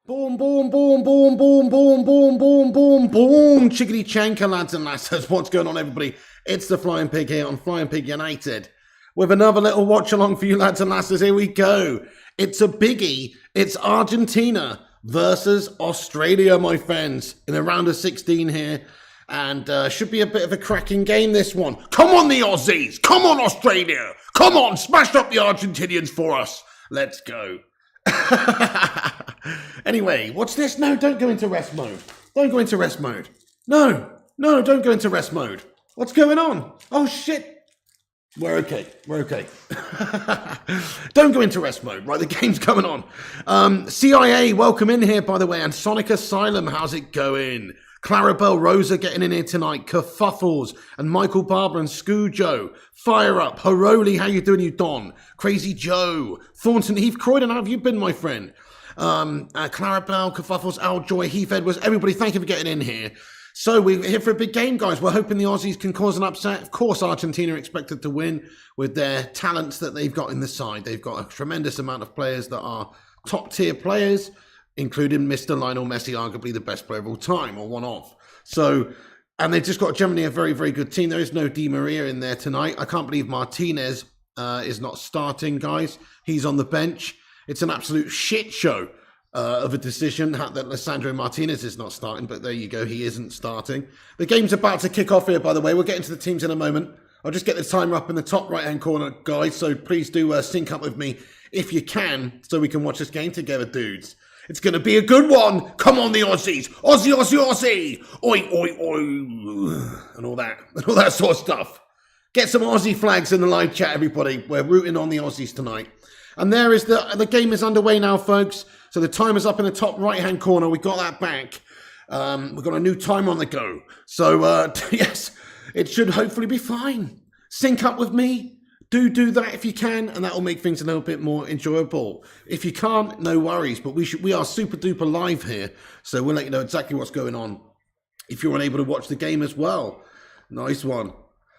Boom, boom, boom, boom, boom, boom, boom, boom, boom, boom. Chickadee chanka, lads and lasses. What's going on, everybody? It's the Flying Pig here on Flying Pig United with another little watch along for you, lads and lasses. Here we go. It's a biggie. It's Argentina versus Australia, my friends, in a round of 16 here. And should be a bit of a cracking game, this one. Come on, the Aussies. Come on, Australia. Come on, smash up the Argentinians for us. Let's go. Anyway, what's this? No, don't go into rest mode. Don't go into rest mode. No, don't go into rest mode. What's going on? Oh, shit. We're okay. We're okay. Don't go into rest mode. Right, the game's coming on. CIA, welcome in here, by the way. And Sonic Asylum, how's it going? Clarabelle Rosa getting in here tonight. Kerfuffles and Michael Barber and Scoojo. Fire up. Haroli, how you doing, you Don? Crazy Joe. Thornton Heath Croydon, how have you been, my friend? Clarabelle, Kerfuffles, Al Joy, Heath Edwards. Everybody, thank you for getting in here. So we're here for a big game, guys. We're hoping the Aussies can cause an upset. Of course, Argentina are expected to win with their talents that they've got in the side. They've got a tremendous amount of players that are top-tier players, including Mr. Lionel Messi, arguably the best player of all time, or one of. So, and they've just got generally a very, very good team. There is no Di Maria in there tonight. I can't believe Martinez is not starting, guys. He's on the bench. It's an absolute shit show of a decision that Lisandro Martinez is not starting, but there you go, he isn't starting. The game's about to kick off here, by the way. We'll get into the teams in a moment. I'll just get the timer up in the top right-hand corner, guys, so please do sync up with me if you can, so we can watch this game together, dudes. It's going to be a good one. Come on, the Aussies. Aussie, Aussie, Aussie. Oi, oi, oi. And all that sort of stuff. Get some Aussie flags in the live chat, everybody. We're rooting on the Aussies tonight. And there is the game is underway now, folks. So the timer's up in the top right-hand corner. We got that back. We've got a new timer on the go. So, yes, it should hopefully be fine. Sync up with me. Do that if you can, and that will make things a little bit more enjoyable. If you can't, no worries. But we are super duper live here, so we'll let you know exactly what's going on if you're unable to watch the game as well. Nice one.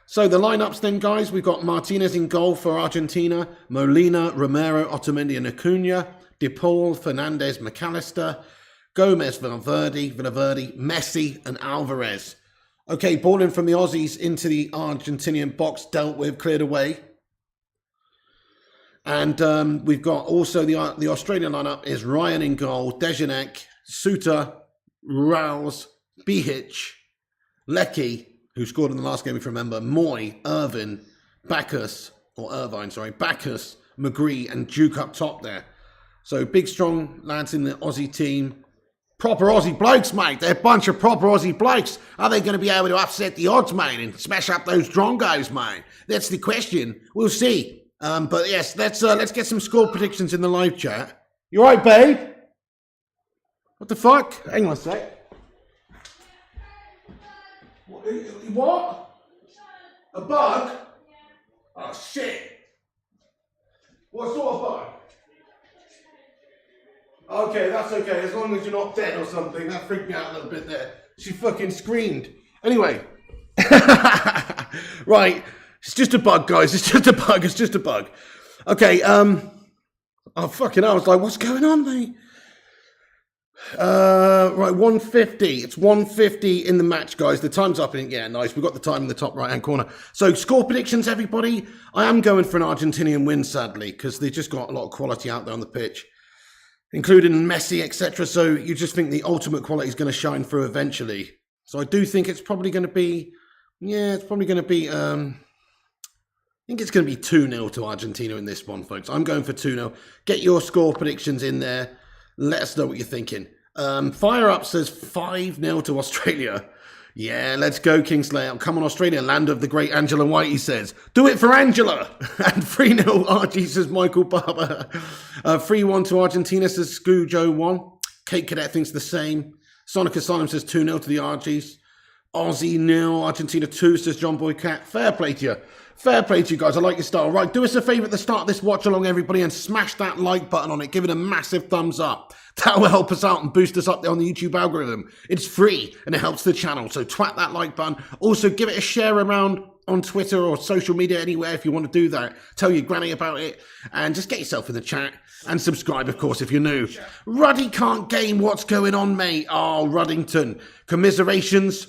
So the lineups then, guys, we've got Martinez in goal for Argentina, Molina, Romero, Otamendi and Acuna, De Paul, Fernandez, McAllister, Gomez, Valverde, Messi and Alvarez. Okay, ball in from the Aussies into the Argentinian box, dealt with, cleared away. And we've got also the Australian lineup is Ryan in goal, Dejanek, Suter, Rouse, Bihic, Lecky, who scored in the last game, if you remember, Moy, Irvine, Bacchus, McGree, and Duke up top there. So big, strong lads in the Aussie team. Proper Aussie blokes, mate. They're a bunch of proper Aussie blokes. Are they going to be able to upset the odds, mate, and smash up those drongos, mate? That's the question. We'll see. But yes, let's get some score predictions in the live chat. You all right, babe? What the fuck? Hang on a sec. What? A bug? Oh, shit. What sort of bug? Okay, that's okay. As long as you're not dead or something. That freaked me out a little bit there. She fucking screamed. Anyway. Right. It's just a bug, guys. It's just a bug. It's just a bug. Okay, oh, fucking hell. I was like, what's going on, mate? Right, 150. It's 150 in the match, guys. The time's up. Yeah, nice. We've got the time in the top right-hand corner. So, score predictions, everybody. I am going for an Argentinian win, sadly, because they've just got a lot of quality out there on the pitch, including Messi, etc. So, you just think the ultimate quality is going to shine through eventually. So, I do think it's probably going to be, I think it's going to be 2-0 to Argentina in this one, folks. I'm going for 2-0. Get your score predictions in there. Let us know what you're thinking. Fire Up says 5-0 to Australia. Yeah, let's go, Kingslayer. Come on, Australia, land of the great Angela White, he says. Do it for Angela. And 3-0 RG says Michael Barber. 3-1 to Argentina says Scoojo 1. Kate Cadet thinks the same. Sonic Asylum says 2-0 to the RGs. Aussie 0, Argentina 2 says John Boy Cat. Fair play to you. Fair play to you guys. I like your style. Right, do us a favour at the start of this watch along, everybody, and smash that like button on it. Give it a massive thumbs up. That will help us out and boost us up there on the YouTube algorithm. It's free and it helps the channel. So twat that like button. Also, give it a share around on Twitter or social media, anywhere if you want to do that. Tell your granny about it and just get yourself in the chat and subscribe, of course, if you're new. Ruddy can't game. What's going on, mate? Oh, Ruddington. Commiserations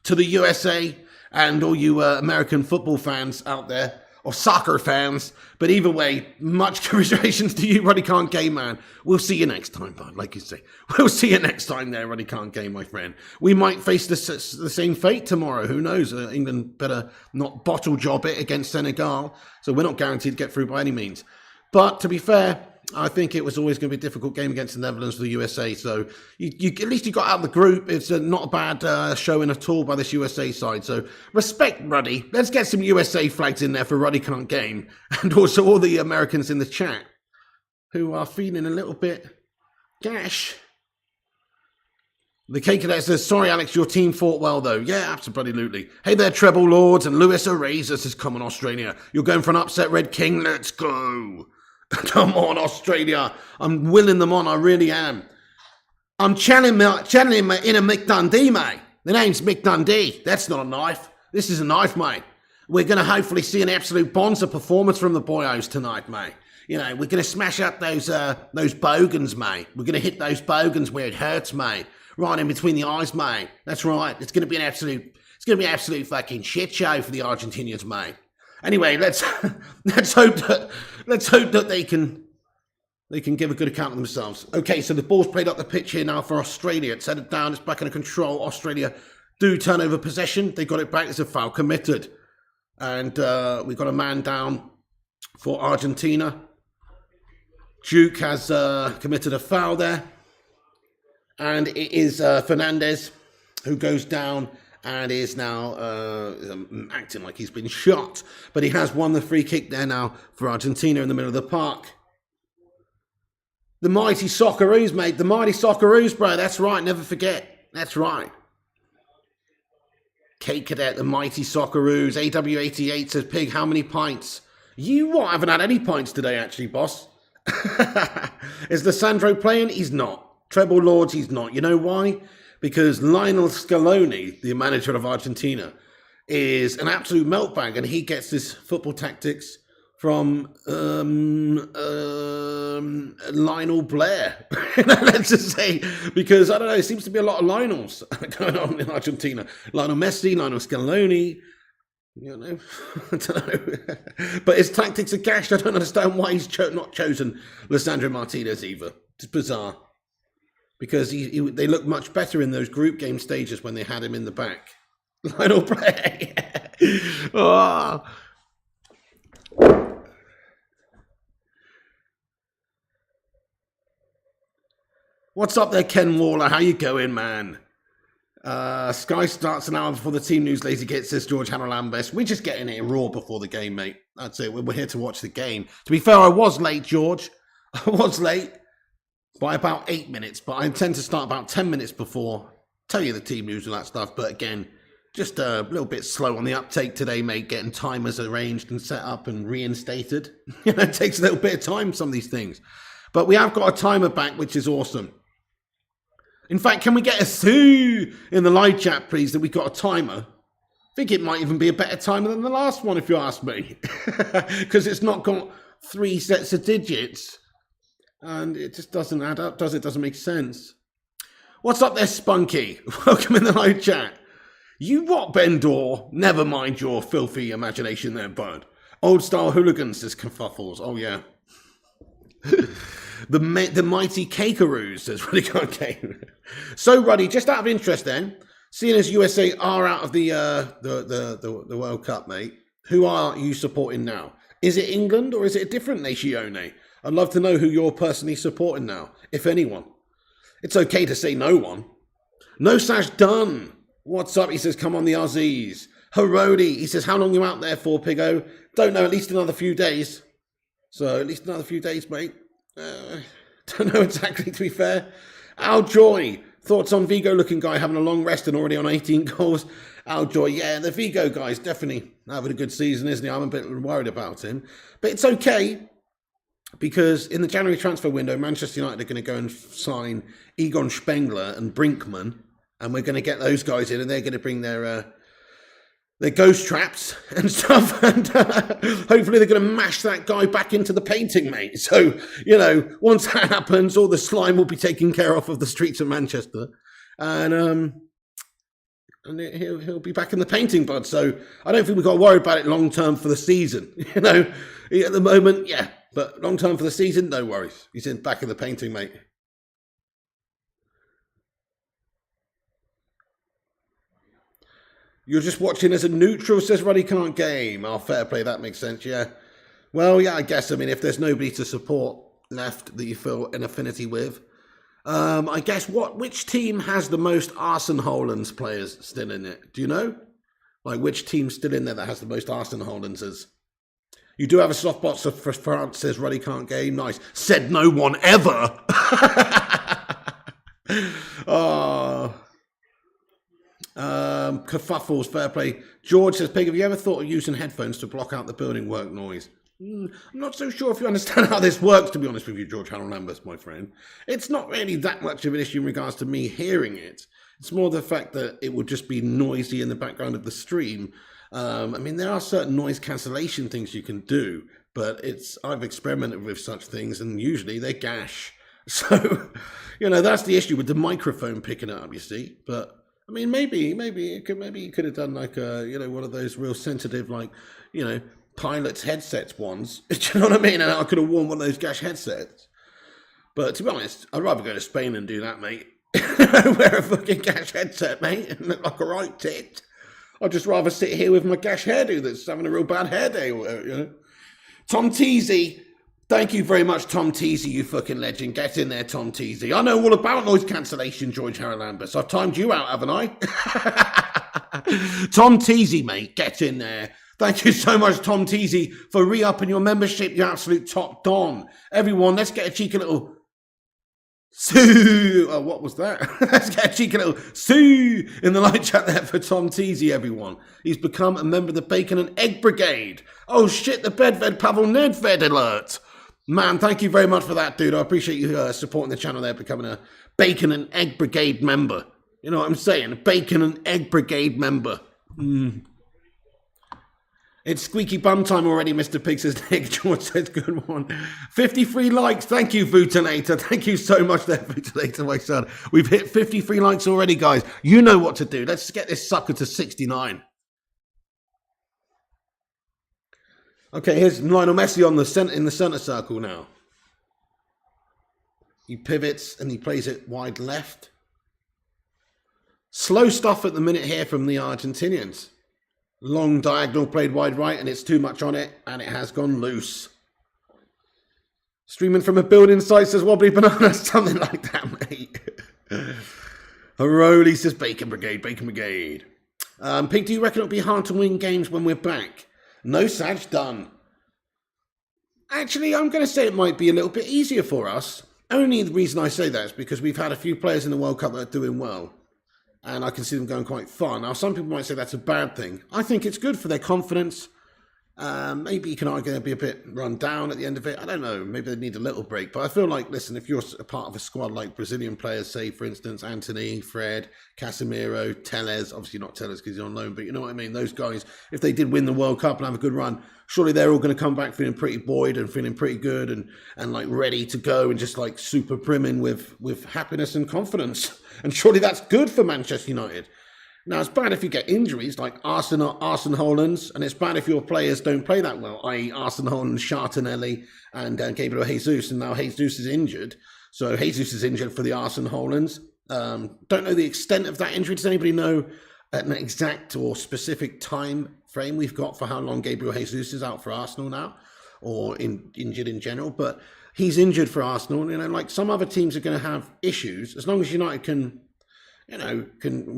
to the USA and all you American football fans out there, or soccer fans. But either way, much commiserations to you, Ruddy Can't Game, man. We'll see you next time, bud, like you say. We'll see you next time there, Ruddy Can't Game, my friend. We might face the same fate tomorrow. Who knows? England better not bottle job it against Senegal. So we're not guaranteed to get through by any means. But to be fair, I think it was always going to be a difficult game against the Netherlands for the USA. So you at least you got out of the group. It's not a bad showing at all by this USA side. So respect Ruddy. Let's get some USA flags in there for Ruddy Can't Game. And also all the Americans in the chat who are feeling a little bit gash. The K Cadet says, sorry, Alex, your team fought well, though. Yeah, absolutely. Hey there, Treble Lords and Lewis Erasers has come on Australia. You're going for an upset, Red King. Let's go. Come on, Australia. I'm willing them on. I really am. I'm channeling my inner Mick Dundee, mate. The name's Mick Dundee. That's not a knife. This is a knife, mate. We're going to hopefully see an absolute bonza performance from the boyos tonight, mate. You know, we're going to smash up those bogans, mate. We're going to hit those bogans where it hurts, mate. Right in between the eyes, mate. That's right. It's going to be an absolute fucking shit show for the Argentinians, mate. Anyway, let's hope that they can give a good account of themselves. Okay, so the ball's played up the pitch here now for Australia. It's headed down. It's back under control. Australia do turn over possession. They got it back. It's a foul committed, and we've got a man down for Argentina. Duke has committed a foul there, and it is Fernandez who goes down and is now acting like he's been shot. But he has won the free kick there now for Argentina in the middle of the park. The mighty Socceroos, mate. The mighty Socceroos, bro. That's right. Never forget. That's right. K Cadet, the mighty Socceroos. AW88 says, Pig, how many pints? You what? Haven't had any pints today, actually, boss. Is Lissandro playing? He's not. Treble Lords, he's not. You know why? Because Lionel Scaloni, the manager of Argentina, is an absolute meltbag, and he gets his football tactics from Lionel Blair. Let's just say, because, I don't know, there seems to be a lot of Lionels going on in Argentina. Lionel Messi, Lionel Scaloni, you know, I don't know. But his tactics are gashed. I don't understand why he's not chosen Lisandro Martinez either. It's bizarre. Because they look much better in those group game stages when they had him in the back. Lionel Blair. Oh. What's up there, Ken Waller? How you going, man? Sky starts an hour before the team news later gets this, George Hannah Lambest. We're just getting it raw before the game, mate. That's it. We're here to watch the game. To be fair, I was late, George. I was late by about 8 minutes, but I intend to start about 10 minutes before, tell you the team news and that stuff. But again, just a little bit slow on the uptake today, mate, getting timers arranged and set up and reinstated. You know, it takes a little bit of time, some of these things. But we have got a timer back, which is awesome. In fact, can we get a sue in the live chat, please, that we got a timer? I think it might even be a better timer than the last one, if you ask me. Because it's not got 3 sets of digits. And it just doesn't add up, does it? Doesn't make sense. What's up there, Spunky? Welcome in the live chat. You what, Bendor? Never mind your filthy imagination there, bud. Old style hooligans, says Kerfuffles. Oh, yeah. The mighty Cakeroos, says Ruddy Can't Game. So, Ruddy, just out of interest then, seeing as USA are out of the World Cup, mate, who are you supporting now? Is it England or is it a different nation? I'd love to know who you're personally supporting now, if anyone. It's okay to say no one. No Sash Dunn. What's up? He says, come on the Aussies. Herodi. He says, how long you out there for, Piggo? Don't know, at least another few days. So, at least another few days, mate. Don't know exactly, to be fair. Al Joy. Thoughts on Vigo looking guy having a long rest and already on 18 goals? Al Joy, yeah, the Vigo guy's definitely having a good season, isn't he? I'm a bit worried about him. But it's okay. Because in the January transfer window, Manchester United are going to go and sign Egon Spengler and Brinkman, and we're going to get those guys in, and they're going to bring their They're ghost traps and stuff, and hopefully they're going to mash that guy back into the painting, mate. So, you know, once that happens, all the slime will be taken care of the streets of Manchester, and he'll be back in the painting, bud. So I don't think we've got to worry about it long term for the season. You know, at the moment, yeah, but long term for the season, no worries. He's in back in the painting, mate. You're just watching as a neutral, says Ruddy can't game. Oh, fair play, that makes sense, yeah. Well, yeah, I guess, I mean, if there's nobody to support left that you feel an affinity with, I guess which team has the most Arsene Hollands players still in it? Do you know? Like, which team's still in there that has the most Arsene Hollandses? You do have a soft box for France, says Ruddy can't game. Nice. Said no one ever. Oh... Kerfuffles, fair play. George says, Pig, have you ever thought of using headphones to block out the building work noise? I'm not so sure if you understand how this works, to be honest with you, George Harold Lambert, my friend. It's not really that much of an issue in regards to me hearing it. It's more the fact that it would just be noisy in the background of the stream. I mean, there are certain noise cancellation things you can do, but I've experimented with such things, and usually they gash. So, you know, that's the issue with the microphone picking it up, you see. But I mean, maybe you could have done like one of those real sensitive, like, you know, pilot's headsets ones. Do you know what I mean? And I could have worn one of those gash headsets. But to be honest, I'd rather go to Spain and do that, mate. Wear a fucking gash headset, mate, and look like a right tit. I'd just rather sit here with my gash hairdo that's having a real bad hair day. You know? Tom Teasy. Thank you very much, Tom Teasy, you fucking legend. Get in there, Tom Teasy. I know all about noise cancellation, George Harold Lambert. So I've timed you out, haven't I? Tom Teasy, mate, get in there. Thank you so much, Tom Teasy, for re-upping your membership, you absolute top don. Everyone, let's get a cheeky little Sue. Oh, what was that? Let's get a cheeky little Sue in the live chat there for Tom Teasy, everyone. He's become a member of the Bacon and Egg Brigade. Oh shit, the Bedved Pavel Nedved alert. Man, thank you very much for that, dude. I appreciate you supporting the channel there, becoming a Bacon and Egg Brigade member. You know what I'm saying? A Bacon and Egg Brigade member. It's squeaky bum time already, Mr. Pig, says Nick. George says, good one. 53 likes. Thank you, Vutinator. Thank you so much there, Vutinator, my son. We've hit 53 likes already, guys. You know what to do. Let's get this sucker to 69. Okay, here's Lionel Messi in the centre circle now. He pivots and he plays it wide left. Slow stuff at the minute here from the Argentinians. Long diagonal played wide right, and it's too much on it, and it has gone loose. Streaming from a building site, says Wobbly Banana, something like that, mate. Haroli says Bacon Brigade, Bacon Brigade. Pig, do you reckon it'll be hard to win games when we're back? No, Saj, done. Actually, I'm going to say it might be a little bit easier for us. Only the reason I say that is because we've had a few players in the World Cup that are doing well. And I can see them going quite far. Now, some people might say that's a bad thing. I think it's good for their confidence. Maybe you can argue they'll be a bit run down at the end of it. I don't know. Maybe they need a little break. But I feel like, listen, if you're a part of a squad like Brazilian players, say, for instance, Anthony, Fred, Casemiro, Telles, obviously not Telles because he's on loan, but you know what I mean? Those guys, if they did win the World Cup and have a good run, surely they're all going to come back feeling pretty buoyed and feeling pretty good and like ready to go and just like super brimming with happiness and confidence. And surely that's good for Manchester United. Now, it's bad if you get injuries like Arsene Hollands, and it's bad if your players don't play that well, i.e. Arsene Hollands, Martinelli, and Gabriel Jesus, and now Jesus is injured. So Jesus is injured for the Arsene Hollands. Don't know the extent of that injury. Does anybody know an exact or specific time frame we've got for how long Gabriel Jesus is out for Arsenal now, or injured in general? But he's injured for Arsenal. You know, like some other teams are going to have issues. As long as United can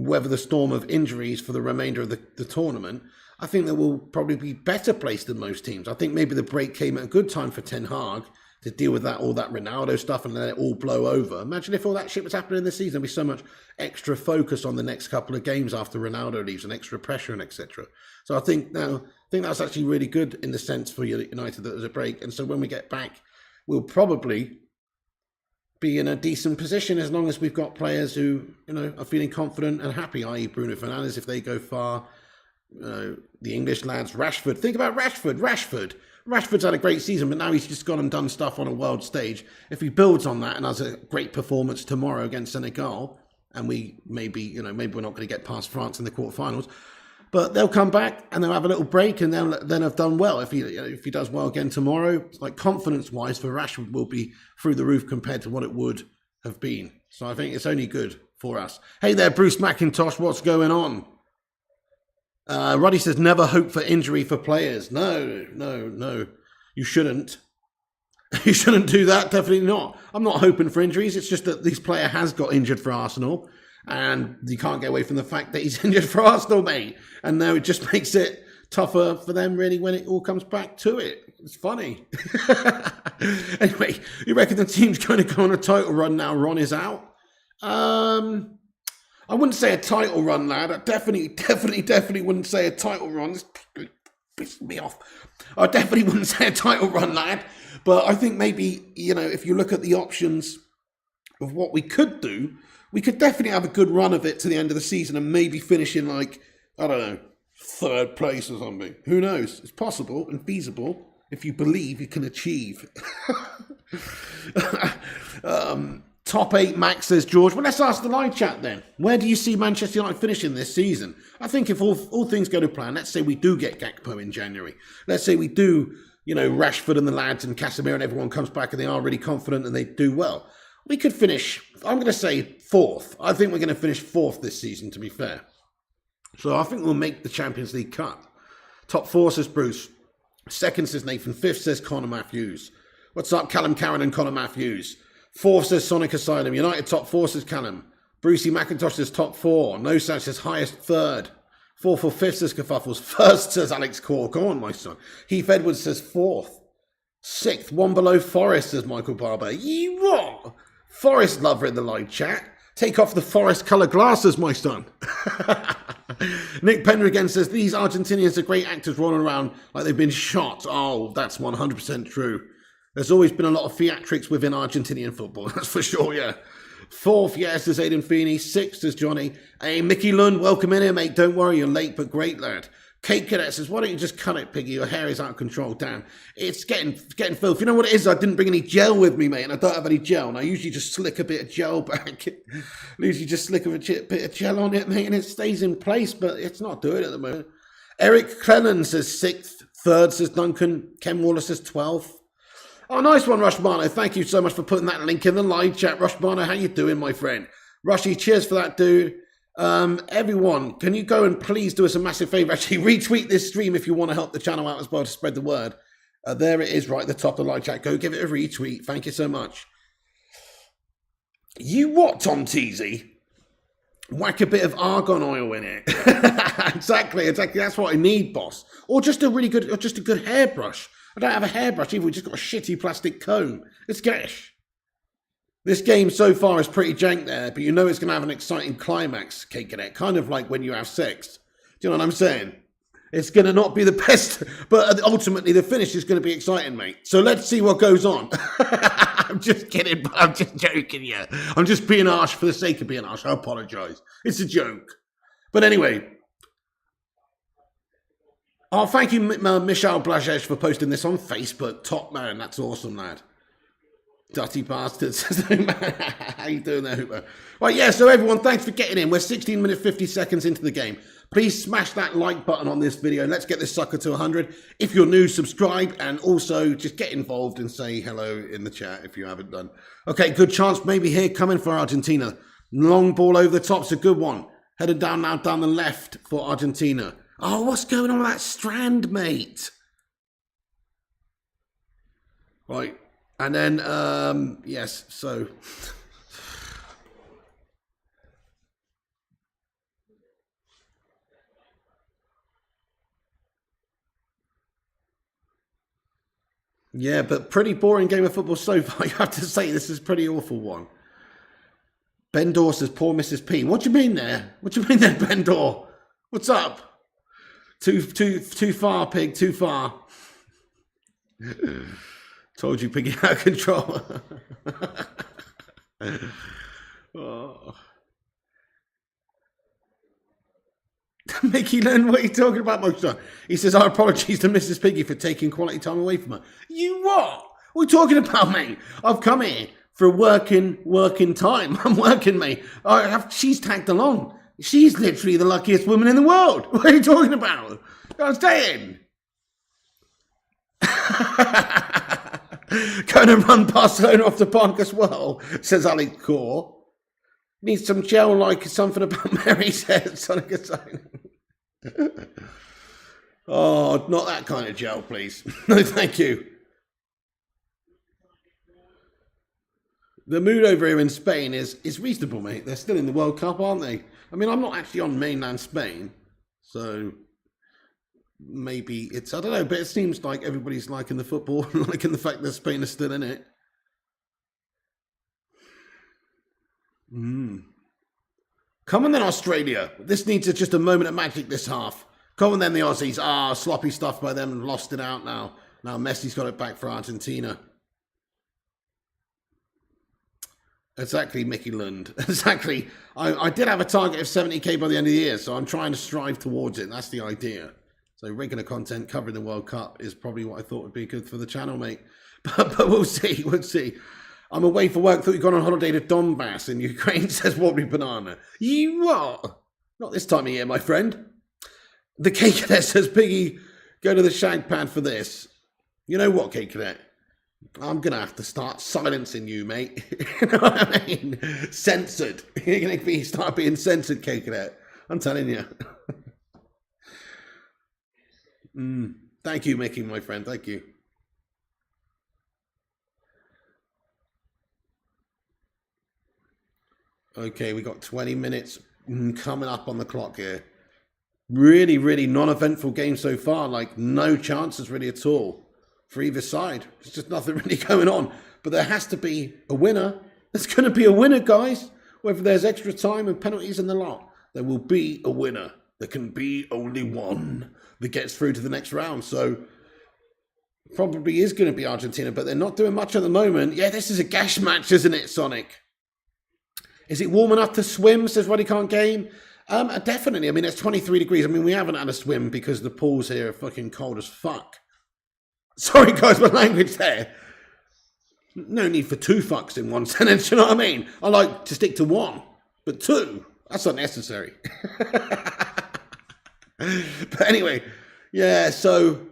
weather the storm of injuries for the remainder of the tournament, I think they will probably be better placed than most teams. I think maybe the break came at a good time for Ten Hag to deal with all that Ronaldo stuff and let it all blow over. Imagine if all that shit was happening this season. There'd be so much extra focus on the next couple of games after Ronaldo leaves and extra pressure and etc. So I think that's actually really good in the sense for United that there's a break. And so when we get back, we'll probably be in a decent position as long as we've got players who, are feeling confident and happy, i.e. Bruno Fernandes, if they go far, the English lads, Rashford. Think about Rashford. Rashford's had a great season, but now he's just gone and done stuff on a world stage. If he builds on that and has a great performance tomorrow against Senegal, and we maybe we're not going to get past France in the quarterfinals, but they'll come back and they'll have a little break and they'll then have done well. If he does well again tomorrow, like confidence-wise for Rashford will be through the roof compared to what it would have been. So I think it's only good for us. Hey there, Bruce McIntosh, what's going on? Ruddy says, never hope for injury for players. No. You shouldn't. You shouldn't do that, definitely not. I'm not hoping for injuries. It's just that this player has got injured for Arsenal. And you can't get away from the fact that he's injured for Arsenal, mate. And now it just makes it tougher for them, really, when it all comes back to it. It's funny. Anyway, you reckon the team's going to go on a title run now Ron is out? I wouldn't say a title run, lad. I definitely wouldn't say a title run. This pisses me off. I definitely wouldn't say a title run, lad. But I think maybe, if you look at the options of what we could do, we could definitely have a good run of it to the end of the season and maybe finish in, like, I don't know, third place or something. Who knows? It's possible and feasible if you believe you can achieve. Top 8, Max, says George. Well, let's ask the live chat then. Where do you see Manchester United finishing this season? I think if all things go to plan, let's say we do get Gakpo in January. Let's say we do, Rashford and the lads and Casemiro and everyone comes back and they are really confident and they do well. We could finish, I'm going to say 4th. I think we're going to finish 4th this season, to be fair. So I think we'll make the Champions League cut. Top 4, says Bruce. 2nd, says Nathan. 5th, says Connor Matthews. What's up, Callum Carron and Connor Matthews? 4th, says Sonic Asylum. United top 4, says Callum. Brucey McIntosh says top 4. No Sanchez says highest 3rd. 4th or 5th, says Kerfuffles. 1st, says Alex Core. Go on, my son. Heath Edwards says 4th. 6th, one below Forest, says Michael Barber. Ye what? Forest lover in the live chat. Take off the forest colour glasses, my son. Nick Penner again says, these Argentinians are great actors rolling around like they've been shot. Oh, that's 100% true. There's always been a lot of theatrics within Argentinian football, that's for sure, yeah. 4th, yes, there's Aidan Feeney. 6th, there's Johnny. Hey, Mickey Lund, welcome in here, mate. Don't worry, you're late, but great, lad. Kate Cadet says, why don't you just cut it, Piggy? Your hair is out of control. Damn, it's getting filth. You know what it is? I didn't bring any gel with me, mate, and I don't have any gel. And I usually just slick a bit of gel back. Usually just slick a bit of gel on it, mate, and it stays in place, but it's not doing it at the moment. Eric Clennon says 6th. 3rd, says Duncan. Ken Waller says 12th. Oh, nice one, Rushmano. Thank you so much for putting that link in the live chat. Rushmano, how you doing, my friend? Rushy, cheers for that, dude. Everyone, can you go and please do us a massive favor? Actually, retweet this stream if you want to help the channel out as well to spread the word. There it is, right at the top of the live chat. Go give it a retweet. Thank you so much. You what, Tom Teasy? Whack a bit of argon oil in it. Exactly. That's what I need, boss. Or just a good hairbrush. I don't have a hairbrush either. We just got a shitty plastic comb. It's gash. This game so far is pretty jank there, but you know it's going to have an exciting climax, Kate Cadet. Kind of like when you have sex. Do you know what I'm saying? It's going to not be the best, but ultimately the finish is going to be exciting, mate. So let's see what goes on. I'm just kidding, but I'm just joking, yeah. I'm just being harsh for the sake of being harsh. I apologise. It's a joke. But anyway. Oh, thank you, Michel Blagesh, for posting this on Facebook. Top man, that's awesome, lad. Dirty bastards. How you doing there, Hooper? Right, yeah, so everyone, thanks for getting in. We're 16 minutes, 50 seconds into the game. Please smash that like button on this video. Let's get this sucker to 100. If you're new, subscribe, and also just get involved and say hello in the chat if you haven't done. Okay, good chance maybe here coming for Argentina. Long ball over the top's a good one. Headed down now, down the left for Argentina. Oh, what's going on with that strand, mate? Right. And then, yes, so. Yeah, but pretty boring game of football so far. You have to say this is a pretty awful one. Ben Dawes says, poor Mrs. P. What do you mean there? What do you mean there, Ben Dawes? What's up? Too far, pig, too far. Told you, piggy, out of control. Oh. Mickey Lynn, what are you talking about, Motion? He says, our apologies to Mrs. Piggy for taking quality time away from her. You what? What are you talking about, mate? I've come here for working time. I'm working, mate. She's tagged along. She's literally the luckiest woman in the world. What are you talking about? I'm staying. Going to run Barcelona off the park as well, says Alex Core. Needs some gel like something about Mary said. Sonic Asylum. Oh, not that kind of gel, please. No, thank you. The mood over here in Spain is reasonable, mate. They're still in the World Cup, aren't they? I mean, I'm not actually on mainland Spain, so maybe it's, I don't know, but it seems like everybody's liking the football, liking the fact that Spain is still in it. Come on then, Australia. This needs just a moment of magic this half. Come on then, the Aussies. Sloppy stuff by them. Lost it out now. Now Messi's got it back for Argentina. Exactly, Mickey Lund. Exactly. I did have a target of 70k by the end of the year, so I'm trying to strive towards it. That's the idea. So regular content covering the World Cup is probably what I thought would be good for the channel, mate. But we'll see. We'll see. I'm away for work. Thought you'd gone on holiday to Donbass in Ukraine, says Wobbly Banana. You what? Not this time of year, my friend. The Cake Cadet says, Piggy, go to the shag pad for this. You know what, Cake Cadet? I'm going to have to start silencing you, mate. You know what I mean? Censored. You're going to start being censored, Cake Cadet. I'm telling you. Thank you, Mickey, my friend. Thank you. Okay, we got 20 minutes coming up on the clock here. Really, really non-eventful game so far. Like, no chances really at all for either side. There's just nothing really going on. But there has to be a winner. There's going to be a winner, guys. Whether there's extra time and penalties and the lot, there will be a winner. There can be only one that gets through to the next round. So probably is going to be Argentina, but they're not doing much at the moment. Yeah, this is a gash match, isn't it, Sonic? Is it warm enough to swim, says Roddy Can't Game? Definitely. I mean, it's 23 degrees. I mean, we haven't had a swim because the pools here are fucking cold as fuck. Sorry, guys, my language there. No need for two fucks in one sentence, you know what I mean? I like to stick to one, but two, that's unnecessary. But anyway, yeah, so...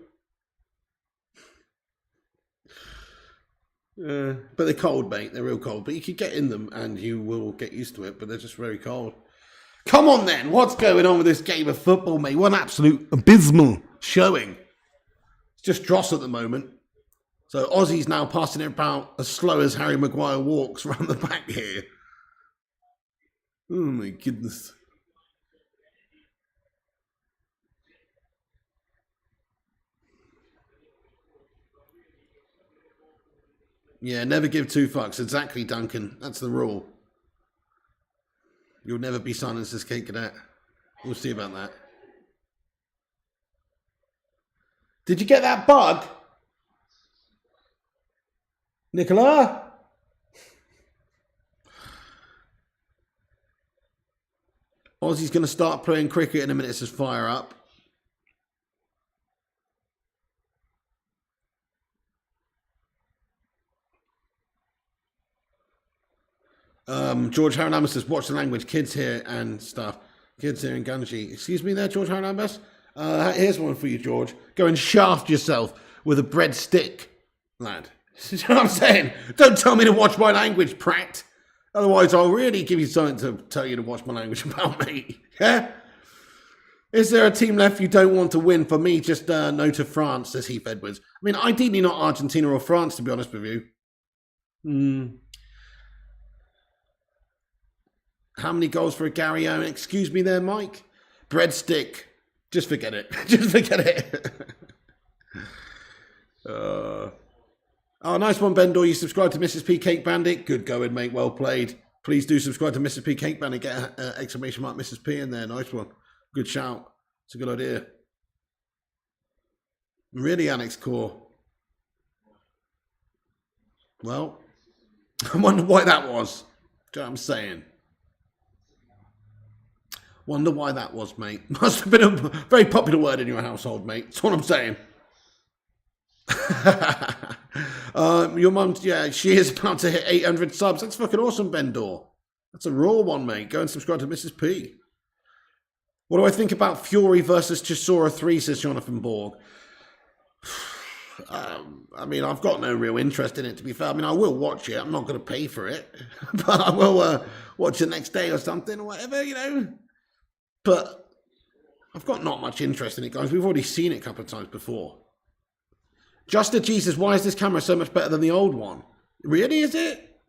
but they're cold, mate. They're real cold. But you can get in them and you will get used to it, but they're just very cold. Come on, then. What's going on with this game of football, mate? What an absolute abysmal showing. It's just dross at the moment. So Aussie's now passing it about as slow as Harry Maguire walks around the back here. Oh, my goodness. Yeah, never give two fucks. Exactly, Duncan. That's the rule. You'll never be silenced as Cake Cadet. We'll see about that. Did you get that bug? Nicola? Aussie's going to start playing cricket in a minute, says Fire Up. George Haran says, watch the language, kids here and stuff. Kids here in Ganji. Excuse me there, George Haran here's one for you, George. Go and shaft yourself with a breadstick, lad. You know what I'm saying? Don't tell me to watch my language, prat. Otherwise, I'll really give you something to tell you to watch my language about, mate. Yeah? Is there a team left you don't want to win? For me, just no to France, says Heath Edwards. I mean, ideally not Argentina or France, to be honest with you. How many goals for a Gary Owen? Excuse me there, Mike. Breadstick. Just forget it. Just forget it. Oh, nice one, Bendor. You subscribe to Mrs. P Cake Bandit. Good going, mate. Well played. Please do subscribe to Mrs. P Cake Bandit. Get an exclamation mark Mrs. P in there. Nice one. Good shout. It's a good idea. Really, Alex Core. Well, I wonder why that was. Do you know what I'm saying? Wonder why that was, mate. Must have been a very popular word in your household, mate. That's what I'm saying. Your mum, yeah, she is about to hit 800 subs. That's fucking awesome, Bendor. That's a raw one, mate. Go and subscribe to Mrs. P. What do I think about Fury versus Chisora 3, says Jonathan Borg? I mean, I've got no real interest in it, to be fair. I mean, I will watch it. I'm not going to pay for it. But I will watch it next day or something or whatever, you know. But I've got not much interest in it, guys. We've already seen it a couple of times before. Just a Jesus, why is this camera so much better than the old one? Really, is it?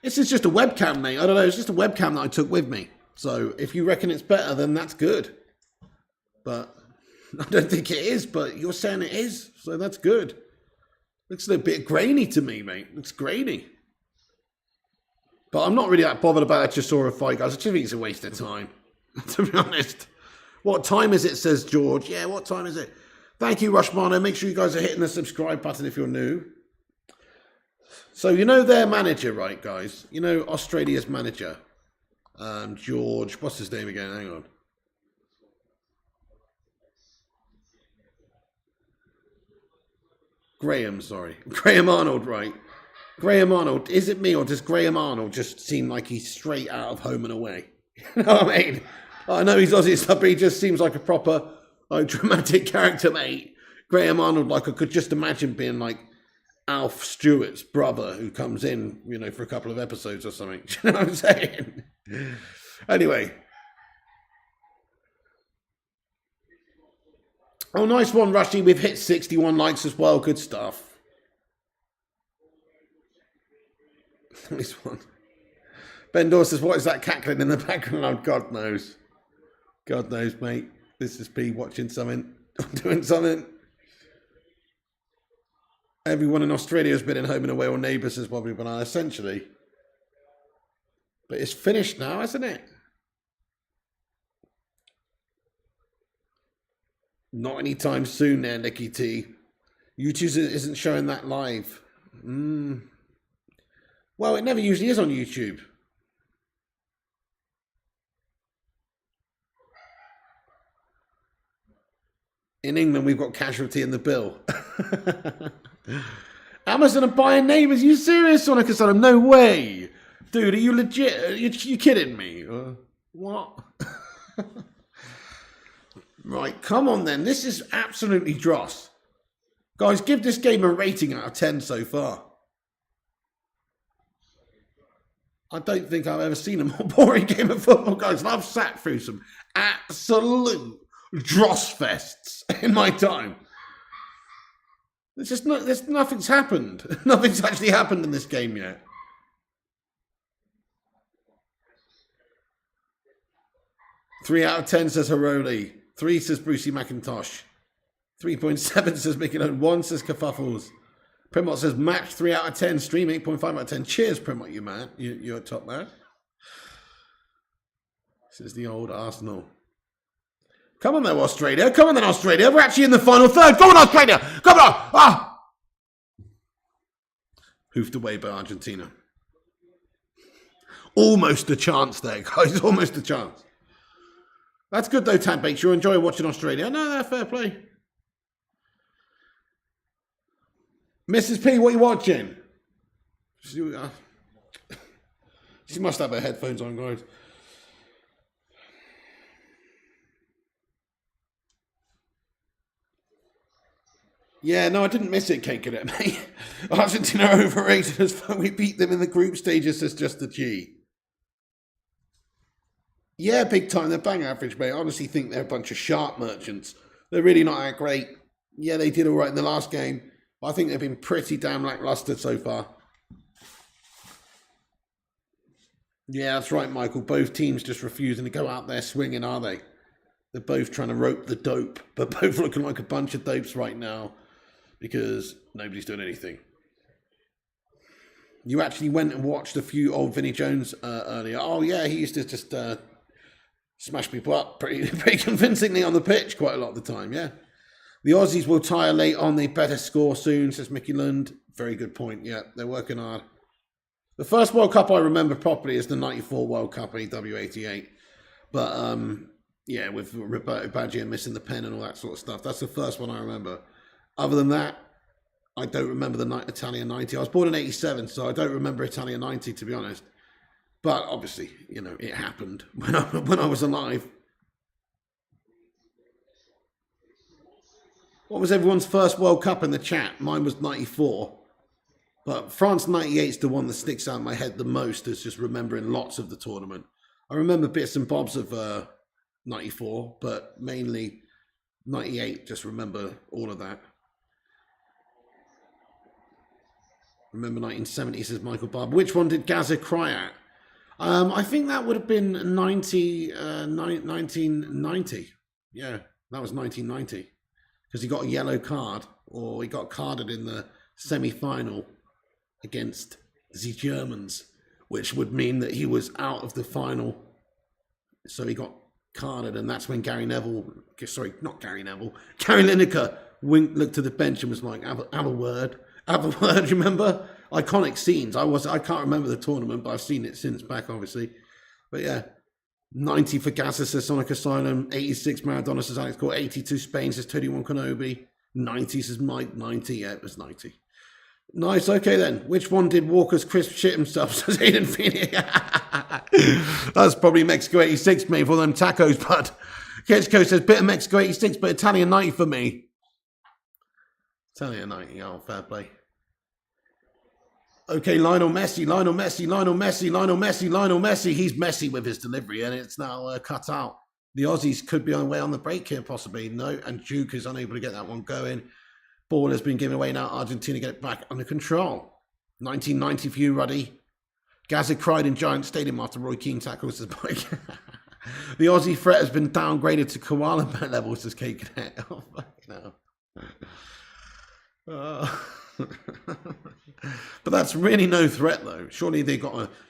This is just a webcam, mate. I don't know. It's just a webcam that I took with me. So if you reckon it's better, then that's good. But I don't think it is, but you're saying it is. So that's good. Looks a bit grainy to me, mate. Looks grainy. But I'm not really that bothered about that Chisora fight, guys. I just think it's a waste of time, to be honest. What time is it, says George. Yeah, what time is it? Thank you, Rushmano. Make sure you guys are hitting the subscribe button if you're new. So you know their manager, right, guys? You know Australia's manager. George, what's his name again? Hang on. Graham, sorry. Graham Arnold, right. Graham Arnold. Is it me or does Graham Arnold just seem like he's straight out of Home and Away? You know what I mean? I know he's Aussie stuff, but he just seems like a proper dramatic character, mate. Graham Arnold, like I could just imagine being like Alf Stewart's brother who comes in, you know, for a couple of episodes or something. Do you know what I'm saying? Anyway. Oh, nice one, Rushy. We've hit 61 likes as well. Good stuff. Nice one. Ben Dawes says, what is that cackling in the background? God knows. God knows, mate. This is P watching something. Doing something. Everyone in Australia has been in Home and Away or Neighbours has probably been on, essentially. But it's finished now, isn't it? Not anytime soon there, Nicky T. YouTube isn't showing that live. Well, it never usually is on YouTube. In England, we've got Casualty in the bill. Amazon are buying Neighbours. Are you serious, Sonic Asylum? No way. Dude, are you legit? Are you kidding me? What? Right, come on then. This is absolutely dross. Guys, give this game a rating out of 10 so far. I don't think I've ever seen a more boring game of football, guys. I've sat through some absolute dross fests in my time. Nothing's happened. Nothing's actually happened in this game yet. Three out of 10 says Haroli. 3 says Brucey McIntosh. 3.7 says Mickey Lone. 1 says Kerfuffles. Primot says match 3 out of 10. Stream 8.5 out of 10. Cheers, Primot, you man. You're a top man. This is the old Arsenal. Come on then, Australia. Come on then, Australia. We're actually in the final third. Go on, Australia. Come on. Ah! Hoofed away by Argentina. Almost a chance there, guys. Almost a chance. That's good though, Tadbakes. You enjoy watching Australia. No, fair play. Mrs. P, what are you watching? She must have her headphones on, guys. Yeah, no, I didn't miss it, Cake it, mate. Argentina are overrated as fuck. We beat them in the group stages, says just the G. Yeah, big time. They're bang average, mate. I honestly think they're a bunch of sharp merchants. They're really not that great. Yeah, they did all right in the last game. But I think they've been pretty damn lackluster so far. Yeah, that's right, Michael. Both teams just refusing to go out there swinging, are they? They're both trying to rope the dope, but both looking like a bunch of dopes right now because nobody's doing anything. You actually went and watched a few old Vinnie Jones earlier. Oh, yeah, he used to just smash people up pretty convincingly on the pitch quite a lot of the time, yeah. The Aussies will tire late on. They better score soon, says Mickey Lund. Very good point, yeah. They're working hard. The first World Cup I remember properly is the 94 World Cup, AW88. But yeah, with Roberto Baggio missing the pen and all that sort of stuff. That's the first one I remember. Other than that, I don't remember the Italian 90. I was born in 87, so I don't remember Italian 90, to be honest. But obviously, it happened when I was alive. What was everyone's first World Cup in the chat? Mine was 94. But France 98 is the one that sticks out in my head the most as just remembering lots of the tournament. I remember bits and bobs of 94, but mainly 98, just remember all of that. Remember 1970, says Michael Barber. Which one did Gaza cry at? I think that would have been 1990. Yeah, that was 1990. Because he got a yellow card, or he got carded in the semi-final against the Germans, which would mean that he was out of the final. So he got carded, and that's when Gary Lineker looked to the bench and was like, have a word. Have a word, remember? Iconic scenes. I can't remember the tournament, but I've seen it since back, obviously. But yeah, 90 for Gaza, says Sonic Asylum. 86 Maradona, says Alex Core. 82 Spain, says Tony One Kenobi. 90 says Mike. 90, yeah, it was 90. Nice, okay then. Which one did Walker's Crisp shit himself, says Aiden Feeney? That's probably Mexico 86, mate, for them tacos, bud. Ketchko says, bit of Mexico 86, but Italian 90 for me. Italian 90, oh, fair play. Okay, Lionel Messi. He's messy with his delivery, and it's now cut out. The Aussies could be on the way on the break here, possibly. No, and Duke is unable to get that one going. Ball has been given away now. Argentina get it back under control. 1990 for you, Ruddy. Gaza cried in Giant Stadium after Roy Keane tackles his bike. The Aussie threat has been downgraded to koala bear levels, says Kate Cadet. Oh, fucking hell. But that's really no threat, though. Surely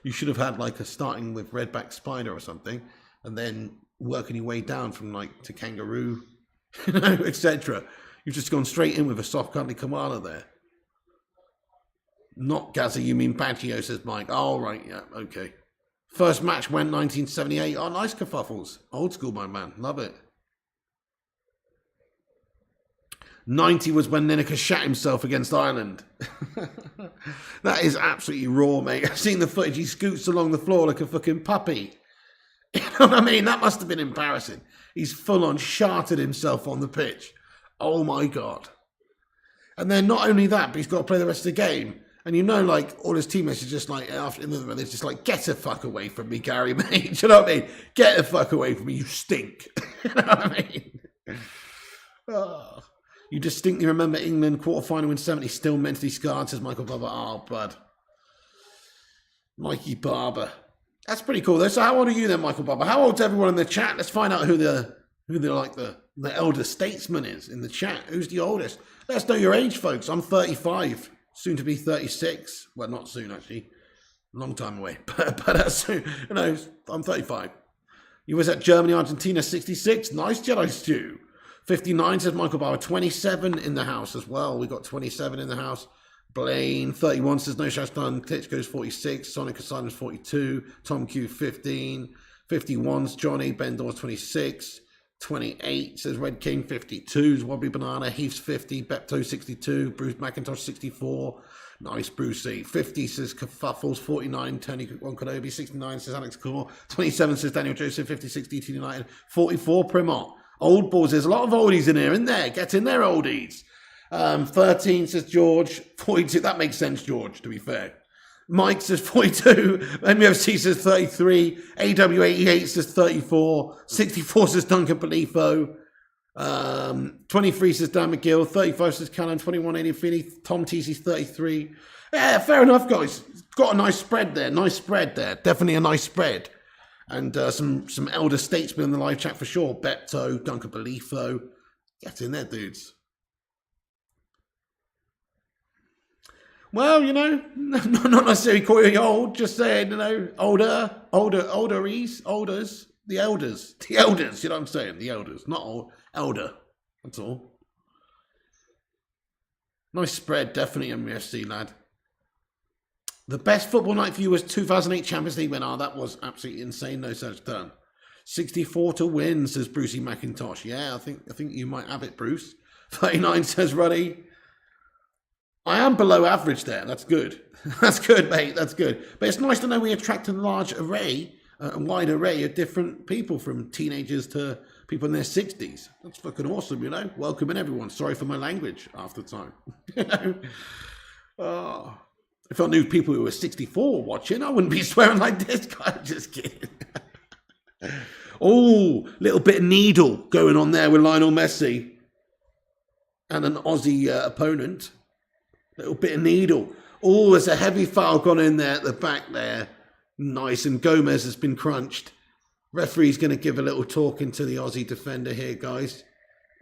you should have had like a starting with redback spider or something, and then working your way down from like to kangaroo, etc. You've just gone straight in with a soft cuddly koala there. Not Gaza, you mean Baggio, says Mike. Oh, right, yeah, okay. First match went 1978. Oh, nice kerfuffles. Old school, my man. Love it. 90 was when Lineker shat himself against Ireland. That is absolutely raw, mate. I've seen the footage. He scoots along the floor like a fucking puppy. You know what I mean? That must have been embarrassing. He's full-on sharted himself on the pitch. Oh, my God. And then not only that, but he's got to play the rest of the game. And like, all his teammates are just like, after they're just like, get the fuck away from me, Gary, mate. Do you know what I mean? Get the fuck away from me, you stink. You know what I mean? Oh. You distinctly remember England quarterfinal in 70, still mentally scarred, says Michael Barber. Oh, bud. Mikey Barber. That's pretty cool, though. So how old are you then, Michael Barber? How old's everyone in the chat? Let's find out who the elder statesman is in the chat. Who's the oldest? Let us know your age, folks. I'm 35, soon to be 36. Well, not soon, actually. Long time away. But soon, I'm 35. You was at Germany, Argentina, 66. Nice Jedi Stew. 59 says Michael Barber. 27 in the house as well. We got 27 in the house. Blaine, 31 says no shots done. Klitschko's 46. Sonic Asylum's 42. Tom Q, 15. 51's Johnny. Ben Dawes, 26. 28 says Red King. 52's Wobbly Banana. Heath's 50. Bepto, 62. Bruce McIntosh, 64. Nice, Brucey. 50 says Kerfuffles. 49, Tony One Kenobi. 69 says Alex Core. 27 says Daniel Joseph. 56, DT United. 44, Primot. Old balls. There's a lot of oldies in here, isn't there? Get in there, oldies. 13 says George. 42. That makes sense, George, to be fair. Mike says 42. MUFC says 33. AW88 says 34. 64 says Duncan Pelifo. 23 says Dan McGill. 35 says Callan. 21 Aidan Feeney. Tom TC's 33. Yeah, fair enough, guys. Got a nice spread there. Definitely a nice spread. And some elder statesmen in the live chat for sure. Bepto, Duncan Pelifo. Get in there, dudes. Well, not necessarily calling you old, just saying, olders, the elders, you know what I'm saying? The elders, not old, elder, that's all. Nice spread, definitely MUFC, lad. The best football night for you was 2008 Champions League win. Oh, that was absolutely insane, no such done. 64 to win, says Brucey McIntosh. Yeah, I think you might have it, Bruce. 39 says Ruddy. I am below average there. That's good. That's good, mate. That's good. But it's nice to know we attract a large array, a wide array of different people, from teenagers to people in their 60s. That's fucking awesome, you know. Welcoming everyone. Sorry for my language after time. You know. Oh. If I knew people who were 64 watching, I wouldn't be swearing like this guy. Just kidding. Oh, little bit of needle going on there with Lionel Messi and an Aussie opponent. Little bit of needle. Oh, there's a heavy foul gone in there at the back there. Nice. And Gomez has been crunched. Referee's going to give a little talking to the Aussie defender here, guys.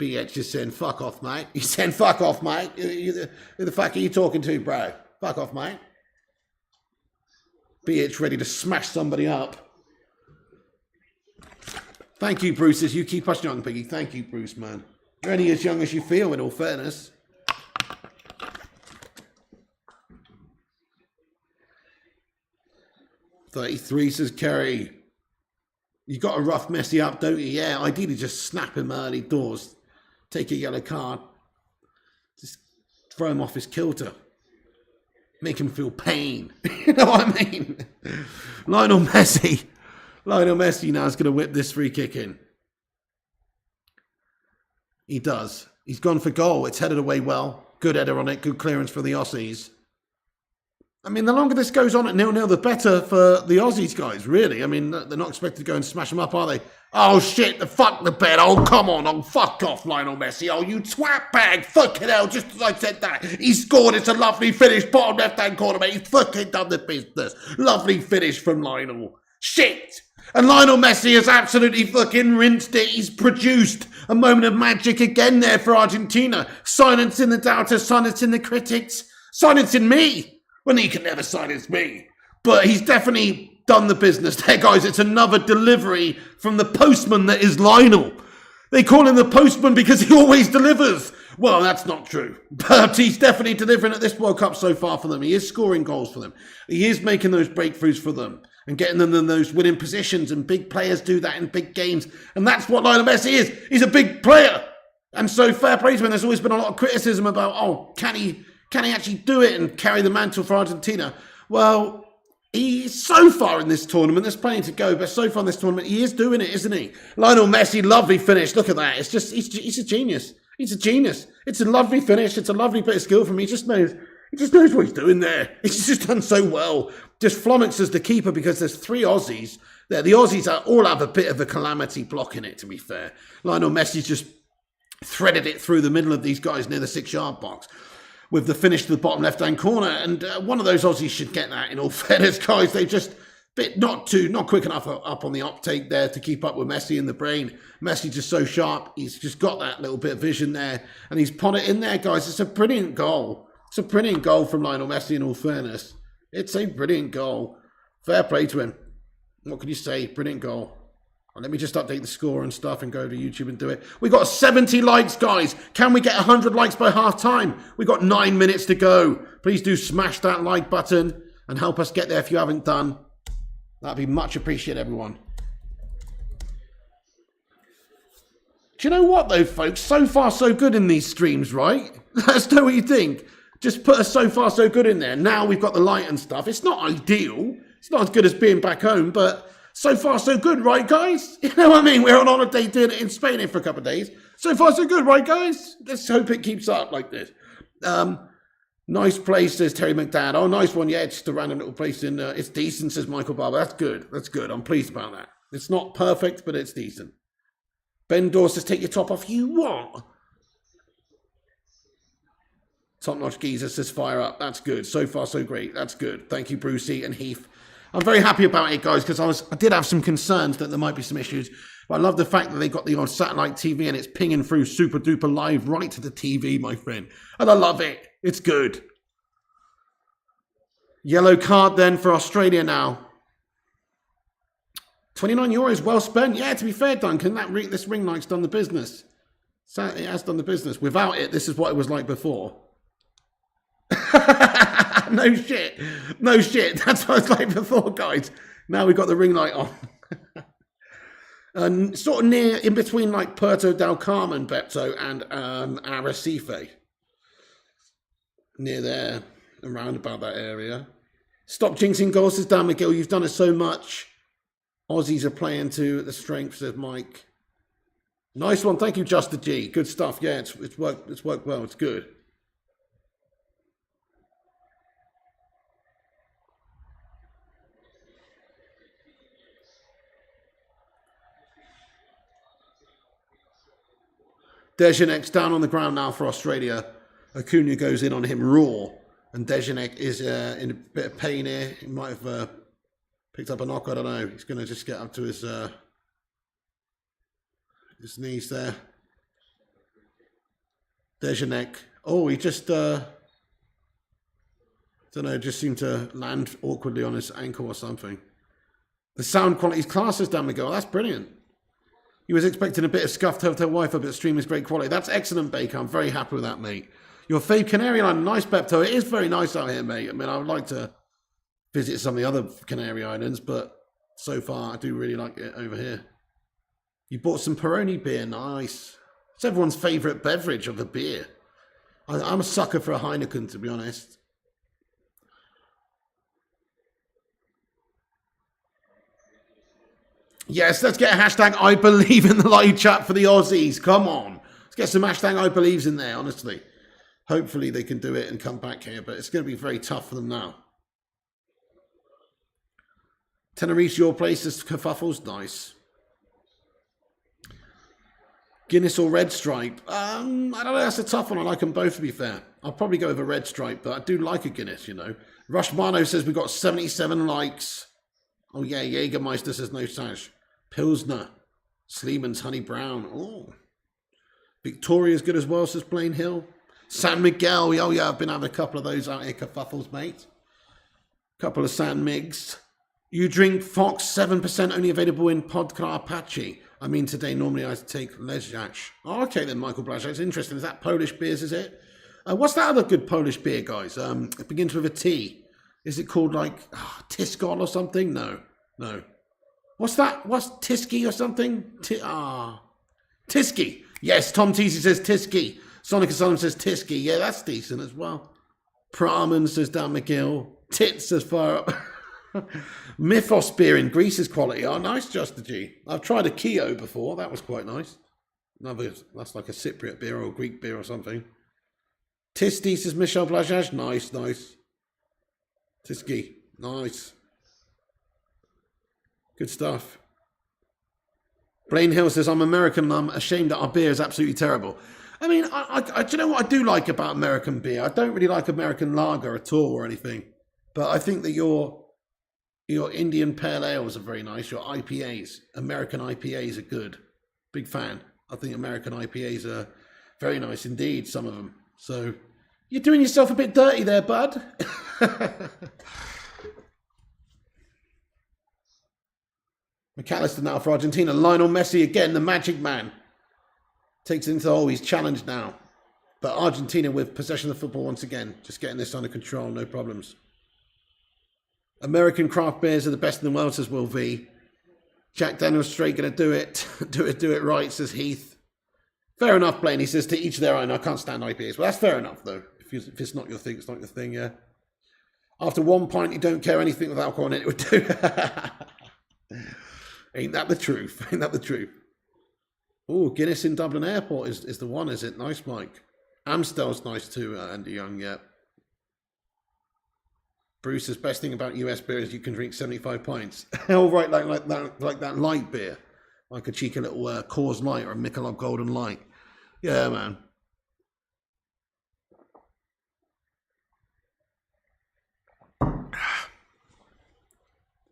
BH is saying, fuck off, mate. He's saying, fuck off, mate. Who the fuck are you talking to, bro? Fuck off, mate. BH ready to smash somebody up. Thank you, Bruce. As you keep us young, Piggy. Thank you, Bruce, man. You're only as young as you feel, in all fairness. $33 says Kerry. You got to rough Messi up, don't you? Yeah, ideally just snap him early doors. Take a yellow card. Just throw him off his kilter. Make him feel pain. You know what I mean? Lionel Messi. Lionel Messi now is going to whip this free kick in. He does. He's gone for goal. It's headed away well. Good header on it. Good clearance for the Aussies. I mean, the longer this goes on at 0-0, the better for the Aussies guys, really. I mean, they're not expected to go and smash them up, are they? Oh, shit, fuck the bed. Oh, come on. Oh, fuck off, Lionel Messi. Oh, you twat bag. Fucking hell, just as I said that. He scored. It's a lovely finish. Bottom left-hand corner, mate. He's fucking done the business. Lovely finish from Lionel. Shit. And Lionel Messi has absolutely fucking rinsed it. He's produced a moment of magic again there for Argentina. Silence in the doubters, silence in the critics, silence in me. Well, he can never silence me. But he's definitely done the business there, guys. It's another delivery from the postman that is Lionel. They call him the postman because he always delivers. Well, that's not true. But he's definitely delivering at this World Cup so far for them. He is scoring goals for them. He is making those breakthroughs for them and getting them in those winning positions. And big players do that in big games. And that's what Lionel Messi is. He's a big player. And so fair play to him. There's always been a lot of criticism about, oh, can he actually do it and carry the mantle for Argentina? Well, he's so far in this tournament, there's plenty to go, but so far in this tournament, he is doing it, isn't he? Lionel Messi, lovely finish. Look at that. It's just, he's a genius. He's a genius. It's a lovely finish. It's a lovely bit of skill from him. He just knows what he's doing there. He's just done so well. Just flummoxes the keeper because there's three Aussies there. The Aussies all have a bit of a calamity blocking it, to be fair. Lionel Messi's just threaded it through the middle of these guys near the 6-yard box with the finish to the bottom left-hand corner. And one of those Aussies should get that, in all fairness, guys. They just not quick enough up on the uptake there to keep up with Messi in the brain. Messi just so sharp. He's just got that little bit of vision there. And he's put it in there, guys. It's a brilliant goal. It's a brilliant goal from Lionel Messi, in all fairness. It's a brilliant goal. Fair play to him. What can you say? Brilliant goal. Let me just update the score and stuff and go to YouTube and do it. We got 70 likes, guys. Can we get 100 likes by half time? We got 9 minutes to go. Please do smash that like button and help us get there if you haven't done. That'd be much appreciated, everyone. Do you know what, though, folks? So far, so good in these streams, right? Let us know what you think. Just put us so far, so good in there. Now we've got the light and stuff. It's not ideal. It's not as good as being back home, but so far, so good, right, guys? You know what I mean? We're on holiday doing it in Spain here for a couple of days. So far, so good, right, guys? Let's hope it keeps up like this. Nice place, says Terry McDad. Oh, nice one. Yeah, it's just a random little place in... it's decent, says Michael Barber. That's good. That's good. I'm pleased about that. It's not perfect, but it's decent. Ben Dawes says, take your top off. You what? Top Notch Geezer says, fire up. That's good. So far, so great. That's good. Thank you, Brucey and Heath. I'm very happy about it, guys, because I did have some concerns that there might be some issues. But I love the fact that they got the on satellite TV and it's pinging through super duper live right to the TV, my friend. And I love it. It's good. Yellow card then for Australia now. 29 euros well spent. Yeah, to be fair, Duncan, this ring light's done the business. So it has done the business. Without it, this is what it was like before. No shit. No shit. That's what it's like before, guys. Now we've got the ring light on. Sort of near, in between like Puerto del Carmen, Bepto, and Arrecife. Near there, around about that area. Stop jinxing goals, says Dan McGill. You've done it so much. Aussies are playing to the strength, says Mike. Nice one. Thank you, Just the G. Good stuff. Yeah, it's worked. It's worked well. It's good. Dejanek down on the ground now for Australia. Acuna goes in on him raw. And Dejanek is in a bit of pain here. He might have picked up a knock. I don't know. He's going to just get up to his knees there. Dejanek. Oh, he just, don't know, just seemed to land awkwardly on his ankle or something. The sound quality is class, as Dan McGill. That's brilliant. He was expecting a bit of scuffed hotel Wi-Fi, but the stream is great quality. That's excellent, Baker. I'm very happy with that, mate. Your fave Canary Island, nice, Bepto. It is very nice out here, mate. I mean, I would like to visit some of the other Canary Islands, but so far I do really like it over here. You bought some Peroni beer, nice. It's everyone's favourite beverage of a beer. I'm a sucker for a Heineken, to be honest. Yes, let's get a hashtag I believe in the live chat for the Aussies. Come on. Let's get some hashtag I believes in there, honestly. Hopefully they can do it and come back here, but it's going to be very tough for them now. Tenerife, your place is kerfuffles. Nice. Guinness or Red Stripe? I don't know. That's a tough one. I like them both, to be fair. I'll probably go with a Red Stripe, but I do like a Guinness, you know. Rushmano says we've got 77 likes. Oh, yeah. Jägermeister says no sash. Pilsner. Sleeman's Honey Brown. Oh. Victoria's good as well, says Blaine Hill. San Miguel. Oh, yeah. I've been having a couple of those out here, kerfuffles, mate. Couple of San Migs. You drink Fox, 7% only available in Podcar Apache. I mean, today, normally I take Lezjak. Oh, okay then, Michael Blashak. It's interesting. Is that Polish beers, is it? What's that other good Polish beer, guys? It begins with a T. Is it called, like, Tiskol or something? No. What's that? What's Tisky or something? Tisky. Yes, Tom Teasy says Tisky. Sonic Asylum says Tisky. Yeah, that's decent as well. Praman says Dan McGill. Tits says Fire Up. Mythos beer in Greece is quality. Oh, nice, Just the G. I've tried a Keo before. That was quite nice. That's like a Cypriot beer or a Greek beer or something. Tisti says Michel Blajaj. Nice. Tiski. Nice. Good stuff. Blaine Hill says, I'm American and I'm ashamed that our beer is absolutely terrible. I mean, do you know what I do like about American beer? I don't really like American lager at all or anything. But I think that your Indian Pale Ales are very nice. Your IPAs, American IPAs are good. Big fan. I think American IPAs are very nice indeed, some of them. So you're doing yourself a bit dirty there, bud. McAllister now for Argentina. Lionel Messi again, the magic man. Takes it into, he's challenged now. But Argentina with possession of the football once again. Just getting this under control, no problems. American craft beers are the best in the world, says Will V. Jack Daniels straight going to do it. do it right, says Heath. Fair enough, Blaine. He says to each their own. I can't stand IPAs. Well, that's fair enough, though. If it's not your thing, it's not your thing, yeah. After one pint, you don't care anything with alcohol in it would do. Ain't that the truth? Ain't that the truth? Oh, Guinness in Dublin Airport is the one, is it? Nice, Mike. Amstel's nice too, Andy Young, yeah. Bruce's best thing about US beer is you can drink 75 pints. Oh, right, like that light beer. Like a cheeky little Coors Light or a Michelob Golden Light. Yeah, man.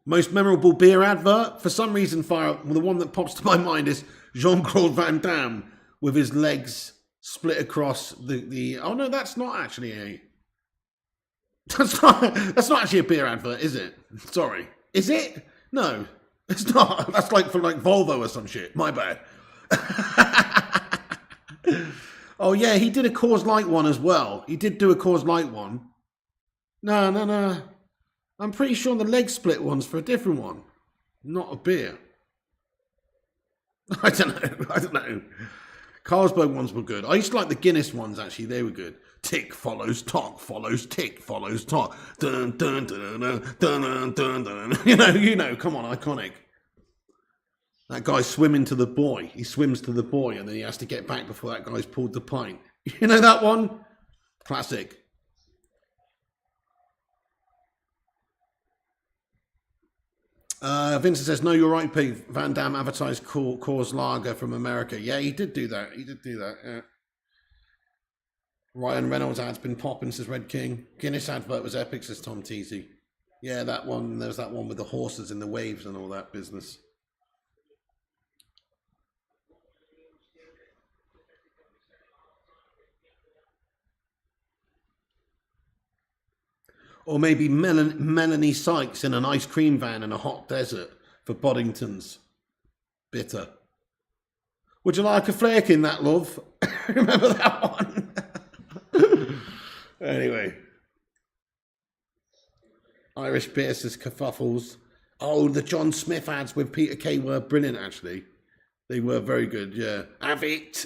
Most memorable beer advert? For some reason, the one that pops to my mind is Jean-Claude Van Damme with his legs split across the... Oh, no, that's not actually a... That's not actually a beer advert, is it? Sorry. Is it? No, it's not. That's like for Volvo or some shit. My bad. Oh, yeah, he did a Coors Light one as well. He did do a Coors Light one. No. I'm pretty sure the leg split one's for a different one. Not a beer. I don't know. I don't know. Carlsberg ones were good. I used to like the Guinness ones, actually. They were good. Tick follows tock follows tick follows tock. Dun, dun, dun, dun, dun, dun, dun. You know, come on, iconic. That guy swimming to the buoy. He swims to the buoy and then he has to get back before that guy's pulled the pint. You know that one? Classic. Vincent says, no, you're right, Pete. Van Damme advertised Coors Lager from America. Yeah, he did do that. He did do that, yeah. Ryan Reynolds ad's been popping, says Red King. Guinness advert was epic, says Tom Teasy. Yeah, that one. There's that one with the horses in the waves and all that business. Or maybe Melanie Sykes in an ice cream van in a hot desert for Boddington's. Bitter. Would you like a flake in that, love? Remember that one? Anyway. Irish beer says kerfuffles. Oh, the John Smith ads with Peter Kay were brilliant, actually. They were very good, yeah. Have it.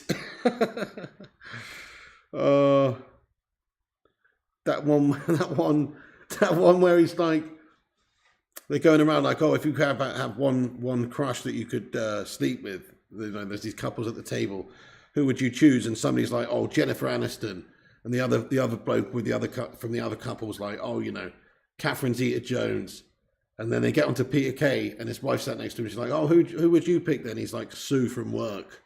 That one where he's like, they're going around like, oh, if you could have one crush that you could sleep with, you know, there's these couples at the table, who would you choose? And somebody's like, oh, Jennifer Aniston, and the other bloke with from the other couple's like, oh, you know, Catherine Zeta-Jones, and then they get onto Peter Kay, and his wife sat next to him. She's like, oh, who would you pick then? He's like, Sue from Work.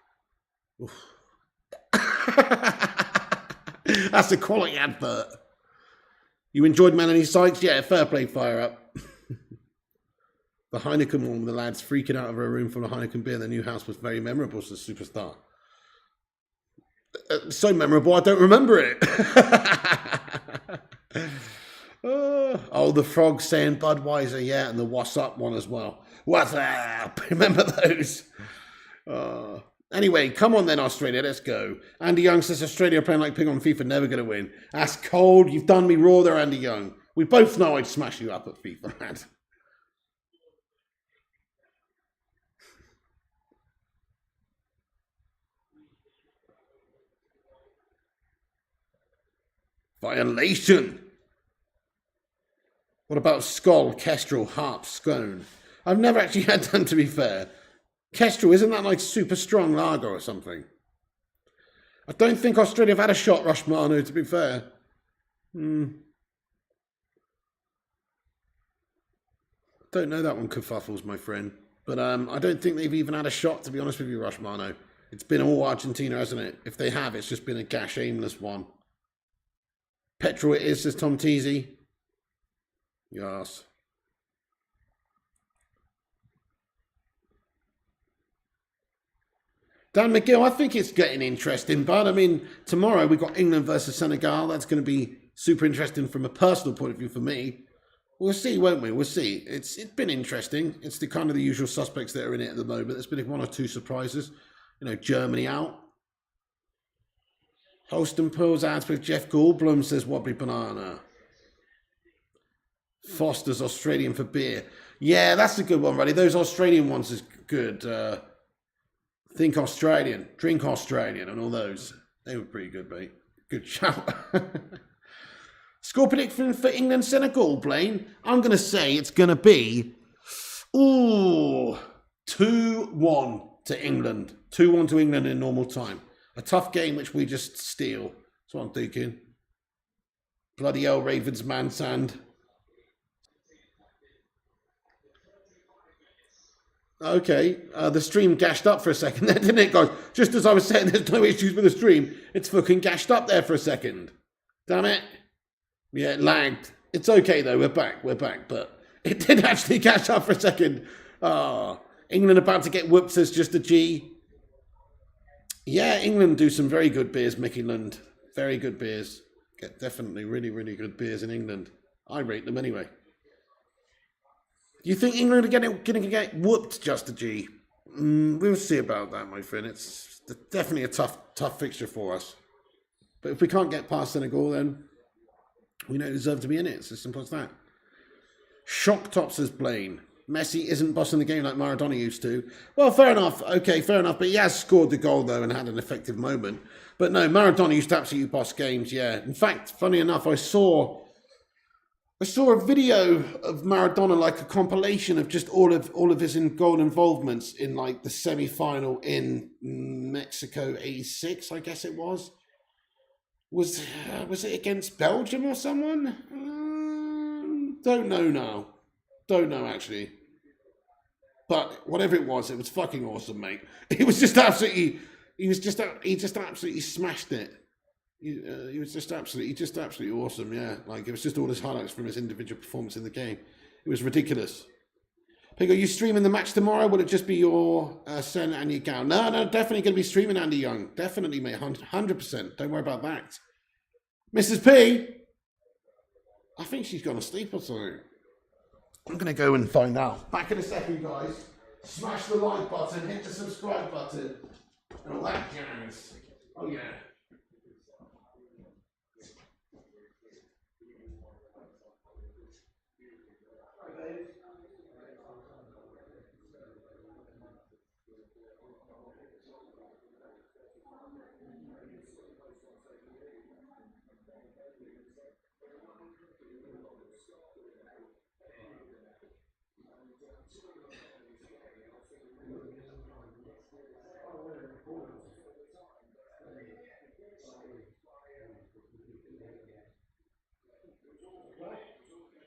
That's a quality advert. You enjoyed Melanie Sykes? Yeah, fair play, fire up. The Heineken one with the lads freaking out over a room full of Heineken beer in the new house was very memorable, says Superstar. So memorable, I don't remember it. Oh, the frog saying Budweiser, yeah, and the What's Up one as well. What's up? Remember those? Anyway, come on then, Australia, let's go. Andy Young says Australia playing like ping on FIFA, never going to win. That's cold. You've done me raw there, Andy Young. We both know I'd smash you up at FIFA, lad. Violation. What about Skoll, Kestrel, Harp, Scone? I've never actually had them, to be fair. Kestrel, isn't that like super strong lager or something? I don't think Australia have had a shot, Rushmanu, to be fair. Don't know that one, kerfuffles, my friend. But I don't think they've even had a shot, to be honest with you, Rushmanu. It's been all Argentina, hasn't it? If they have, it's just been a gash aimless one. Petrol it is, says Tom Teasy. Yes. Dan McGill, I think it's getting interesting, but I mean, tomorrow we've got England versus Senegal. That's going to be super interesting from a personal point of view for me. We'll see, won't we? We'll see. It's been interesting. It's the kind of the usual suspects that are in it at the moment. There's been one or two surprises. You know, Germany out. Holston Pools ads with Jeff Goldblum, says Wobbly Banana. Foster's Australian for beer. Yeah, that's a good one, Ruddy. Those Australian ones is good. Think Australian, drink Australian, and all those. They were pretty good, mate. Good shout. Score prediction for England Senegal, Blaine. I'm going to say it's going to be 2-1 to England. 2-1 to England in normal time. A tough game which we just steal. That's what I'm thinking. Bloody hell, Ravens man sand. Okay, the stream gashed up for a second there, didn't it, guys? Just as I was saying there's no issues with the stream, it's fucking gashed up there for a second. Damn it. Yeah, it lagged. It's okay, though. We're back, but it did actually gash up for a second. England about to get whooped, says Just a G. Yeah, England do some very good beers, Mickey Lund. Very good beers. Get definitely really, really good beers in England. I rate them anyway. Do you think England are going to get whooped, Just a G? We'll see about that, my friend. It's definitely a tough fixture for us. But if we can't get past Senegal, then we don't deserve to be in it. It's as simple as that. Shock Top, says Blaine. Messi isn't bossing the game like Maradona used to. Well, fair enough. Okay, fair enough. But he has scored the goal, though, and had an effective moment. But no, Maradona used to absolutely boss games, yeah. In fact, funny enough, I saw a video of Maradona, like a compilation of just all of his goal involvements in like the semi-final in Mexico '86, I guess it was. Was it against Belgium or someone? Don't know now. Don't know actually. But whatever it was fucking awesome, mate. He just absolutely smashed it. He was just absolutely awesome, yeah. Like, it was just all his highlights from his individual performance in the game. It was ridiculous. Pig, are you streaming the match tomorrow? Will it just be your Sen and your gal? No, definitely going to be streaming Andy Young. Definitely, mate, 100%. Don't worry about that. Mrs. P? I think she's gone to sleep or something. I'm going to go and find out. Back in a second, guys. Smash the like button, hit the subscribe button, and all that jazz. Oh, yeah.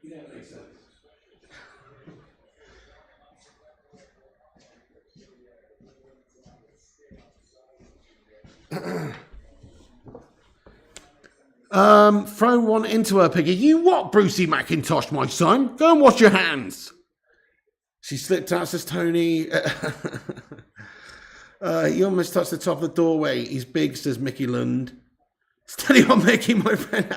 Yeah, it makes sense. Throw one into her, Piggy. You what, Brucey McIntosh, my son? Go and wash your hands. She slipped out, says Tony. He almost touched the top of the doorway. He's big, says Mickey Lund. Steady on, Mickey, my friend.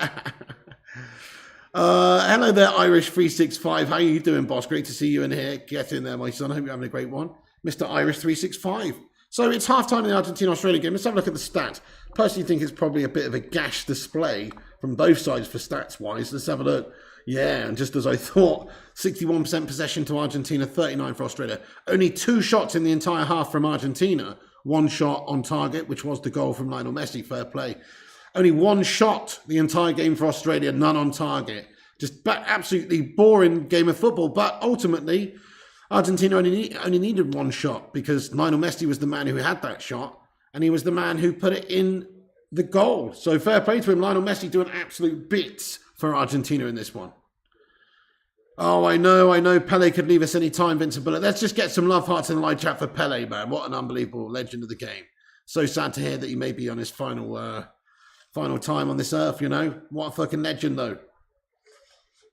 Hello there, Irish 365. How are you doing, boss? Great to see you in here. Get in there, my son. I hope you're having a great one. Mr. Irish 365. So it's half-time in the Argentina-Australia game. Let's have a look at the stats. Personally think it's probably a bit of a gash display from both sides for stats-wise. Let's have a look. Yeah, and just as I thought, 61% possession to Argentina, 39% for Australia. Only 2 shots in the entire half from Argentina. 1 shot on target, which was the goal from Lionel Messi. Fair play. Only 1 shot the entire game for Australia, none on target. Just absolutely boring game of football. But ultimately, Argentina only needed 1 shot because Lionel Messi was the man who had that shot. And he was the man who put it in the goal. So fair play to him. Lionel Messi doing absolute bits for Argentina in this one. Oh, I know. Pele could leave us any time, Vincent Bullock. Let's just get some love hearts in the live chat for Pele, man. What an unbelievable legend of the game. So sad to hear that he may be on his final time on this earth, you know. What a fucking legend, though.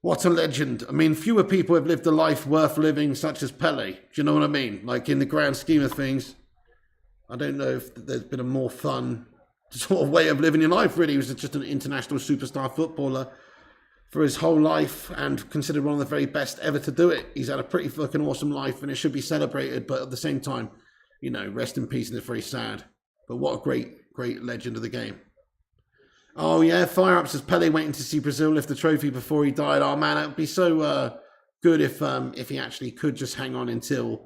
What a legend. I mean, fewer people have lived a life worth living such as Pele. Do you know what I mean? Like, in the grand scheme of things, I don't know if there's been a more fun sort of way of living your life, really. He was just an international superstar footballer for his whole life and considered one of the very best ever to do it. He's had a pretty fucking awesome life and it should be celebrated, but at the same time, you know, rest in peace, and it's very sad. But what a great legend of the game. Oh yeah, fire up says Pele waiting to see Brazil lift the trophy before he died. Oh man, it would be so good if he actually could just hang on until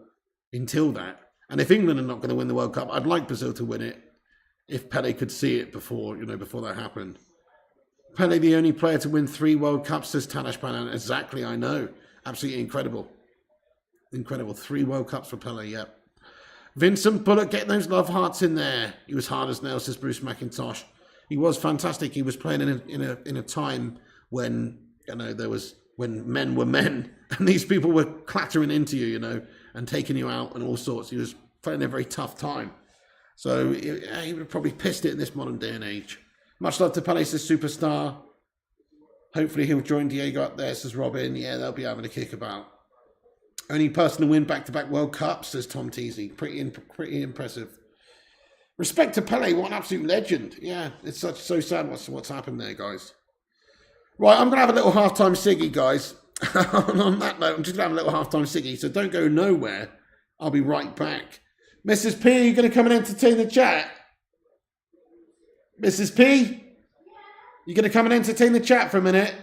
that. And if England are not going to win the World Cup, I'd like Brazil to win it. If Pele could see it before that happened. Pele, the only player to win 3 World Cups, says Tanash Banan. Exactly, I know. Absolutely incredible. Incredible. 3 World Cups for Pele, yep. Vincent Bullock, getting those love hearts in there. He was hard as nails, says Bruce McIntosh. He was fantastic. He was playing in a time when, you know, when men were men and these people were clattering into you, you know, and taking you out and all sorts. He was playing a very tough time. So he would have probably pissed it in this modern day and age. Much love to Pele, says Superstar. Hopefully he'll join Diego up there, says Robin. Yeah, they'll be having a kickabout. Only person to win back-to-back World Cups, says Tom Teasy. Pretty impressive. Respect to Pele, what an absolute legend. Yeah, it's so sad what's happened there, guys. Right, I'm going to have a little halftime ciggy, guys. On that note, I'm just going to have a little halftime ciggy, so don't go nowhere. I'll be right back. Mrs. P, are you going to come and entertain the chat? Mrs. P? You going to come and entertain the chat for a minute?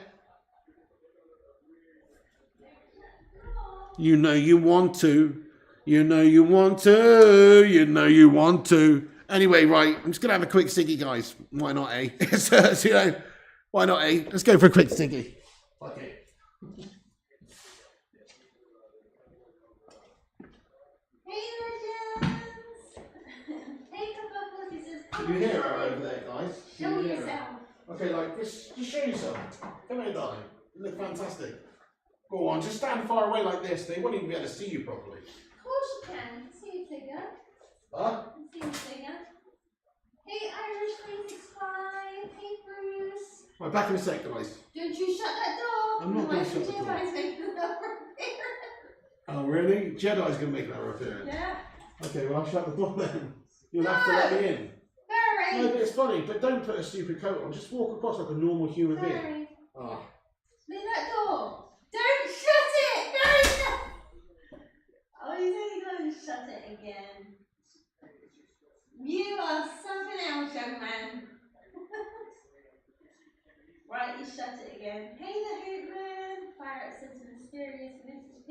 You know you want to. You know you want to. You know you want to. Anyway, right, I'm just going to have a quick ciggy, guys. Why not, eh? You know, why not, eh? Let's go for a quick ciggy. Okay. Hey, legends! Hey, Kabubbles, this is Can you hear her over there, guys? Show yourself. Okay, like, just show yourself. Come here, darling. You look fantastic. Go on, just stand far away like this. They won't even be able to see you properly. Of course you can. See your figure. Huh? See your figure. Hey, Irish 365. Hey, Bruce. Right, back in a sec, guys. Don't you shut that door. I'm not going to shut the door. Jedi's making another appearance. Oh, really? Jedi's going to make another appearance? Yeah. Okay, well, I'll shut the door then. You'll have to let me in. Barry. No, but it's funny, but don't put a stupid coat on. Just walk across like a normal human being. Barry. Ah. Leave that door. Don't shut it. Barry, no. Oh, he's only going to shut it again. You are something else, young man. Right, you shut it again. Hey, the Hootman. Fire it says mysterious Mrs. P.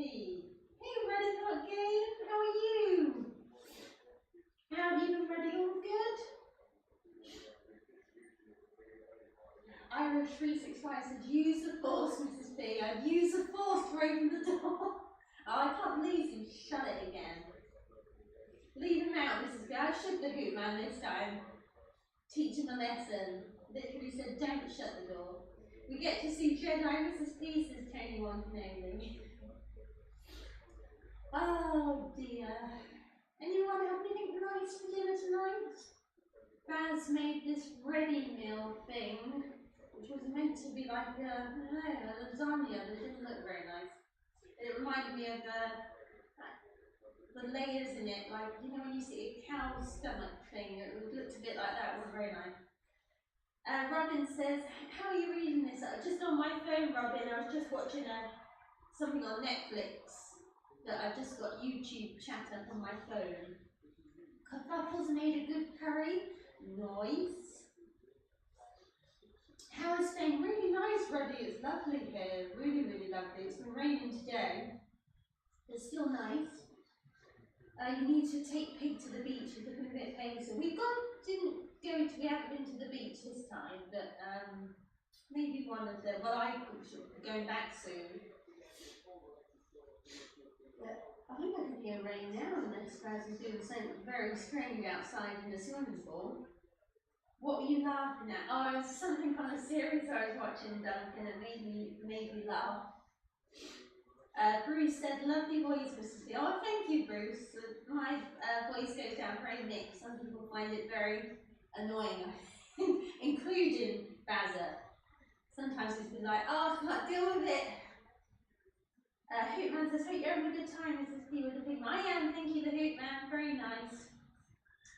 Hey, Ready Got Game. How are you? How have you been, Ready? All good? Irish 365 said, use the force, Mrs. P. I've used the force to open the door. Oh, I can't believe you shut it again. Leave him out, Mrs. B. I shook the Hootman this time. Teach him a lesson. Literally said, don't shut the door. We get to see Jedi Mrs. P, says Tony One Canary. Oh dear. Anyone have anything nice for dinner tonight? Baz made this ready meal thing, which was meant to be like a lasagna, but it didn't look very nice. It reminded me of the layers in it, like, you know when you see a cow's stomach thing, it looked a bit like that, it wasn't very nice. Robin says, how are you reading this? Just on my phone, Robin, I was just watching something on Netflix, that I just got YouTube chat up on my phone. Kerfuffles made a good curry. Nice. How is staying? Really nice, Roddy. It's lovely here. Really, really lovely. It's been raining today. It's still nice. You need to take Pig to the beach. He's looking a bit painful. So we haven't been to the beach this time, but maybe one of them. Well, I'm going back soon. But I think I can hear rain now, unless Baz is doing something very strange outside in the swimming pool. What were you laughing at? Oh, it was something on a series I was watching, Duncan, and made me laugh. Bruce said, lovely voice, Mrs. B. Oh, thank you, Bruce. My voice goes down very mixed. Some people find it very annoying, including Bazza. Sometimes it's been like, oh, I can't deal with it. Hootman says, hope you're having a good time, Mrs. P with the pig. I am, thank you, the Hootman. Very nice.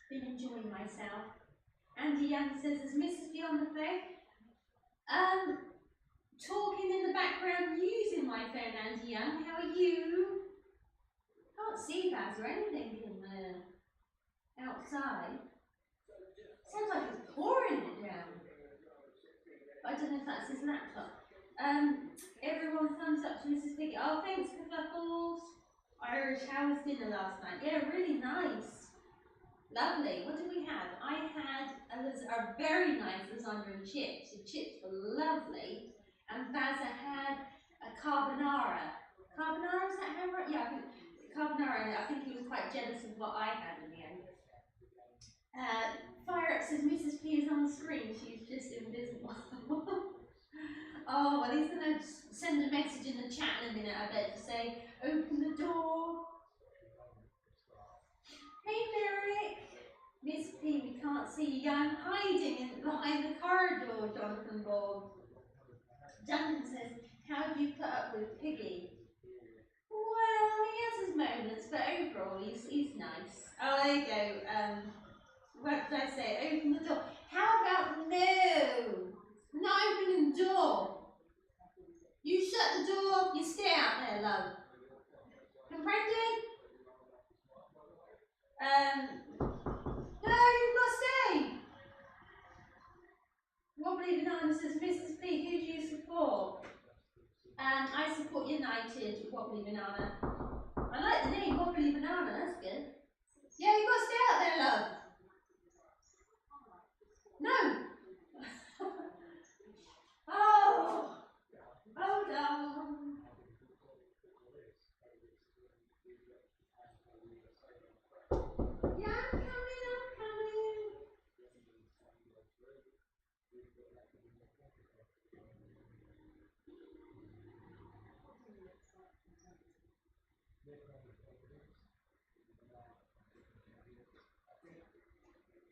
Been enjoying myself. Andy Young says, is Mrs. B on the phone? Talking in the background using my phone, Andy Young. How are you? Can't see Baz or anything in the outside. Sounds like it's pouring it down. I don't know if that's his laptop. Everyone thumbs up to Mrs. Piggy. Oh, thanks, Kerfuffles. Irish, how was dinner last night? Yeah, really nice. Lovely. What did we have? I had a very nice lasagna and chips. The chips were lovely. And Bazza had a carbonara. Carbonara, is that how right? Yeah, I think carbonara. I think he was quite jealous of what I had in the end. Fire Up says Mrs. P is on the screen. She's just invisible. Oh, well, he's going to send a message in the chat in a minute, I bet, to say, open the door. Hey, Merrick. Miss P, we can't see you. Yeah, I'm hiding behind the corridor, Jonathan Ball. Duncan says, how have you put up with Piggy? Well, he has his moments, but overall, he's nice. Oh, there you go. What did I say? Open the door. How about no? Not opening the door. You shut the door, you stay out there, love. Comprended? No, you've got to stay. Wobbly Banana says, Mrs. P, who do you support? I support United, Wobbly Banana. Yeah, you got to stay out there, love. No. Oh, hold on. Yeah, I'm coming, I'm coming.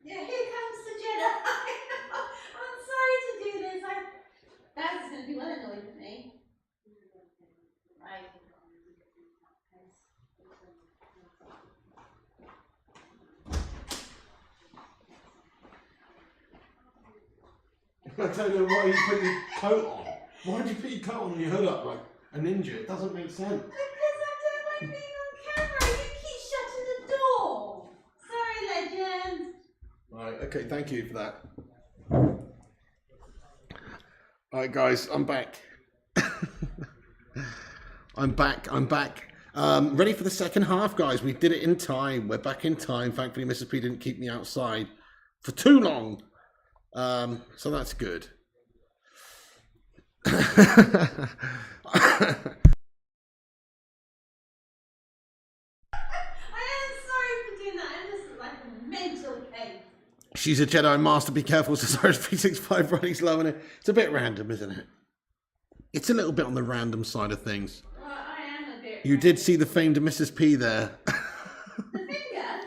Yeah, here comes the Jedi. I'm sorry to do this. Baz is going to be well annoyed with me. Right. I don't know why you put your coat on. Why did you put your coat on and your hood up like a ninja? It doesn't make sense. Because I don't like being on camera. You keep shutting the door. Sorry, legend. Right, okay, thank you for that. Alright guys, I'm back. I'm back. Ready for the second half, guys. We did it in time. We're back in time. Thankfully, Mrs. P didn't keep me outside for too long. So that's good. I am sorry for doing that. I'm just like a mental case. She's a Jedi Master. Be careful, Cesar's 365 Ronnie's loving it. It's a bit random, isn't it? It's a little bit on the random side of things. Well, I am a bit. You did see the famed Mrs. P there. The finger?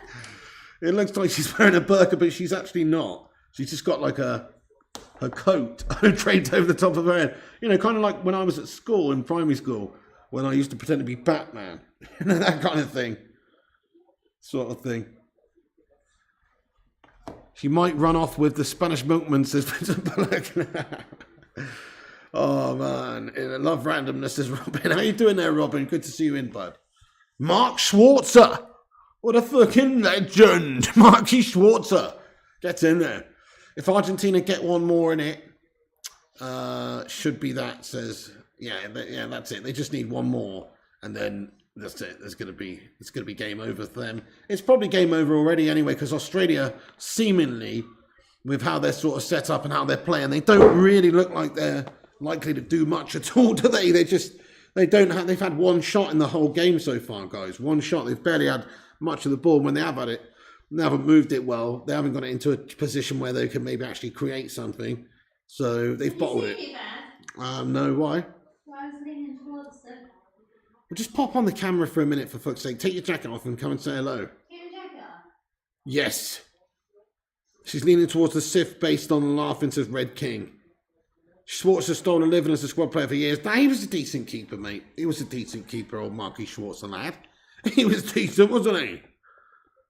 It looks like she's wearing a burqa, but she's actually not. She's just got like her coat draped over the top of her head. You know, kind of like when I was at school, in primary school, when I used to pretend to be Batman. You know, that kind of thing. Sort of thing. She might run off with the Spanish milkman, says Vincent Bullock. Oh, man. I love randomness, says Robin. How you doing there, Robin? Good to see you in, bud. Mark Schwarzer. What a fucking legend. Marky Schwarzer. Get in there. If Argentina get one more in it, should be that, says, yeah, that's it. They just need one more, and then that's it. It's gonna be game over for them. It's probably game over already anyway, because Australia, seemingly, with how they're sort of set up and how they're playing, they don't really look like they're likely to do much at all, do they? They've had one shot in the whole game so far, guys. One shot. They've barely had much of the ball. When they have had it, they haven't moved it well. They haven't got it into a position where they can maybe actually create something. So they've bottled it. No, why? Well, I was leaning towards the... Well, just pop on the camera for a minute, for fuck's sake. Take your jacket off and come and say hello. Get your jacket off. Yes. She's leaning towards the Sith based on laughing, says Red King. Schwartz has stolen a living as a squad player for years. Nah, he was a decent keeper, mate. He was a decent keeper, old Marky Schwartz, the lad. He was decent, wasn't he?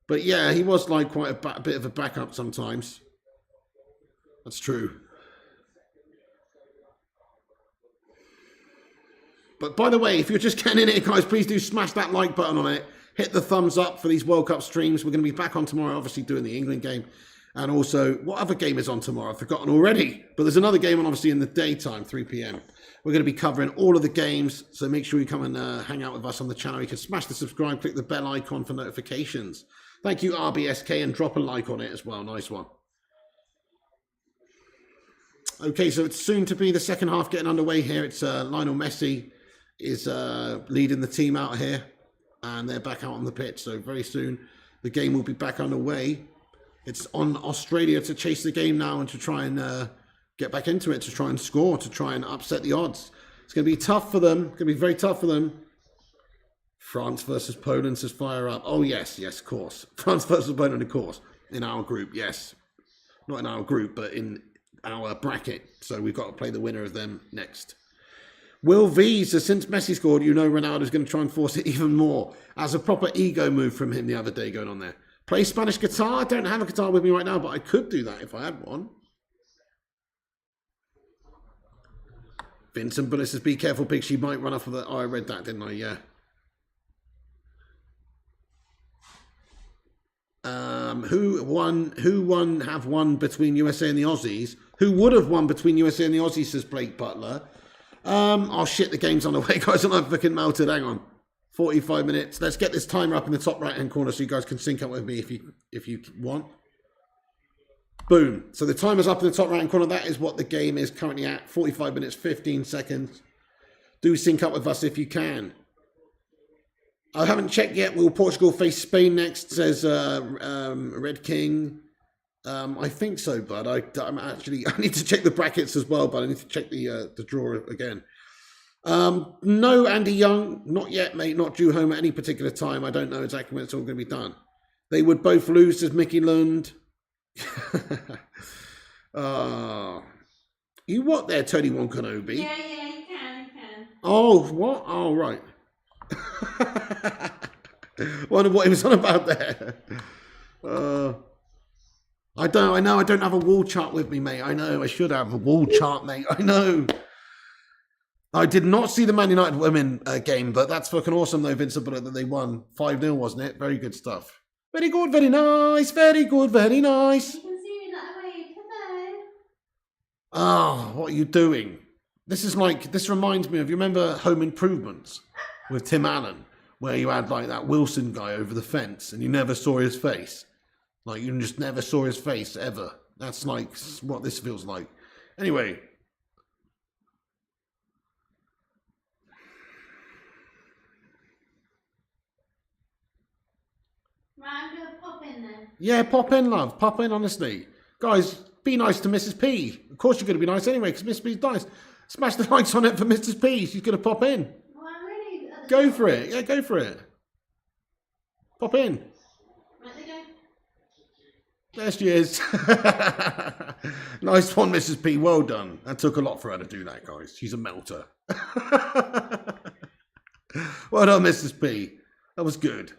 But yeah, he was like quite a bit of a backup sometimes. That's true. But by the way, if you're just getting in it, guys, please do smash that like button on it. Hit the thumbs up for these World Cup streams. We're going to be back on tomorrow, obviously doing the England game. And also, what other game is on tomorrow? I've forgotten already. But there's another game on, obviously, in the daytime, 3 p.m. We're going to be covering all of the games. So make sure you come and hang out with us on the channel. You can smash the subscribe, click the bell icon for notifications. Thank you, RBSK, and drop a like on it as well. Nice one. Okay, so it's soon to be the second half getting underway here. It's Lionel Messi is leading the team out here, and they're back out on the pitch. So very soon the game will be back underway. It's on Australia to chase the game now and to try and get back into it, to try and score, to try and upset the odds. It's going to be tough for them. It's going to be very tough for them. France versus Poland says fire up. Oh, yes, of course. France versus Poland, of course. In our group, yes. Not in our group, but in our bracket. So we've got to play the winner of them next. Will V says, since Messi scored, you know Ronaldo's going to try and force it even more. As a proper ego move from him the other day going on there. Play Spanish guitar? I don't have a guitar with me right now, but I could do that if I had one. Vincent Bullis says, be careful, Pig. She might run off of the... Oh, I read that, didn't I? Yeah. Who have won between USA and the Aussies? Who would have won between USA and the Aussies, says Blake Butler. Oh shit, the game's on the way, guys, and I've fucking melted. Hang on. 45 minutes. Let's get this timer up in the top right-hand corner so you guys can sync up with me if you want. Boom. So the timer's up in the top right-hand corner. That is what the game is currently at. 45 minutes, 15 seconds. Do sync up with us if you can. I haven't checked yet. Will Portugal face Spain next, says Red King. I think so, bud. I need to check the brackets as well, but I need to check the draw again. No, Andy Young, not yet, mate. Not due home at any particular time. I don't know exactly when it's all going to be done. They would both lose, says Mickey Lund. You what there, Tony Wonkanobi? Yeah, you can. Oh, what? Oh, right. Wonder what he was on about there. I know I don't have a wall chart with me, mate. I know I should have a wall chart, mate. I know. I did not see the Man United women game, but that's fucking awesome though, Vincent, that they won 5-0, wasn't it? Very good stuff. Very good, very nice, very good, very nice. You can see me that way. Hello. Oh, what are you doing? This reminds me of, you remember Home Improvements with Tim Allen, where you had like that Wilson guy over the fence and you never saw his face. Like you just never saw his face ever. That's like what this feels like. Anyway. Right, I'm going to pop in then. Yeah, pop in, love. Pop in, honestly. Guys, be nice to Mrs. P. Of course you're going to be nice anyway, because Mrs. P's nice. Smash the likes on it for Mrs. P. She's going to pop in. Well, I'm really... Go for it. Yeah, go for it. Pop in. Right, they go. There she is. Nice one, Mrs. P. Well done. That took a lot for her to do that, guys. She's a melter. Well done, Mrs. P. That was good.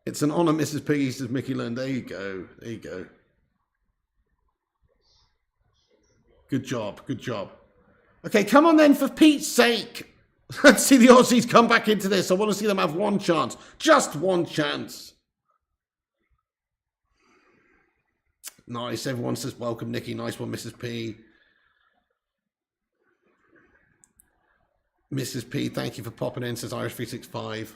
It's an honour, Mrs. Piggy, says Mickey Lund. There you go. There you go. Good job. Good job. Okay, come on then, for Pete's sake. Let's see the Aussies come back into this. I want to see them have one chance. Just one chance. Nice. Everyone says welcome, Nikki. Nice one, Mrs. P. Mrs. P, thank you for popping in, says Irish365.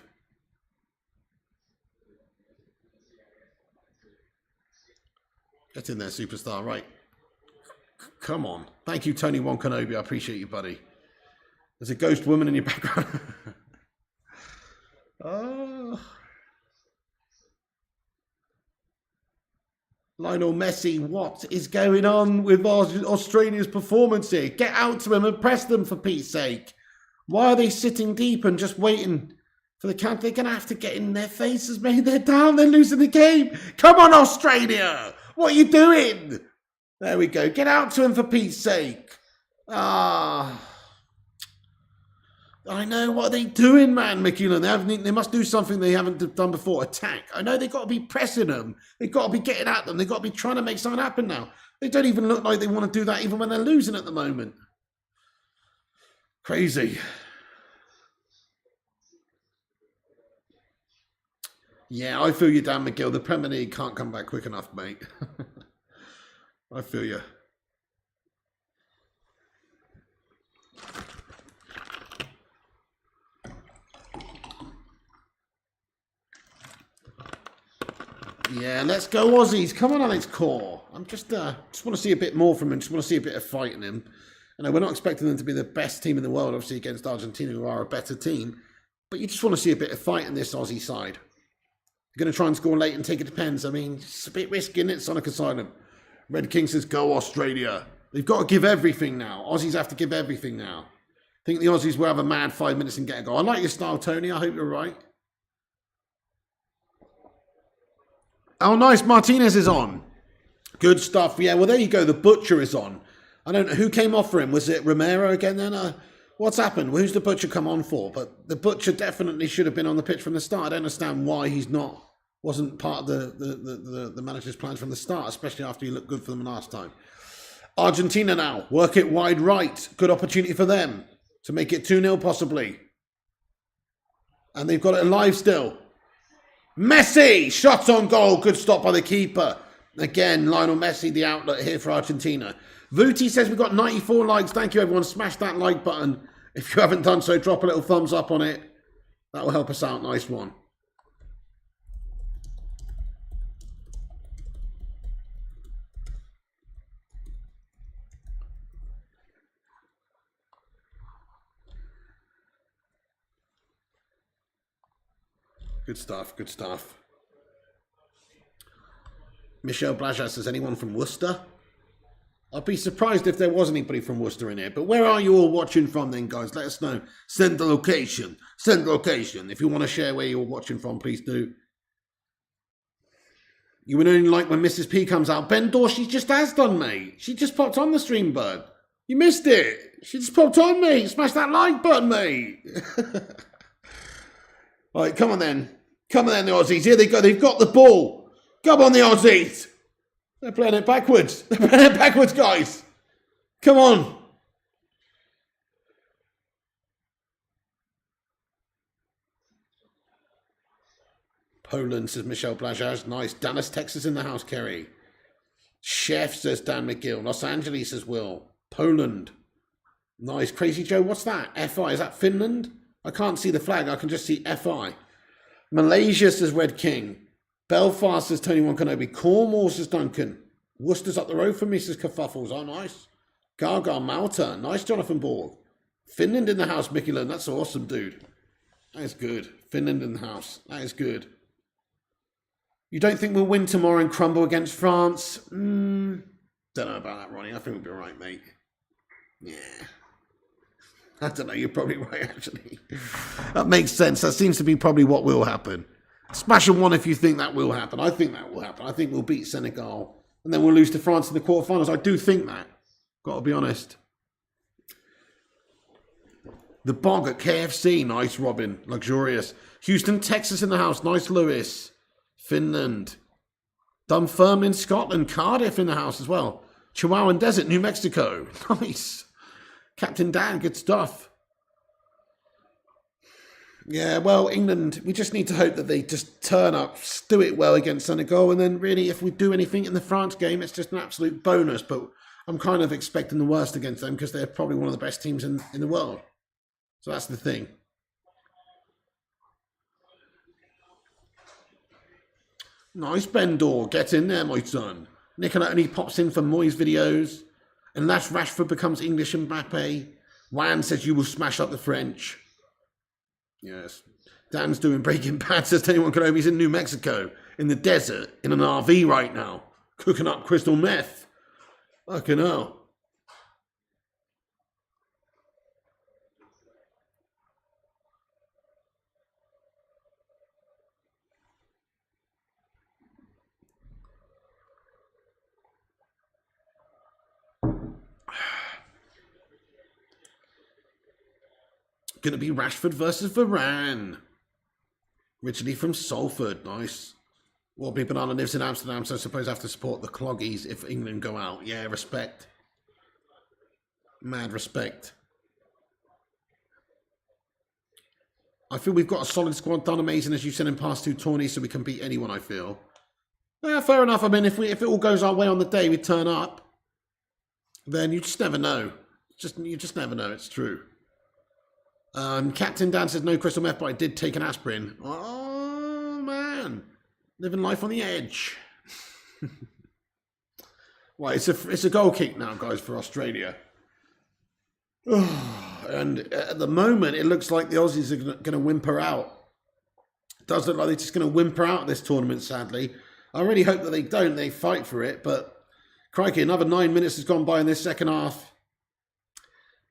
Get in there, superstar. Right. Come on. Thank you, Tony Wonkanobi. I appreciate you, buddy. There's a ghost woman in your background. Oh. Lionel Messi, what is going on with Australia's performance here? Get out to him and press them, for Pete's sake. Why are they sitting deep and just waiting for the count? They're going to have to get in their faces, mate. They're down. They're losing the game. Come on, Australia. What are you doing? There we go. Get out to him, for Pete's sake. I know. What are they doing, man, Mickey? They must do something they haven't done before. Attack. I know they've got to be pressing them. They've got to be getting at them. They've got to be trying to make something happen now. They don't even look like they want to do that even when they're losing at the moment. Crazy. Yeah, I feel you, Dan McGill. The Premier League can't come back quick enough, mate. I feel you. Yeah, let's go Aussies. Come on, Alex Core. I'm just want to see a bit more from him. Just want to see a bit of fight in him. I know we're not expecting them to be the best team in the world, obviously, against Argentina, who are a better team. But you just want to see a bit of fight in this Aussie side. You're going to try and score late and take it to pens. I mean, it's a bit risky, isn't it, Sonic Asylum? Red King says, go Australia. They've got to give everything now. Aussies have to give everything now. I think the Aussies will have a mad 5 minutes and get a goal. I like your style, Tony. I hope you're right. Oh, nice. Martinez is on. Good stuff. Yeah, well, there you go. The Butcher is on. I don't know. Who came off for him? Was it Romero again then? What's happened? Who's the Butcher come on for? But the Butcher definitely should have been on the pitch from the start. I don't understand why he's not. Wasn't part of the manager's plans from the start, especially after he looked good for them last time. Argentina now. Work it wide right. Good opportunity for them to make it 2-0 possibly. And they've got it alive still. Messi! Shot on goal. Good stop by the keeper. Again, Lionel Messi, the outlet here for Argentina. Vuti says we've got 94 likes. Thank you, everyone. Smash that like button. If you haven't done so, drop a little thumbs up on it. That will help us out. Nice one. Good stuff, good stuff. Michelle Blajas says, anyone from Worcester? I'd be surprised if there was anybody from Worcester in here. But where are you all watching from then, guys? Let us know. Send the location. Send the location. If you want to share where you're watching from, please do. You would only like when Mrs. P comes out. Ben Dawes, she just has done, mate. She just popped on the stream, bud. You missed it. She just popped on, mate. Smash that like button, mate. All right, come on then. Come on then, the Aussies. Here they go. They've got the ball. Come on, the Aussies. They're playing it backwards. They're playing it backwards, guys. Come on. Poland, says Michelle Blajas. Nice. Dallas, Texas in the house, Kerry. Chef, says Dan McGill. Los Angeles, says Will. Poland. Nice. Crazy Joe, what's that? FI, is that Finland? I can't see the flag. I can just see FI. Malaysia, says Red King. Belfast, says Tony Wankanobi. Cornwall, says Duncan. Worcester's up the road from me, says Kerfuffles. Oh, nice. Gaga, Malta. Nice, Jonathan Borg. Finland in the house, Mickey Lund. That's awesome, dude. That is good. Finland in the house. That is good. You don't think we'll win tomorrow and crumble against France? Don't know about that, Ronnie. I think we'll be all right, mate. Yeah. I don't know. You're probably right, actually. That makes sense. That seems to be probably what will happen. Smash a one if you think that will happen. I think that will happen. I think we'll beat Senegal. And then we'll lose to France in the quarterfinals. I do think that. Got to be honest. The Bog at KFC. Nice, Robin. Luxurious. Houston, Texas in the house. Nice, Lewis. Finland. Dunfermline, Scotland. Cardiff in the house as well. Chihuahuan Desert, New Mexico. Nice. Captain Dan, good stuff. Yeah, well, England, we just need to hope that they just turn up, do it well against Senegal, and then really, if we do anything in the France game, it's just an absolute bonus. But I'm kind of expecting the worst against them because they're probably one of the best teams in the world. So that's the thing. Nice, Bendor. Get in there, my son. Nicola only pops in for Moyes videos. Unless Rashford becomes English Mbappe. Wan says you will smash up the French. Yes. Dan's doing Breaking Bad, says anyone could hope he's in New Mexico, in the desert, in an RV right now, cooking up crystal meth. Fucking hell. Going to be Rashford versus Varane. Originally from Salford. Nice. Wobbly Banana lives in Amsterdam, so I suppose I have to support the Cloggies if England go out. Yeah, respect. Mad respect. I feel we've got a solid squad, done amazing, as you said, in past two tourneys, so we can beat anyone, I feel. Yeah, fair enough. I mean, if it all goes our way on the day, we turn up, then you just never know. You just never know. It's true. Captain Dan says no crystal meth, but I did take an aspirin. Oh, man. Living life on the edge. Well, it's a goal kick now, guys, for Australia. And at the moment, it looks like the Aussies are going to whimper out. It does look like they're just going to whimper out this tournament, sadly. I really hope that they don't. They fight for it, but crikey, another 9 minutes has gone by in this second half.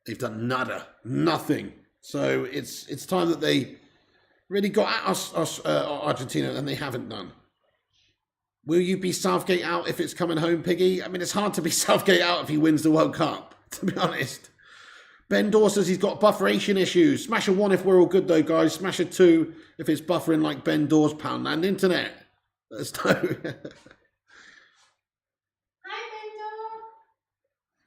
They've done nada. Nothing. So it's time that they really got at us Argentina, and they haven't done. Will you be Southgate out if it's coming home, Piggy? I mean, it's hard to be Southgate out if he wins the World Cup, to be honest. Ben Dawes says he's got bufferation issues. Smash a 1 if we're all good, though, guys. Smash a 2 if it's buffering like Ben Dawes' Poundland Internet. Let's know. Hi, Bendor.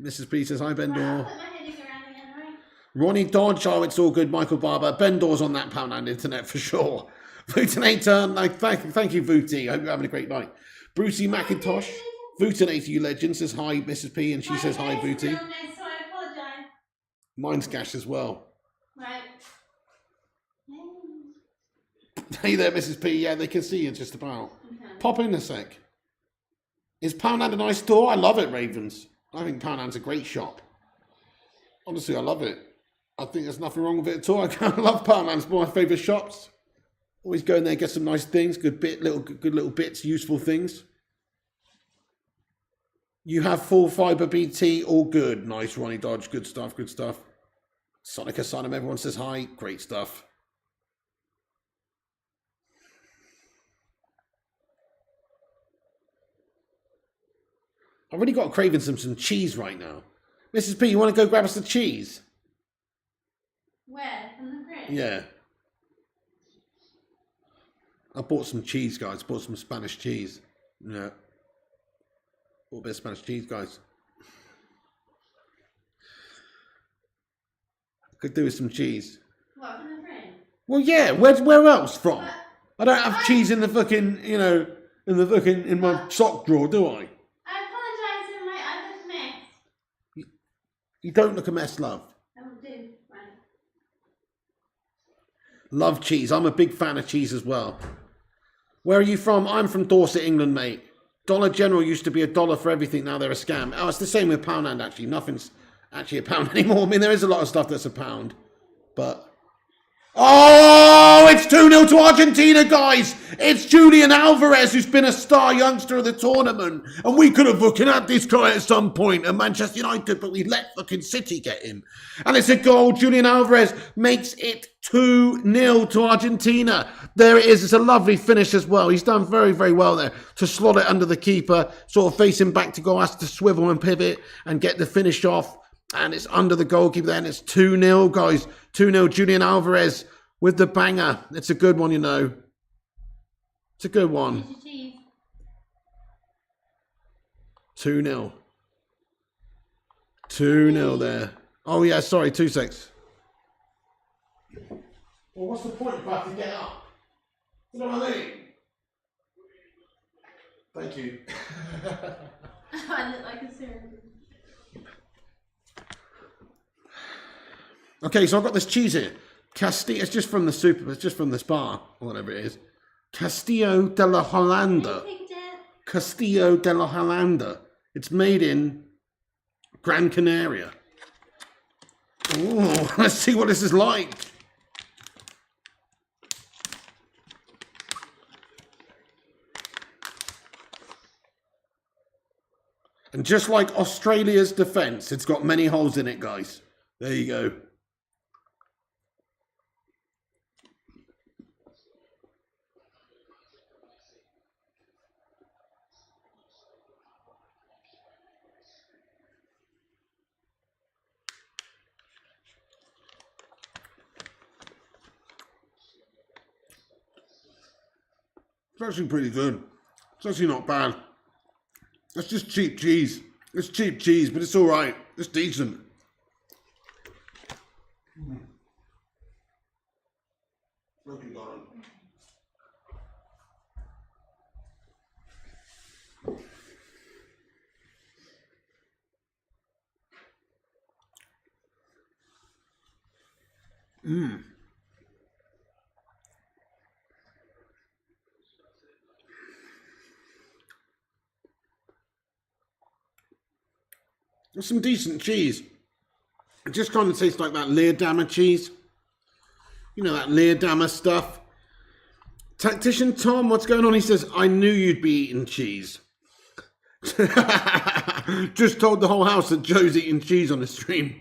Mrs. P says, hi, Bendor. Right, I'll put my heading around again, right? Ronnie Dodge, oh, it's all good. Michael Barber. Ben Dawes on that Poundland Internet for sure. Vutinator, thank you, Vuti. I hope you're having a great night. Brucey McIntosh. Vootinator, you legend, says hi, Mrs. P, and she says hi, Booty. So I apologise. Mine's Gash as well. Right. Hey there, Mrs. P. Yeah, they can see you just about. Okay. Pop in a sec. Is Poundland a nice store? I love it, Ravens. I think Poundland's a great shop. Honestly, I love it. I think there's nothing wrong with it at all. I love Poundland. It's one of my favourite shops. Always go in there, get some nice things, good little bits, useful things. You have full fibre BT, all good. Nice, Ronnie Dodge. Good stuff, good stuff. Sonic Asylum, everyone says hi. Great stuff. I've really got craving some cheese right now. Mrs. P, you want to go grab us the cheese? Where? From the fridge? Yeah. I bought some cheese, guys. Bought some Spanish cheese. Yeah. Bought a bit of Spanish cheese, guys. Could do with some cheese. What, from the fridge? Well, yeah. Where else from? I don't have cheese in the fucking, in my sock drawer, do I? I apologise in my other mess. You don't look a mess, love. I will do. Right. Love cheese. I'm a big fan of cheese as well. Where are you from? I'm from Dorset, England, mate. Dollar General used to be $1 for everything. Now they're a scam. Oh, it's the same with Poundland, actually. Nothing's actually a pound anymore. I mean, there is a lot of stuff that's a pound. But... Oh, it's 2-0 to Argentina, guys. It's Julian Alvarez, who's been a star youngster of the tournament. And we could have fucking had this guy at some point at Manchester United, but we let fucking City get him. And it's a goal. Julian Alvarez makes it 2-0 to Argentina. There it is. It's a lovely finish as well. He's done very, very well there to slot it under the keeper, sort of facing back to go, has to swivel and pivot and get the finish off. And it's under the goalkeeper then. It's 2-0, guys. 2-0. Julian Alvarez with the banger. It's a good one, you know. It's a good one. 2-0. 2-0 there. Oh, yeah, sorry. 2 secs. Well, what's the point if I have to get up? You know what I mean? Thank you. I look like a serial. Okay, so I've got this cheese here. Castillo, it's just from the super, it's just from the spa, or whatever it is. Castillo de la Hollanda. Castillo de la Hollanda. It's made in Gran Canaria. Oh, let's see what this is like. And just like Australia's defence, it's got many holes in it, guys. There you go. It's actually pretty good. It's actually not bad. It's just cheap cheese. It's cheap cheese, but it's all right. It's decent. Looking gone. There's some decent cheese. It just kind of tastes like that Leerdammer cheese. You know, that Leerdammer stuff. Tactician Tom, what's going on? He says, I knew you'd be eating cheese. Just told the whole house that Joe's eating cheese on the stream.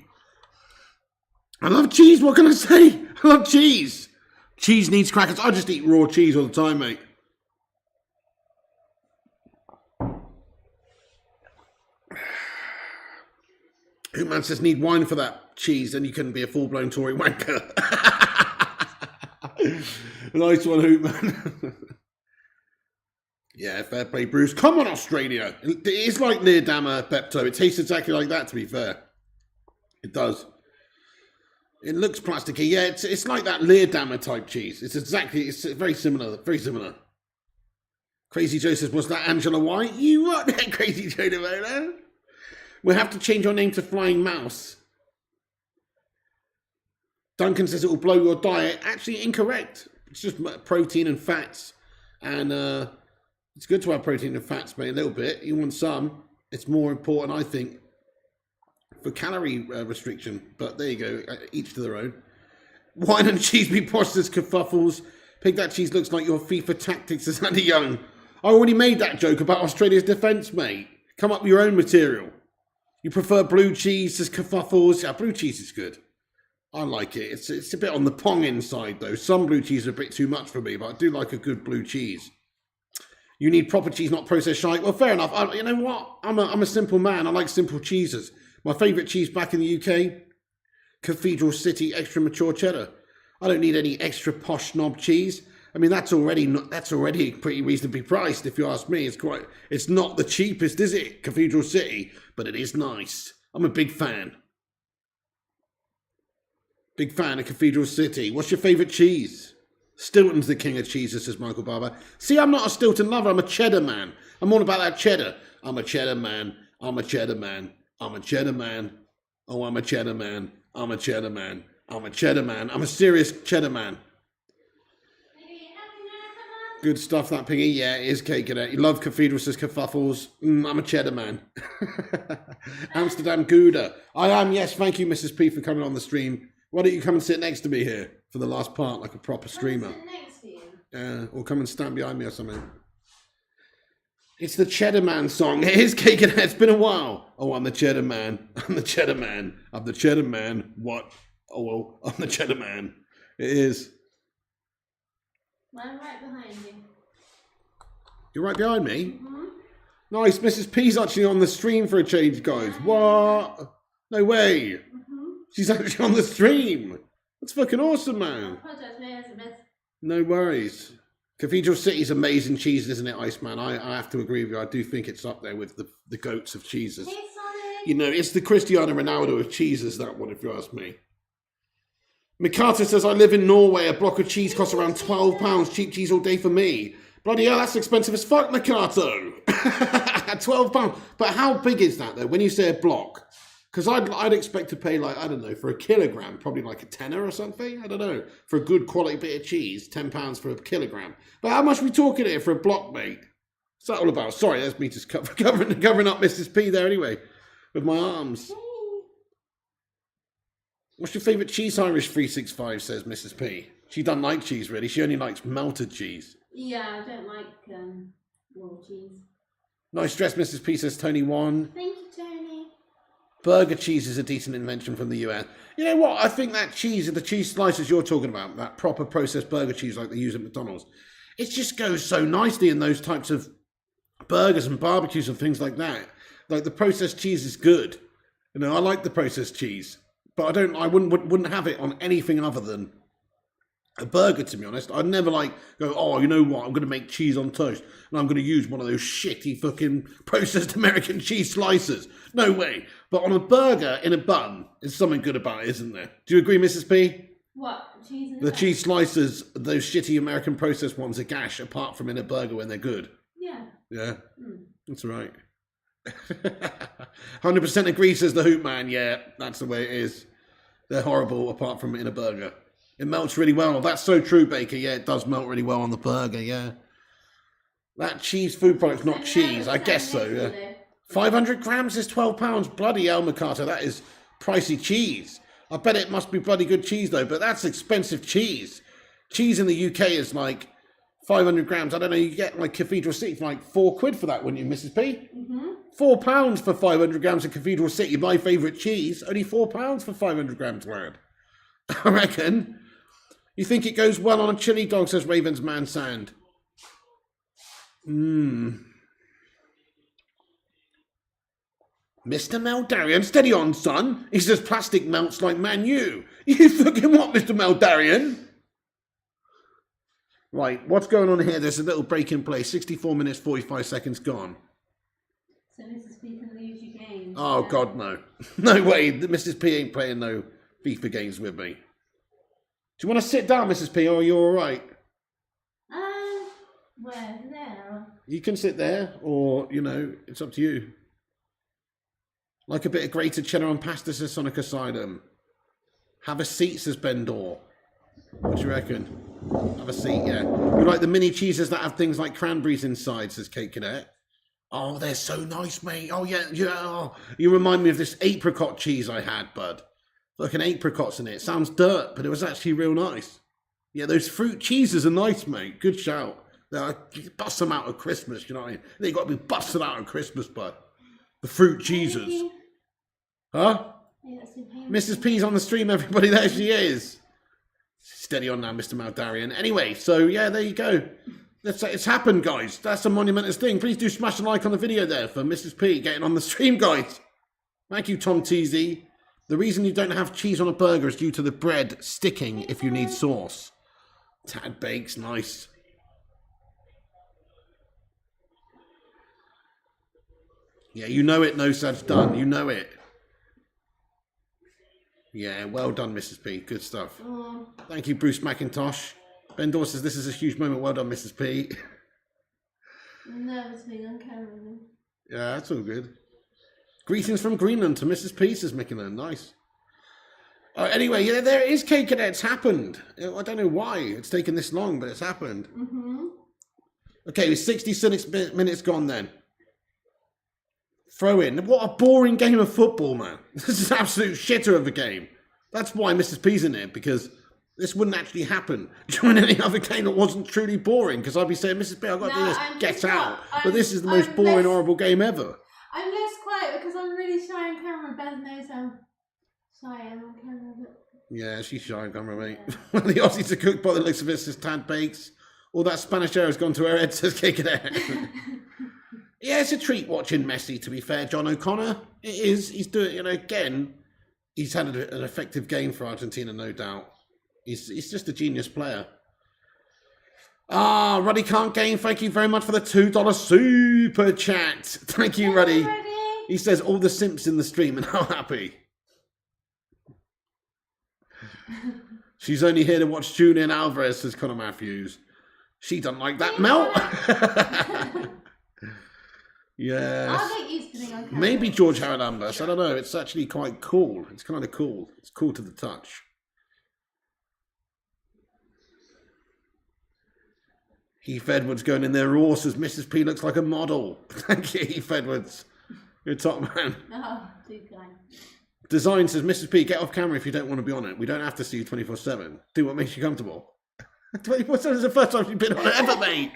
I love cheese, what can I say? I love cheese. Cheese needs crackers. I just eat raw cheese all the time, mate. Hootman says, need wine for that cheese, then you couldn't be a full-blown Tory wanker. Nice one, Hootman. Yeah, fair play, Bruce. Come on, Australia. It is like Leerdammer Pepto. It tastes exactly like that, to be fair. It does. It looks plasticky. Yeah, it's like that Leerdammer type cheese. It's very similar, very similar. Crazy Joe says, was that Angela White? You what, Crazy Joe DeVola? We'll have to change your name to Flying Mouse. Duncan says it will blow your diet. Actually, incorrect. It's just protein and fats. And it's good to have protein and fats, mate, a little bit. You want some. It's more important, I think, for calorie restriction. But there you go. Each to their own. Wine and cheese be poshed as kerfuffles. Pig, that cheese looks like your FIFA tactics as Andy Young. I already made that joke about Australia's defence, mate. Come up with your own material. You prefer blue cheese as kerfuffles? Yeah, blue cheese is good. I like it. It's a bit on the pong inside, though. Some blue cheese are a bit too much for me, but I do like a good blue cheese. You need proper cheese, not processed shite. Well, fair enough. You know what? I'm a simple man. I like simple cheeses. My favourite cheese back in the UK? Cathedral City Extra Mature Cheddar. I don't need any extra posh knob cheese. I mean, that's already pretty reasonably priced, if you ask me. It's not the cheapest, is it? Cathedral City, but it is nice. I'm a big fan. Big fan of Cathedral City. What's your favourite cheese? Stilton's the king of cheeses, says Michael Barber. See, I'm not a Stilton lover. I'm a cheddar man. I'm all about that cheddar. I'm a cheddar man. I'm a cheddar man. I'm a cheddar man. Oh, I'm a cheddar man. I'm a cheddar man. I'm a cheddar man. I'm a serious cheddar man. Good stuff, that piggy. Yeah, it is cake in it. You love Cathedral, says Kerfuffles. I'm a cheddar man. Amsterdam Gouda. I am, yes. Thank you, Mrs. P, for coming on the stream. Why don't you come and sit next to me here for the last part, like a proper streamer? Sit next to you. Or come and stand behind me or something. It's the Cheddar Man song. It is cake and it's been a while. Oh, I'm the Cheddar Man. I'm the Cheddar Man. I'm the Cheddar Man. What? Oh, well, I'm the Cheddar Man. It is. Well, I'm right behind you. You're right behind me? Mm-hmm. Nice. Mrs. P's actually on the stream for a change, guys. What? No way. Mm-hmm. She's actually on the stream. That's fucking awesome, man. I apologise, mate, as a mess. No worries. Cathedral City's amazing cheese, isn't it, Iceman? I have to agree with you. I do think it's up there with the goats of cheeses. Hey, Sonic. You know, it's the Cristiano Ronaldo of cheeses, that one, if you ask me. Mikata says, I live in Norway. A block of cheese costs around £12. Cheap cheese all day for me. Bloody hell, that's expensive as fuck, Mikato. £12. But how big is that, though, when you say a block? Because I'd expect to pay, like, I don't know, for a kilogram, probably like a tenner or something. I don't know. For a good quality bit of cheese, £10 for a kilogram. But how much are we talking here for a block, mate? What's that all about? Sorry, that's me just covering up Mrs. P there anyway, with my arms. What's your favourite cheese, Irish 365, says Mrs. P. She doesn't like cheese, really. She only likes melted cheese. Yeah, I don't like raw cheese. Nice dress, Mrs. P, says Tony 1. Thank you, Tony. Burger cheese is a decent invention from the US. You know what? I think that cheese, the cheese slices you're talking about, that proper processed burger cheese like they use at McDonald's, it just goes so nicely in those types of burgers and barbecues and things like that. Like, the processed cheese is good. You know, I like the processed cheese. But I wouldn't have it on anything other than a burger, to be honest. I'd never go, oh, you know what, I'm going to make cheese on toast and I'm going to use one of those shitty fucking processed American cheese slicers. No way. But on a burger in a bun, there's something good about it, isn't there? Do you agree, Mrs. P? What? Cheese in the cheese slicers, those shitty American processed ones are gash, apart from in a burger when they're good. Yeah. Yeah, That's right. 100% agree, says the Hoot Man. Yeah, that's the way it is. They're horrible apart from in a burger. It melts really well. That's so true, Baker. Yeah, it does melt really well on the burger, yeah. That cheese food product's not cheese. I guess so, yeah. 500 grams is £12. Bloody hell, Mikata. That is pricey cheese. I bet it must be bloody good cheese, though, but that's expensive cheese. Cheese in the UK is like 500 grams. I don't know, you get like Cathedral City for like £4 for that, wouldn't you, Mrs. P? Mm-hmm. £4 for 500 grams of Cathedral City, my favourite cheese. Only £4 for 500 grams, lad. I reckon. You think it goes well on a chili dog, says Ravens Man Sand. Mr. Meldarian, steady on, son. He says plastic melts like Man U. You fucking what, Mr. Meldarian? Right, what's going on here? There's a little break in play. 64 minutes, 45 seconds gone. So Mrs. P can lose your game. Oh, yeah. God, no. No way. Mrs. P ain't playing no FIFA games with me. Do you want to sit down, Mrs. P, or are you all right? Where? There. You can sit there, or, you know, it's up to you. Like a bit of grated cheddar on pasta, says Sonic Asylum. Have a seat, says Bendor. What do you reckon? Have a seat, yeah. You like the mini cheeses that have things like cranberries inside, says Kate Cadet. Oh, they're so nice, mate. Oh, yeah, yeah. Oh. You remind me of this apricot cheese I had, bud. Like an apricots in it. Sounds dirt, but it was actually real nice. Yeah, those fruit cheeses are nice, mate. Good shout. Bust them out at Christmas, you know what I mean? They got to be busted out at Christmas, bud. The fruit cheeses. Huh? Mrs. P's on the stream, everybody. There she is. Steady on now, Mr. Maldarian. Anyway, so yeah, there you go. It's happened, guys. That's a monumentous thing. Please do smash a like on the video there for Mrs. P getting on the stream, guys. Thank you, Tom TZ. The reason you don't have cheese on a burger is due to the bread sticking if you need sauce. Tad bakes, nice. Yeah, you know it, no such done. You know it. Yeah, well done, Mrs. P. Good stuff. Thank you, Bruce McIntosh. Ben Dawes says, this is a huge moment. Well done, Mrs. P. I'm nervous being on camera. Yeah, that's all good. Greetings from Greenland to Mrs. P, says Mickelin. Nice. Anyway, yeah, there it is, Kate Cadet. It's happened. I don't know why it's taken this long, but it's happened. Mm-hmm. Okay, 66 minutes gone then. Throw in. What a boring game of football, man. This is an absolute shitter of a game. That's why Mrs. P's in it, because this wouldn't actually happen during any other game that wasn't truly boring, because I'd be saying, Mrs. P, I've got to do this, get out. But this is the most boring, horrible game ever. I'm less quiet because I'm really shy on camera. Beth knows how shy I am on camera. But... yeah, she's shy on camera, mate. Yeah. The Aussies are cooked by the looks of it, says Tad Bakes. All that Spanish air has gone to her head, says Kate Cadet. Yeah, it's a treat watching Messi, to be fair, John O'Connor. It is. He's doing, you know, again, he's had an effective game for Argentina, no doubt. He's just a genius player. Ah, Ruddy Can't Game, thank you very much for the $2 super chat. Thank you, Ruddy. He says all the simps in the stream and how happy. She's only here to watch Julian Alvarez, says Conor Matthews. She doesn't like that melt. Yes. I'll get used to being on camera. Maybe George Howard Ambers. I don't know. It's actually quite cool. It's kind of cool. It's cool to the touch. Heath Edwards going in there raw says Mrs. P looks like a model. Thank you, Heath Edwards. You're a top man. Oh, too kind. Design says Mrs. P, get off camera if you don't want to be on it. We don't have to see you 24/7. Do what makes you comfortable. 24/7 is the first time you've been on it ever, mate.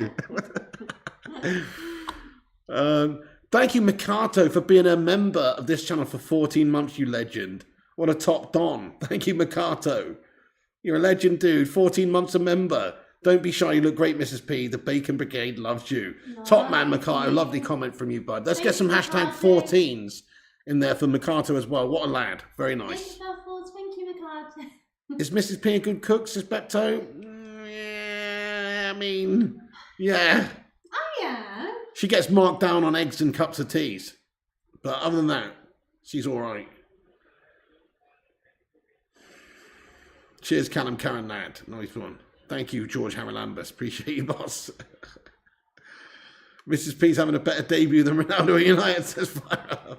Thank you, Mikato, for being a member of this channel for 14 months, you legend. What a top don. Thank you, Mikato. You're a legend, dude. 14 months a member. Don't be shy. You look great, Mrs. P. The Bacon Brigade loves you. No, top man, Mikato. Lovely comment from you, bud. Let's get some hashtag 14s in there for Mikato as well. What a lad. Very nice. Thank you, Mikato. Is Mrs. P a good cook, says Bepto? Yeah, I mean, yeah. Oh, yeah. She gets marked down on eggs and cups of teas. But other than that, she's all right. Cheers, Callum Karen Lad. Nice one. Thank you, George Haralambus. Appreciate you, boss. Mrs. P's having a better debut than Ronaldo at United, says Fire Up.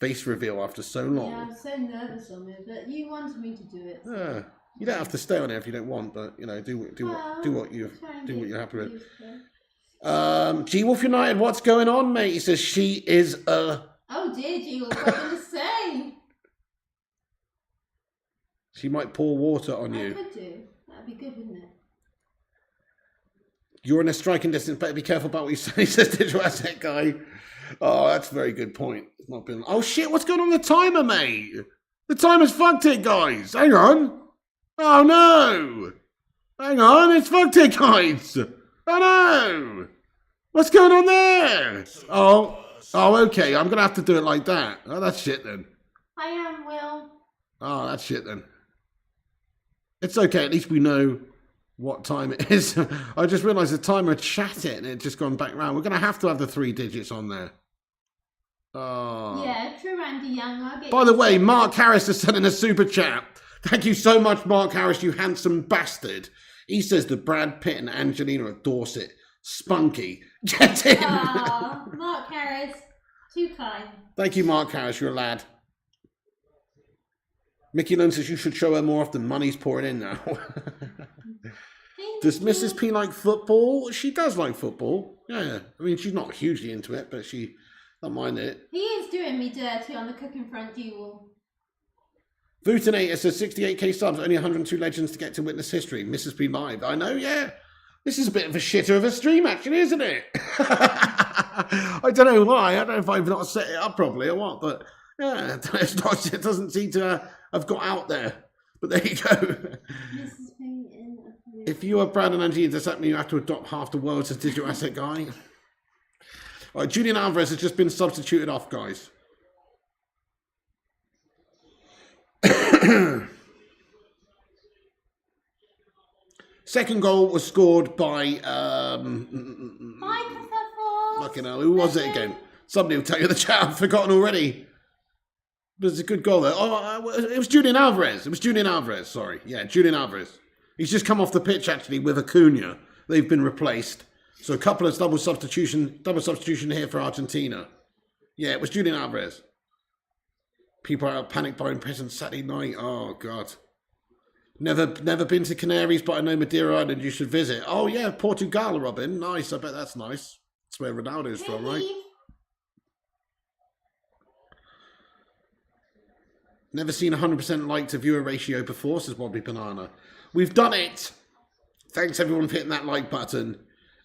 Face reveal after so long. Yeah, I'm so nervous on it, but you wanted me to do it. So. You don't have to stay on there if you don't want, but you know, do what you're happy with. G Wolf United, what's going on, mate? He says she is a. Oh dear, G Wolf, what are you going to say? She might pour water on you. I could do. That'd be good, wouldn't it? You're in a striking distance. Better be careful about what you say, says Digital Asset Guy. Oh, that's a very good point. It's not been. Oh shit! What's going on with the timer, mate? The timer's fucked it, guys. Hang on. Oh no! Hang on, it's fucked it, guys. Oh no! What's going on there? Oh, okay. I'm gonna have to do it like that. Oh, that's shit then. I am Will. Oh, that's shit then. It's okay. At least we know what time it is. I just realised the timer chatted and it just gone back round. We're gonna have to have the 3 digits on there. Oh. Yeah, true, Andy Young. By the way, Mark Harris has sent in a super chat. Thank you so much, Mark Harris, you handsome bastard. He says that Brad Pitt and Angelina at Dorset. Spunky. Get in. Oh, Mark Harris. Too kind. Thank you, Mark Harris. You're a lad. Mickey Lone says you should show her more often. Money's pouring in now. Does Mrs. P like football? She does like football. Yeah. I mean, she's not hugely into it, but she don't mind it. He is doing me dirty on the cooking front duel. Vutinator says 68k subs, only 102 legends to get to witness history. Mrs. P live. I know, yeah. This is a bit of a shitter of a stream, actually, isn't it? I don't know why. I don't know if I've not set it up properly or what, but yeah, it doesn't seem to have got out there. But there you go. If you are Brad and Angie, does that mean you have to adopt half the world as digital asset guy? All right, Julian Alvarez has just been substituted off, guys. Second goal was scored by fucking hell, who was it again? Somebody will tell you in the chat. I've forgotten already. But it's a good goal though. Oh, it was Julian Alvarez. It was Julian Alvarez. Sorry, yeah, Julian Alvarez. He's just come off the pitch actually with Acuna. They've been replaced. So a couple of double substitution here for Argentina. Yeah, it was Julian Alvarez. People are panic buying presents Saturday night. Oh God. Never been to Canaries, but I know Madeira Island you should visit. Oh yeah, Portugal, Robin. Nice, I bet that's nice. That's where Ronaldo's from, right? Never seen 100% like to viewer ratio before, says Wobbly Banana. We've done it. Thanks everyone for hitting that like button.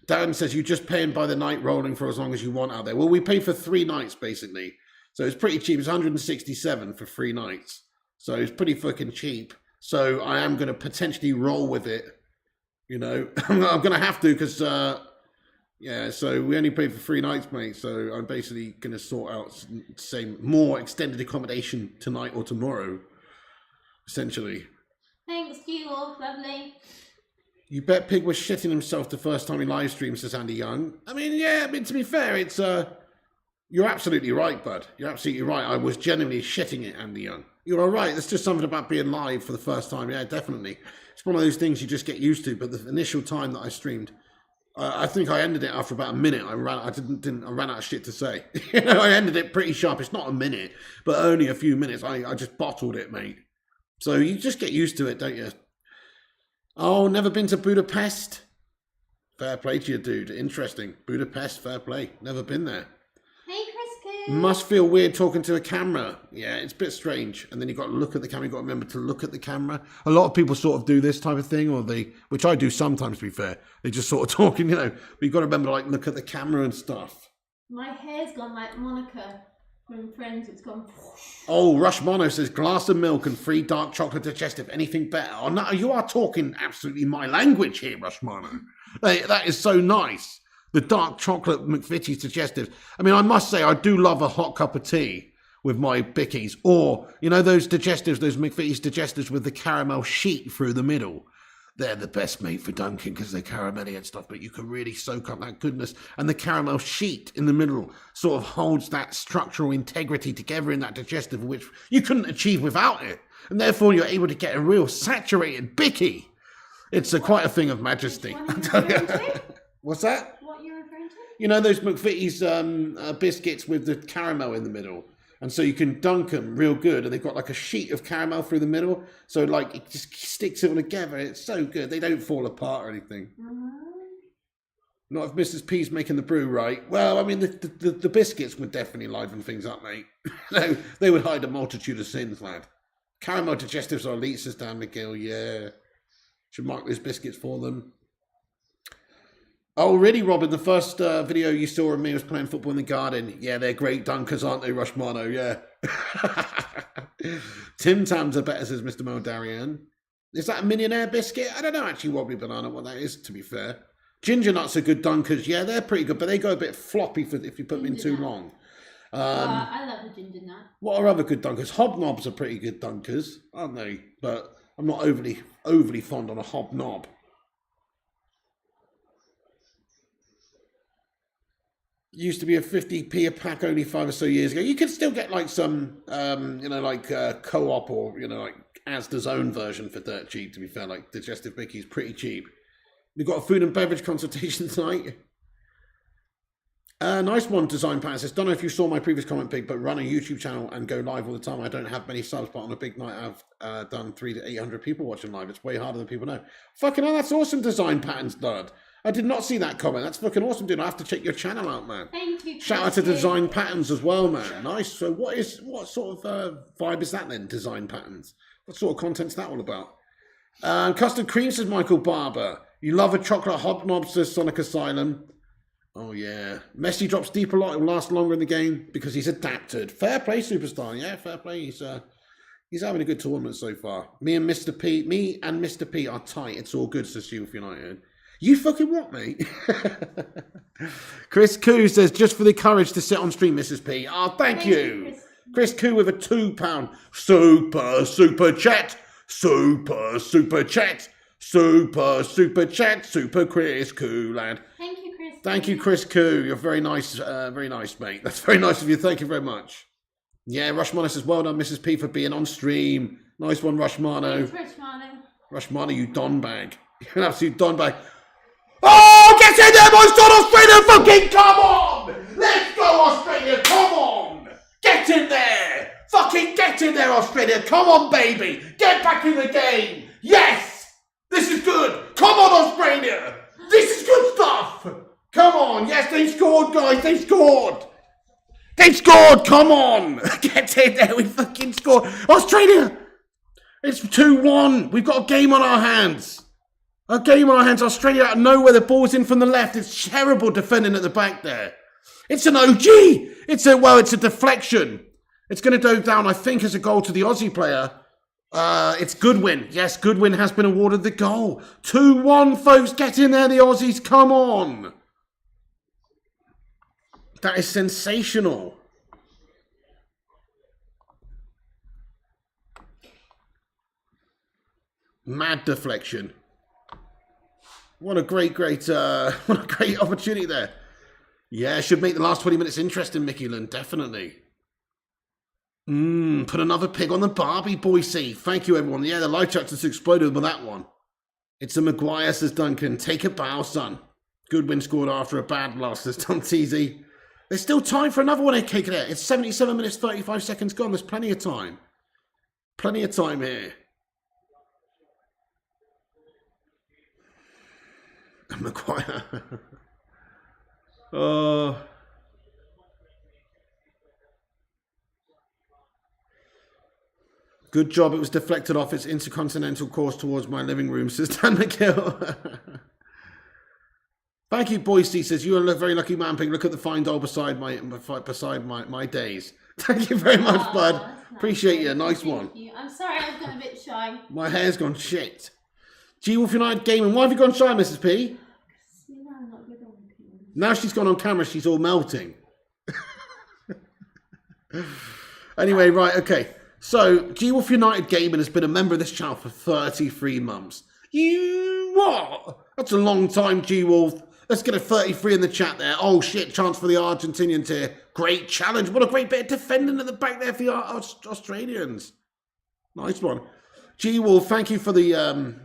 Darren says you just paying by the night rolling for as long as you want out there. Well, we pay for 3 nights basically. So it's pretty cheap. It's 167 for 3 nights. So it's pretty fucking cheap. So I am going to potentially roll with it. You know, I'm going to have to because, yeah, so we only pay for 3 nights, mate. So I'm basically going to sort out, say, more extended accommodation tonight or tomorrow, essentially. Thanks, you all. Lovely. You bet Pig was shitting himself the first time he live streamed, says Andy Young. I mean, yeah, I mean, to be fair, it's, you're absolutely right, bud. You're absolutely right. I was genuinely shitting it, Andy Young. You're all right. There's just something about being live for the first time. Yeah, definitely. It's one of those things you just get used to. But the initial time that I streamed, I think I ended it after about a minute. I ran out of shit to say. You know, I ended it pretty sharp. It's not a minute, but only a few minutes. I just bottled it, mate. So you just get used to it, don't you? Oh, never been to Budapest? Fair play to you, dude. Interesting. Budapest, fair play. Never been there. Hey, Chris. Must feel weird talking to a camera. Yeah, it's a bit strange. And then you've got to look at the camera. You've got to remember to look at the camera. A lot of people sort of do this type of thing, which I do sometimes, to be fair. They just sort of talking, you know. But you've got to remember to, like, look at the camera and stuff. My hair's gone like Monica from Friends. It's gone. Oh, Rush Mono says, glass of milk and free dark chocolate digestive. Anything better? Oh, no, you are talking absolutely my language here, Rush Mono. That is so nice. The dark chocolate McVitie's digestives. I mean, I must say, I do love a hot cup of tea with my bickies. Or, you know, those digestives, those McVitie's digestives with the caramel sheet through the middle. They're the best, mate, for dunking because they're caramelly and stuff, but you can really soak up that goodness. And the caramel sheet in the middle sort of holds that structural integrity together in that digestive, which you couldn't achieve without it. And therefore, you're able to get a real saturated bicky. It's quite a thing of majesty. What's that? What you're referring to? You know those McVitie's biscuits with the caramel in the middle? And so you can dunk them real good. And they've got like a sheet of caramel through the middle. So like it just sticks it all together. It's so good. They don't fall apart or anything. Not if Mrs. P's making the brew right. Well, I mean, the biscuits would definitely liven things up, mate. They would hide a multitude of sins, lad. Caramel digestives are elite, says Dan McGill. Yeah. Should mark those biscuits for them. Oh, really, Robin? The first video you saw of me was playing football in the garden. Yeah, they're great dunkers, aren't they, Rushmano? Yeah. Tim Tams are better, says Mr. Moldarian. Is that a millionaire biscuit? I don't know, actually, Wobbly Banana, what that is, to be fair. Ginger nuts are good dunkers. Yeah, they're pretty good, but they go a bit floppy if you put them in too long. I love the ginger nut. What are other good dunkers? Hobnobs are pretty good dunkers, aren't they? But I'm not overly fond on a hobnob. used to be a 50p a pack only 5 or so years ago. You could still get like some, co-op or, like Asda's own version for dirt cheap, to be fair. Like Digestive Mickey's pretty cheap. We've got a food and beverage consultation tonight. Nice one, Design Pat says, don't know if you saw my previous comment, Pig, but run a YouTube channel and go live all the time. I don't have many subs, but on a big night I've done 300 to 800 people watching live. It's way harder than people know. Fucking hell, that's awesome, Design Patterns, Dud. I did not see that comment. That's fucking awesome, dude. I have to check your channel out, man. Thank you. Shout out to Design Patterns as well, man. Nice. So what sort of vibe is that then, Design Patterns? What sort of content's that all about? Custard Cream, says Michael Barber. You love a chocolate hobnob, says Sonic Asylum. Oh, yeah. Messi drops deep a lot. It will last longer in the game because he's adapted. Fair play, superstar. Yeah, fair play. He's having a good tournament so far. Me and Mr. P are tight. It's all good, says Youth United. You fucking what, mate? Chris Koo says, just for the courage to sit on stream, Mrs. P. Oh, thank you. Chris Koo with a £2 super chat. Super chat. Super Chris Koo, lad. Thank you, Chris. Thank you, Chris Koo. You're very nice, mate. That's very nice of you. Thank you very much. Yeah, Rushmano says, well done, Mrs. P, for being on stream. Nice one, Rushmano. Thanks, Rushmano. Rushmano, you don bag. You're an absolute don bag. Oh, get in there, boys! Don't Australia, fucking come on! Let's go, Australia, come on! Get in there! Fucking get in there, Australia! Come on, baby! Get back in the game! Yes! This is good! Come on, Australia! This is good stuff! Come on! Yes, they scored, guys! They scored! They scored! Come on! Get in there! We fucking scored! Australia! It's 2-1. We've got a game on our hands. A game on our hands. Australia out of nowhere. The ball's in from the left. It's terrible defending at the back there. It's an OG. It's a deflection. It's going to go down, I think, as a goal to the Aussie player. It's Goodwin. Yes, Goodwin has been awarded the goal. 2-1, folks. Get in there, the Aussies. Come on. That is sensational. Mad deflection. What a great opportunity there. Yeah, should make the last 20 minutes interesting, Mickey Lynn, definitely. Put another pig on the Barbie, Boise. Thank you, everyone. Yeah, the live chat just exploded with that one. It's a Maguire, says Duncan. Take a bow, son. Goodwin scored after a bad loss, says Tom Teasy. There's still time for another one, Cake there. It's 77 minutes, 35 seconds gone. There's plenty of time. Plenty of time here. Maguire. Oh. Good job. It was deflected off its intercontinental course towards my living room, says Dan McGill. Thank you, Boise, says, you are a very lucky man, Pig. Look at the fine doll beside my days. Thank you very much, bud. Nice. Appreciate you. Nice one. You. I'm sorry, I've gone a bit shy. My hair's gone shit. G-Wolf United Gaming. Why have you gone shy, Mrs. P? Now she's gone on camera, she's all melting. Anyway, right, okay. So, G-Wolf United Gaming has been a member of this channel for 33 months. You what? That's a long time, G-Wolf. Let's get a 33 in the chat there. Oh, shit, chance for the Argentinians here. Great challenge. What a great bit of defending at the back there for the Australians. Nice one. G-Wolf, thank you for the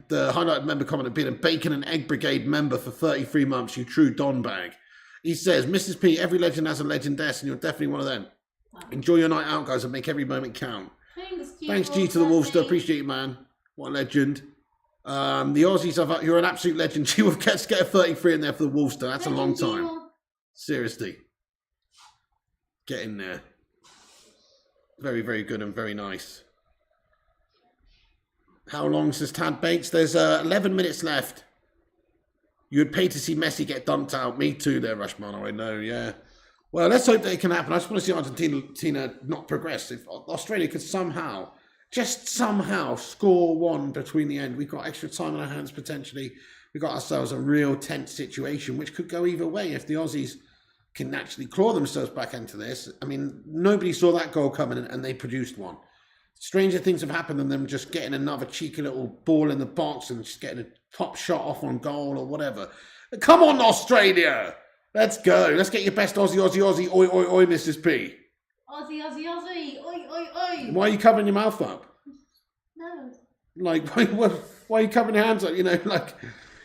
highlighted member comment of being a Bacon and Egg Brigade member for 33 months, you true Don bag. He says, Mrs. P, every legend has a legendess, and you're definitely one of them. Wow. Enjoy your night out, guys, and make every moment count. Thanks, G to the Wolfster. Appreciate you, man. What a legend. The Aussies, you're an absolute legend. G-Wolf, let's get a 33 in there for the Wolfster. That's legend, a long time. G-Wolf. Seriously. Get in there. Very, very good and very nice. How long, says Tad Bates? There's 11 minutes left. You would pay to see Messi get dumped out. Me too there, Rushmano. I know, yeah. Well, let's hope that it can happen. I just want to see Argentina not progress. If Australia could somehow, just somehow, score one between the end, we've got extra time on our hands potentially. We've got ourselves a real tense situation, which could go either way if the Aussies can actually claw themselves back into this. I mean, nobody saw that goal coming and they produced one. Stranger things have happened than them just getting another cheeky little ball in the box and just getting a top shot off on goal or whatever. Come on, Australia! Let's go. Let's get your best Aussie, Aussie, Aussie. Oi, oi, oi, Mrs. P. Aussie, Aussie, Aussie. Oi, oi, oi. Why are you covering your mouth up? No. Like, why are you covering your hands up? You know, like,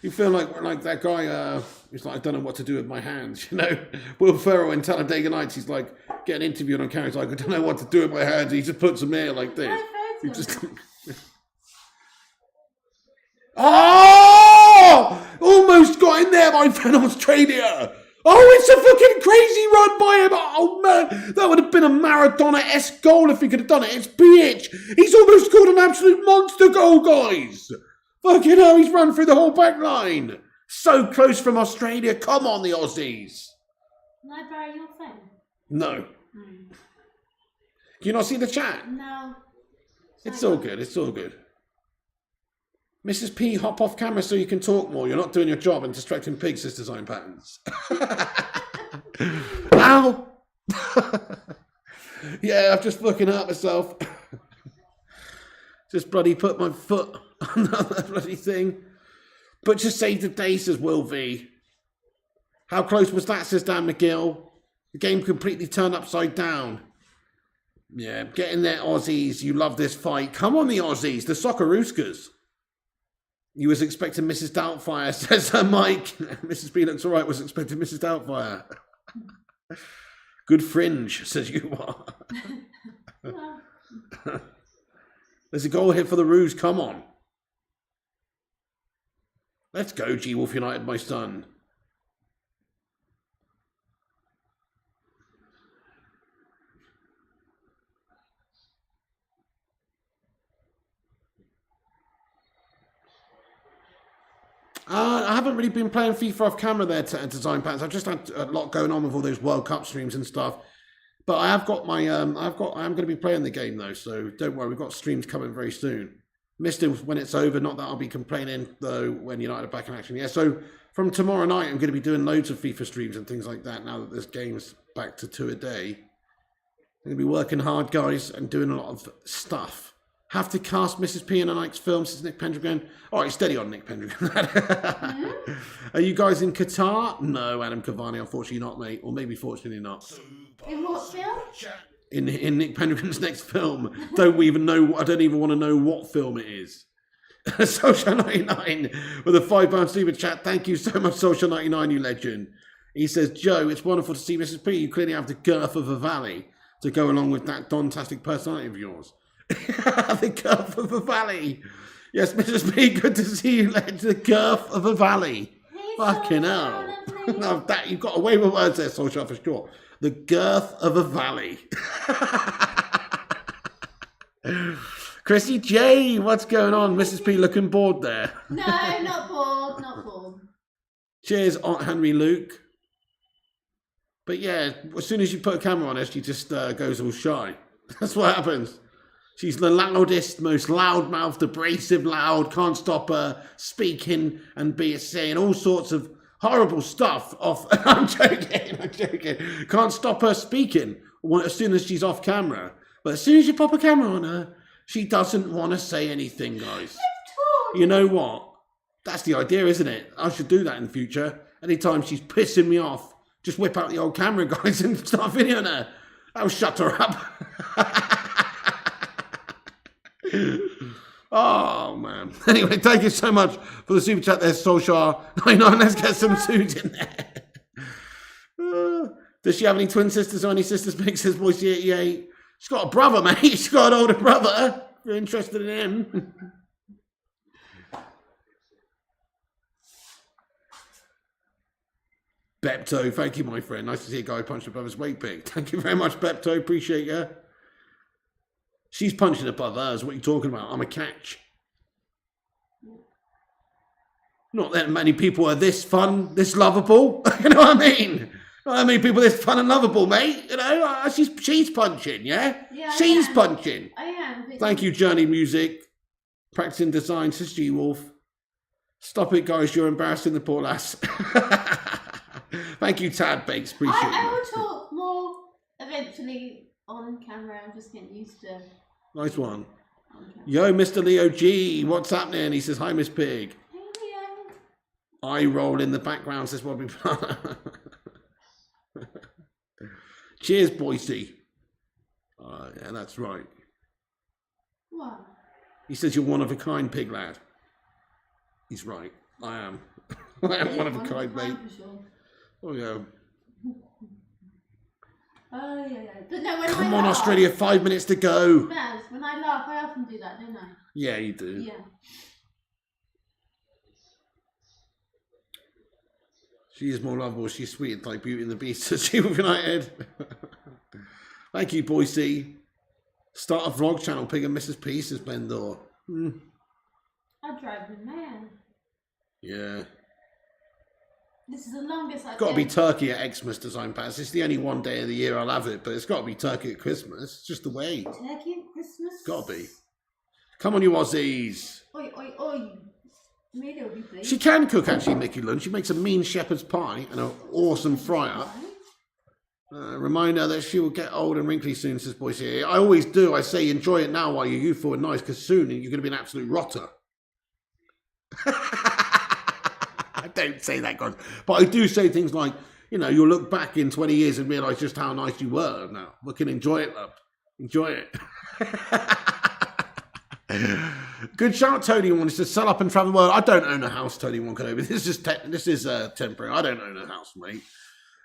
you feel like that guy, he's like, I don't know what to do with my hands, you know? Will Ferrell in Talladega Nights, he's like, getting interviewed on camera, he's like, I don't know what to do with my hands. He just puts them here like this. He just... Oh! Almost got in there, my friend, Australia. Oh, it's a fucking crazy run by him. Oh, man. That would have been a Maradona-esque goal if he could have done it. It's BH. He's almost scored an absolute monster goal, guys. Fucking hell, he's run through the whole back line. So close from Australia. Come on, the Aussies. Can I borrow your phone? No. Can you not see the chat? No. It's all good. It's all good. Mrs. P, hop off camera so you can talk more. You're not doing your job and distracting pigs, says Design Patterns. Ow! Yeah, I've just fucking hurt myself. Just bloody put my foot on that bloody thing. But just save the day, says Will V. How close was that, says Dan McGill. The game completely turned upside down. Yeah, get in there, Aussies. You love this fight. Come on, the Aussies, the Soccerooskas. You was expecting Mrs. Doubtfire, says Mike. Mrs. B looks all right, was expecting Mrs. Doubtfire. Good fringe, says you are. There's a goal here for the Roos, come on. Let's go, G-Wolf United, my son. I haven't really been playing FIFA off camera there to Design Patterns. I've just had a lot going on with all those World Cup streams and stuff. But I have got my, I am going to be playing the game though, so don't worry, we've got streams coming very soon. Missed it when it's over, not that I'll be complaining though when United are back in action. Yeah, so from tomorrow night, I'm going to be doing loads of FIFA streams and things like that now that this game's back to 2 a day. I'm going to be working hard, guys, and doing a lot of stuff. Have to cast Mrs. P in a next film, says Nick Pendragon. All right, steady on, Nick Pendragon. Are you guys in Qatar? No, Adam Cavani, unfortunately not, mate. Or maybe fortunately not. In what film? In Nick Pendragon's next film. I don't even want to know what film it is. Social99 with a £5 super chat. Thank you so much, Social99, you legend. He says, Joe, it's wonderful to see Mrs. P. You clearly have the girth of a valley to go along with that dontastic personality of yours. The girth of a valley. Yes, Mrs. P, good to see you, legend. The girth of a valley. Fucking hell. No, that, you've got away with words there, Social, for sure. The girth of a valley. Chrissy J, what's going on? Mrs. P looking bored there. No, not bored, not bored. Cheers, Aunt Henry Luke. But yeah, as soon as you put a camera on her, she just goes all shy. That's what happens. She's the loudest, most loud-mouthed, abrasive, loud, can't stop her speaking and saying all sorts of horrible stuff off. I'm joking. Can't stop her speaking as soon as she's off camera. But as soon as you pop a camera on her, she doesn't want to say anything, guys. You know what? That's the idea, isn't it? I should do that in the future. Anytime she's pissing me off, just whip out the old camera, guys, and start videoing her. That'll shut her up. Oh, man. Anyway, thank you so much for the super chat there, Solskjaer. 99, let's get some suits in there. Does she have any twin sisters or any sisters? Makes says Boise 88. She's got a brother, mate. She's got an older brother. If you're interested in him. Bepto, thank you, my friend. Nice to see a guy punch a brother's weight pig. Thank you very much, Bepto. Appreciate you. She's punching above hers. What are you talking about? I'm a catch. Not that many people are this fun, this lovable. You know what I mean? Not that many people are this fun and lovable, mate. You know, she's punching, yeah? She's punching. I am. Thank you, Journey Music. Practicing design, says G-Wolf. Stop it, guys. You're embarrassing the poor lass. Thank you, Tad Bakes. Appreciate it. I will talk more eventually on camera. I'm just getting used to. Nice one. Yo, Mr. Leo G, what's happening? He says, hi, Miss Pig. Hey, Leo. Eye roll in the background, says Bobby. Cheers, Boise. Yeah, that's right. What? He says you're one of a kind, pig lad. He's right. I am. I am one of a kind, mate. For sure. Oh, yeah. Oh, yeah. But no, when Come I on, laugh, Australia, 5 minutes to go. Maz, when I laugh, I often do that, don't I? Yeah, you do. Yeah. She is more lovable. She's sweet like Beauty and the Beast. Says she with United. Thank you, Boise. Start a vlog channel, Pig and Mrs. P, says Blendor. I drive me mad. Yeah. This is the longest I've Got to be turkey at Xmas Design Pass. It's the only one day of the year I'll have it, but it's got to be turkey at Christmas. It's just the way. Turkey at Christmas? Got to be. Come on, you Aussies. Oi, oi, oi. Maybe it'll be pleased. She can cook, actually, Mickey Lunn. She makes a mean shepherd's pie and an awesome fry-up. Remind her that she will get old and wrinkly soon, says Boise. I always do. I say enjoy it now while you're youthful and nice, because soon you're going to be an absolute rotter. I don't say that, God. But I do say things like, you know, you'll look back in 20 years and realise just how nice you were now. We can enjoy it, love. Enjoy it. Good shout, Tony wants to sell up and travel the world. I don't own a house, Tony Wankonobi. This is temporary. I don't own a house, mate.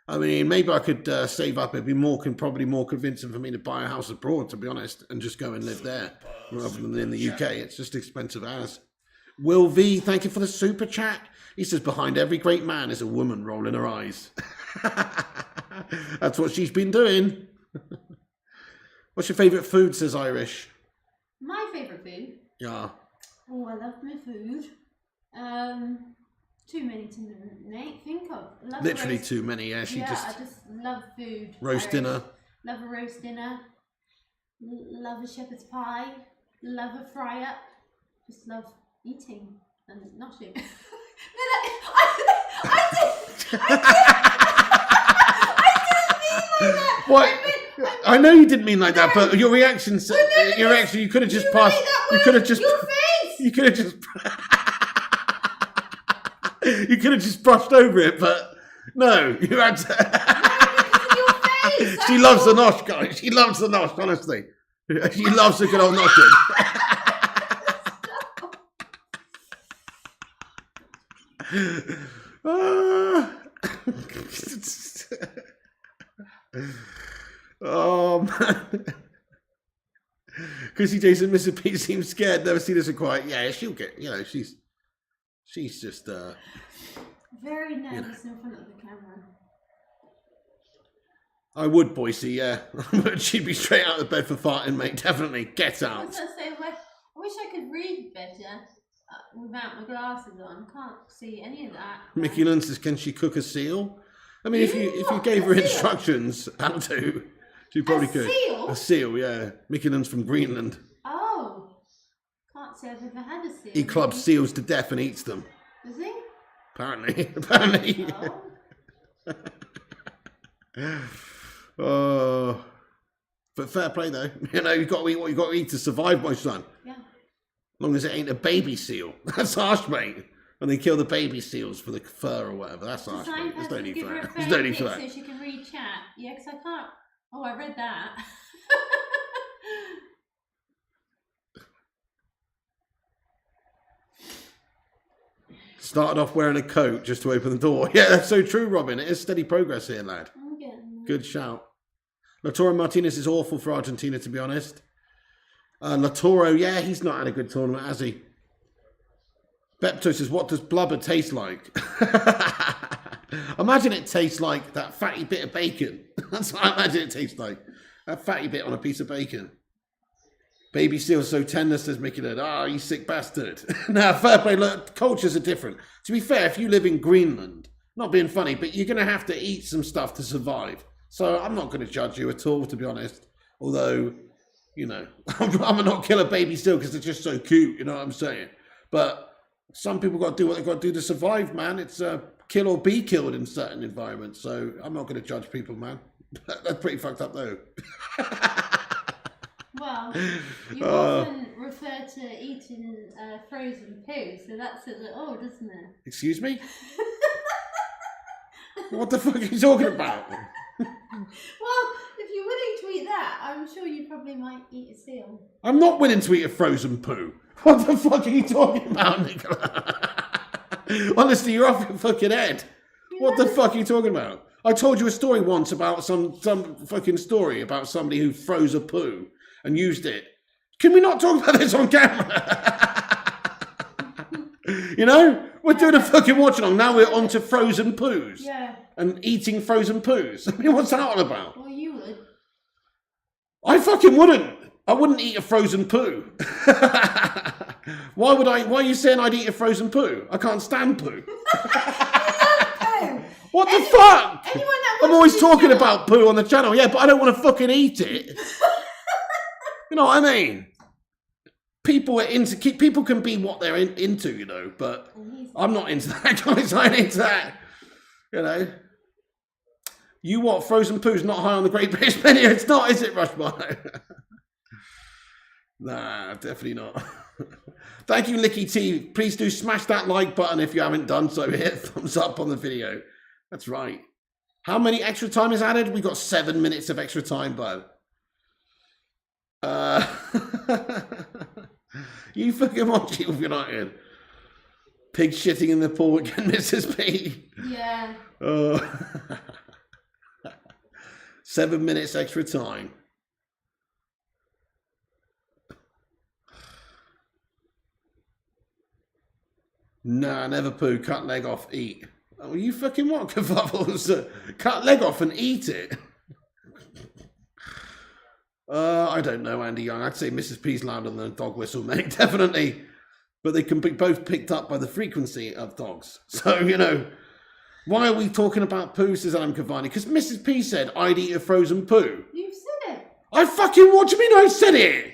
I mean, maybe I could save up. It'd be probably more convincing for me to buy a house abroad, to be honest, and just go and live there rather than in the UK. It's just expensive as. Will V, thank you for the super chat. He says, behind every great man is a woman rolling her eyes. That's what she's been doing. What's your favourite food, says Irish? My favourite food? Yeah. Oh, I love my food. Too many to think of. Literally too many, yeah. I just love food. Roast dinner. Love a roast dinner. Love a shepherd's pie. Love a fry up. Just love eating and noshing. What? I know you didn't mean like that, but your reaction, you could have just passed. You could have just. You could have just. You could have just brushed over it, but no, you had to. She loves the nosh, guys. She loves the nosh, honestly. She loves a good old noshing. Oh man. Chrissy Jason, Mr. P seems scared, never seen us so quiet. Yeah, she'll get, she's just very nervous in front of the camera. I would, Boise, yeah. But she'd be straight out of bed for farting, mate. Definitely. Get out. I was gonna say, I wish I could read better without my glasses on. Can't see any of that. Mickey Lund says, can she cook a seal? I mean, if you gave her instructions how to, she probably could. Seal? A seal, yeah. Mickey Lund's from Greenland. Oh. Can't say I've ever had a seal. He clubs seals to death and eats them. Does he? Apparently. Oh. But fair play though. You've got to eat what you've got to eat to survive, my son. Yeah. As long as it ain't a baby seal. That's harsh, mate. When they kill the baby seals for the fur or whatever. That's harsh, mate. There's no need for that. There's no need for that. So she can read chat. Yeah, because I can't. Oh, I read that. Started off wearing a coat just to open the door. Yeah, that's so true, Robin. It is steady progress here, lad. I'm getting Good shout. Latoro Martinez is awful for Argentina, to be honest. Latoro, yeah, he's not had a good tournament, has he? Bepto says, what does blubber taste like? Imagine it tastes like that fatty bit of bacon. That's what I imagine it tastes like. That fatty bit on a piece of bacon. Baby seal's so tender, says Mickey Led. Ah, you sick bastard. Now, fair play, look, cultures are different. To be fair, if you live in Greenland, not being funny, but you're going to have to eat some stuff to survive. So I'm not going to judge you at all, to be honest. Although, I'm going to not kill a baby seal because they're just so cute, you know what I'm saying? But some people got to do what they've got to do to survive, man. It's kill or be killed in certain environments. So I'm not going to judge people, man. That's pretty fucked up, though. Well, you often refer to eating frozen poo, so that's a little odd, isn't it? Excuse me? What the fuck are you talking about? Well, Yeah, I'm sure you probably might eat a seal. I'm not willing to eat a frozen poo. What the fuck are you talking about, Nicola? Honestly, you're off your fucking head. What the fuck are you talking about? I told you a story once about some fucking story about somebody who froze a poo and used it. Can we not talk about this on camera? You know? We're doing a fucking watch along. Now we're on to frozen poos. Yeah. And eating frozen poos. I mean, what's that all about? Well, you would. I fucking wouldn't. I wouldn't eat a frozen poo. Why would I? Why are you saying I'd eat a frozen poo? I can't stand poo. What the fuck? I'm always talking about poo on the channel, yeah, but I don't want to fucking eat it. You know what I mean? People are into. People can be what they're into, you know. But I'm not into that, guys. I ain't into that. You know. You what? Frozen poo's not high on the Great British menu. It's not, is it, Rushmore? Nah, definitely not. Thank you, Licky T. Please do smash that like button if you haven't done so. Hit thumbs up on the video. That's right. How many extra time is added? We got 7 minutes of extra time, bud. You fucking watch it if you're not in. Pig shitting in the pool again, Mrs. P. Yeah. 7 minutes extra time. Nah, never poo. Cut leg off, eat. Oh, you fucking what, Kerfuffles? Cut leg off and eat it? I don't know, Andy Young. I'd say Mrs. P's louder than a dog whistle, mate. Definitely. But they can be both picked up by the frequency of dogs. So, you know, why are we talking about poo, says Adam Cavani? Because Mrs. P said I'd eat a frozen poo. You said it. I fucking, what do you mean I said it?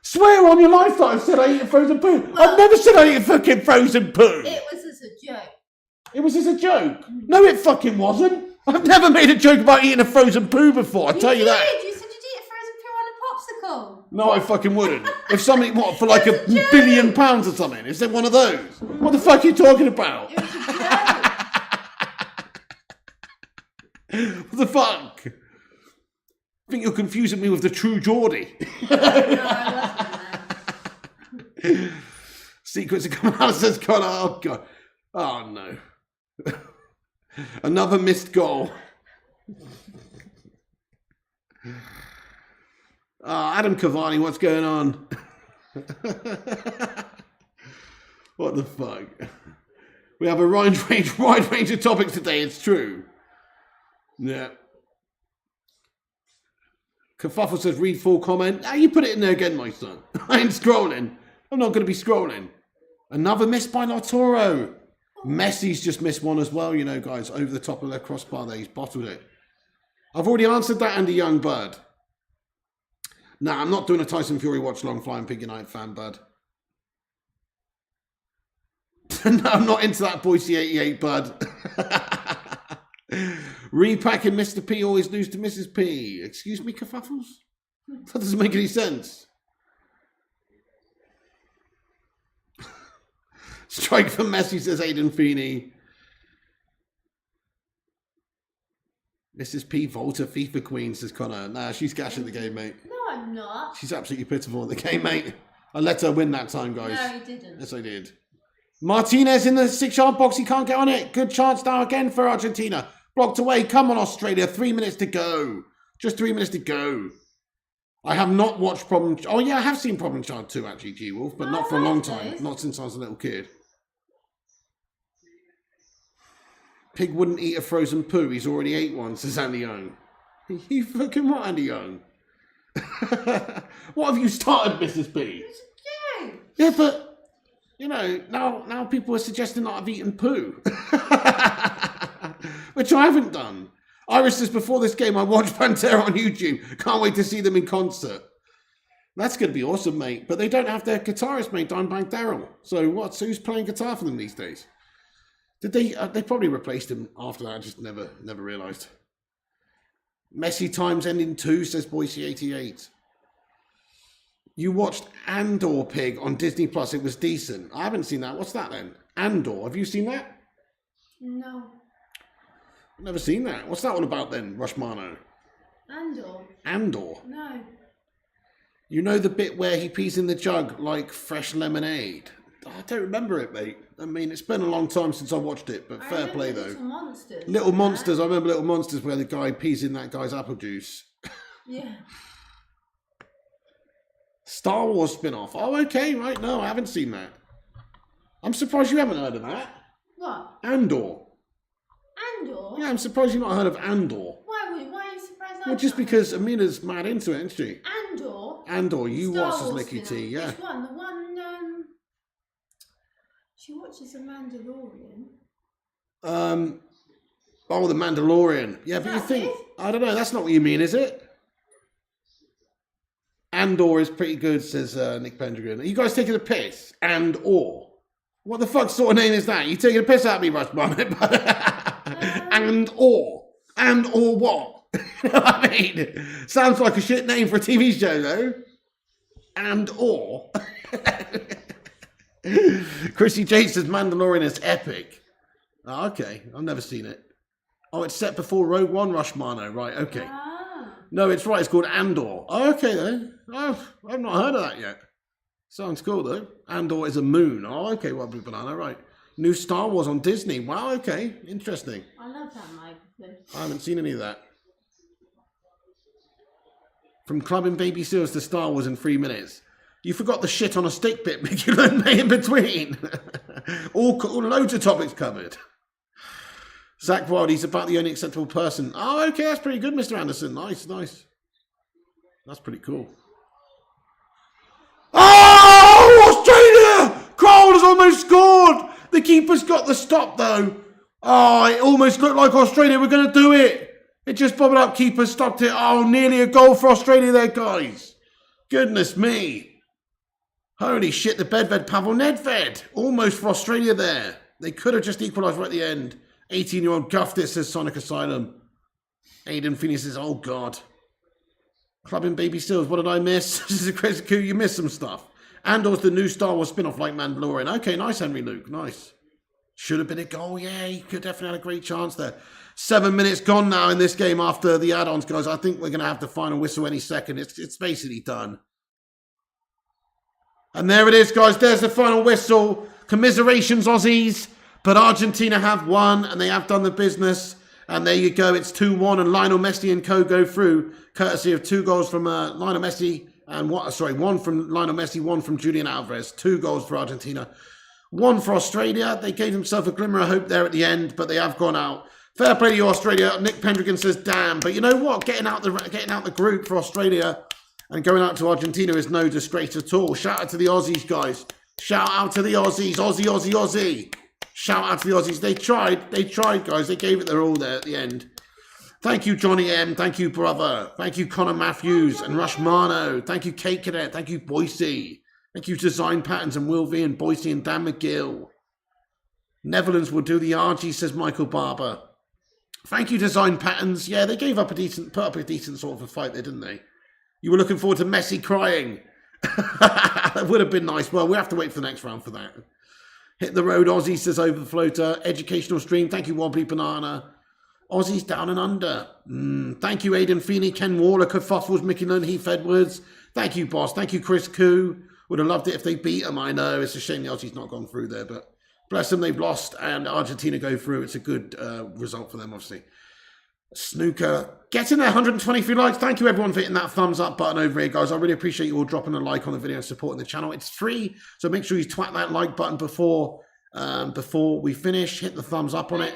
Swear on your life that I've said I eat a frozen poo. Well, I've never said I eat a fucking frozen poo. It was as a joke. It was as a joke. No, it fucking wasn't. I've never made a joke about eating a frozen poo before, I tell you that. You said you'd eat a frozen poo on a popsicle. No, I fucking wouldn't. If somebody, what, for like £1 billion or something? Is it one of those? What the fuck are you talking about? It was a joke. What the fuck? I think you're confusing me with the true Geordie. No, I wasn't. Secrets are coming out, says Connor. Oh, God. Oh, no. Another missed goal. Adam Cavani, what's going on? What the fuck? We have a wide range of topics today, it's true. Yeah. Kerfuffle says, read full comment. Ah, you put it in there again, my son. I ain't scrolling. I'm not going to be scrolling. Another miss by Lautaro. Messi's just missed one as well, you know, guys. Over the top of their crossbar there. He's bottled it. I've already answered that, Andy Young, bud. Nah, I'm not doing a Tyson Fury watch long Flying Pig United fan, bud. No, I'm not into that Boise 88, bud. Repacking Mr. P always lose to Mrs. P. Excuse me, Kerfuffles? That doesn't make any sense. Strike for Messi, says Aidan Feeney. Mrs. P. Volta, FIFA Queen, says Connor. Nah, she's gashing the game, mate. No, I'm not. She's absolutely pitiful in the game, mate. I let her win that time, guys. No, you didn't. Yes, I did. Martinez in the 6-yard box. He can't get on it. Good chance now again for Argentina. Blocked away. Come on, Australia. 3 minutes to go. Just 3 minutes to go. I have not watched Problem... Oh, yeah, I have seen Problem Child 2, actually, G-Wolf, but not for a long time. Not since I was a little kid. Pig wouldn't eat a frozen poo. He's already ate one, says Andy Young. You fucking what, Andy Young? What have you started, Mrs. B? It's a joke. Yeah, but, you know, now people are suggesting that I've eaten poo. Which I haven't done. Iris says, before this game, I watched Pantera on YouTube. Can't wait to see them in concert. That's going to be awesome, mate. But they don't have their guitarist, mate, Dimebag Darrell. So who's playing guitar for them these days? Did they? They probably replaced him after that. I just never realised. Messi times ending 2, says Boise 88. You watched Andor, Pig, on Disney Plus. It was decent. I haven't seen that. What's that then? Andor. Have you seen that? No. I've never seen that. What's that all about then, Rushmano? Andor. No. You know the bit where he pees in the jug like fresh lemonade? I don't remember it, mate. I mean, it's been a long time since I watched it, but fair play though. Little Monsters. Little Monsters. I remember Little Monsters where the guy pees in that guy's apple juice. Yeah. Star Wars spin-off. Oh, okay, right. No, I haven't seen that. I'm surprised you haven't heard of that. What? Andor. Andor? Yeah, I'm surprised you've not heard of Andor. Why are you surprised? Well, just because Amina's mad into it, isn't she? Andor, you Star watch as Wars Licky T, spin-off. yeah. Which one? The one, she watches The Mandalorian. Oh, The Mandalorian. Yeah, but you think, I don't know, that's not what you mean, is it? Andor is pretty good, says Nick Pendragon. Are you guys taking a piss? And/or. What the fuck sort of name is that? You taking a piss out of me, Rushman? And/or. And/or what? You know what I mean? Sounds like a shit name for a TV show, though. And/or. Chrissy J says Mandalorian is epic. Oh, okay, I've never seen it. Oh, it's set before Rogue One, Rushmano. Right, okay. No, it's right, it's called Andor. Oh, okay, then. Oh, I've not heard of that yet. Sounds cool, though. Andor is a moon. Oh, okay, well, banana, right. New Star Wars on Disney. Wow, okay, interesting. I love that, Mike. I haven't seen any of that. From clubbing baby seals to Star Wars in 3 minutes. You forgot the shit on a stick bit, Mick. You learned me in between. all loads of topics covered. Zach Wildy's about the only acceptable person. Oh, okay, that's pretty good, Mr. Anderson. Nice, nice. That's pretty cool. Oh, Australia! Crowell has almost scored. The keeper's got the stop, though. Oh, it almost looked like Australia were going to do it. It just bobbled up. Keeper stopped it. Oh, nearly a goal for Australia there, guys. Goodness me. Holy shit, the Bedved Pavel Nedved. Almost for Australia there. They could have just equalised right at the end. 18-year-old guffed it, says Sonic Asylum. Aidan Phoenix says, oh, God. Clubbing Baby Stills, what did I miss? This is a crazy coup. You missed some stuff. Andor's the new Star Wars spin-off like Mandalorian. Okay, nice, Henry Luke. Nice. Should have been a goal. Yeah, he could definitely have a great chance there. 7 minutes gone now in this game after the add-ons, guys. I think we're going to have the final whistle any second. It's basically done. And there it is, guys. There's the final whistle. Commiserations, Aussies. But Argentina have won, and they have done the business. And there you go. It's 2-1, and Lionel Messi and co go through, courtesy of 2 goals from Lionel Messi, and one from Lionel Messi, 1 from Julian Alvarez. 2 goals for Argentina, 1 for Australia. They gave themselves a glimmer of hope there at the end, but they have gone out. Fair play to you, Australia. Nick Pendragon says, damn. But you know what? Getting out the group for Australia and going out to Argentina is no disgrace at all. Shout out to the Aussies, guys. Shout out to the Aussies. Aussie, Aussie, Aussie. Shout out to the Aussies. They tried, guys. They gave it their all there at the end. Thank you, Johnny M. Thank you, brother. Thank you, Connor Matthews and Rushmano. Thank you, Kate Cadet. Thank you, Boise. Thank you, Design Patterns and Will V and Boise and Dan McGill. Netherlands will do the RG, says Michael Barber. Thank you, Design Patterns. Yeah, they put up a decent sort of a fight there, didn't they? You were looking forward to Messi crying. That would have been nice. Well, we have to wait for the next round for that. Hit the road, Aussie, says Overfloater. Educational stream. Thank you, Wobbly Banana. Aussies down and under. Thank you, Aidan Feeney, Ken Waller, Kerfuffles, Mickey Lund, Heath Edwards. Thank you, boss. Thank you, Chris Koo. Would have loved it if they beat them. I know. It's a shame the Aussies not gone through there, but bless them, they've lost, and Argentina go through. It's a good result for them, obviously. Snooker, getting there, 123 likes. Thank you, everyone, for hitting that thumbs up button over here, guys. I really appreciate you all dropping a like on the video and supporting the channel. It's free, so make sure you twat that like button before we finish. Hit the thumbs up on it.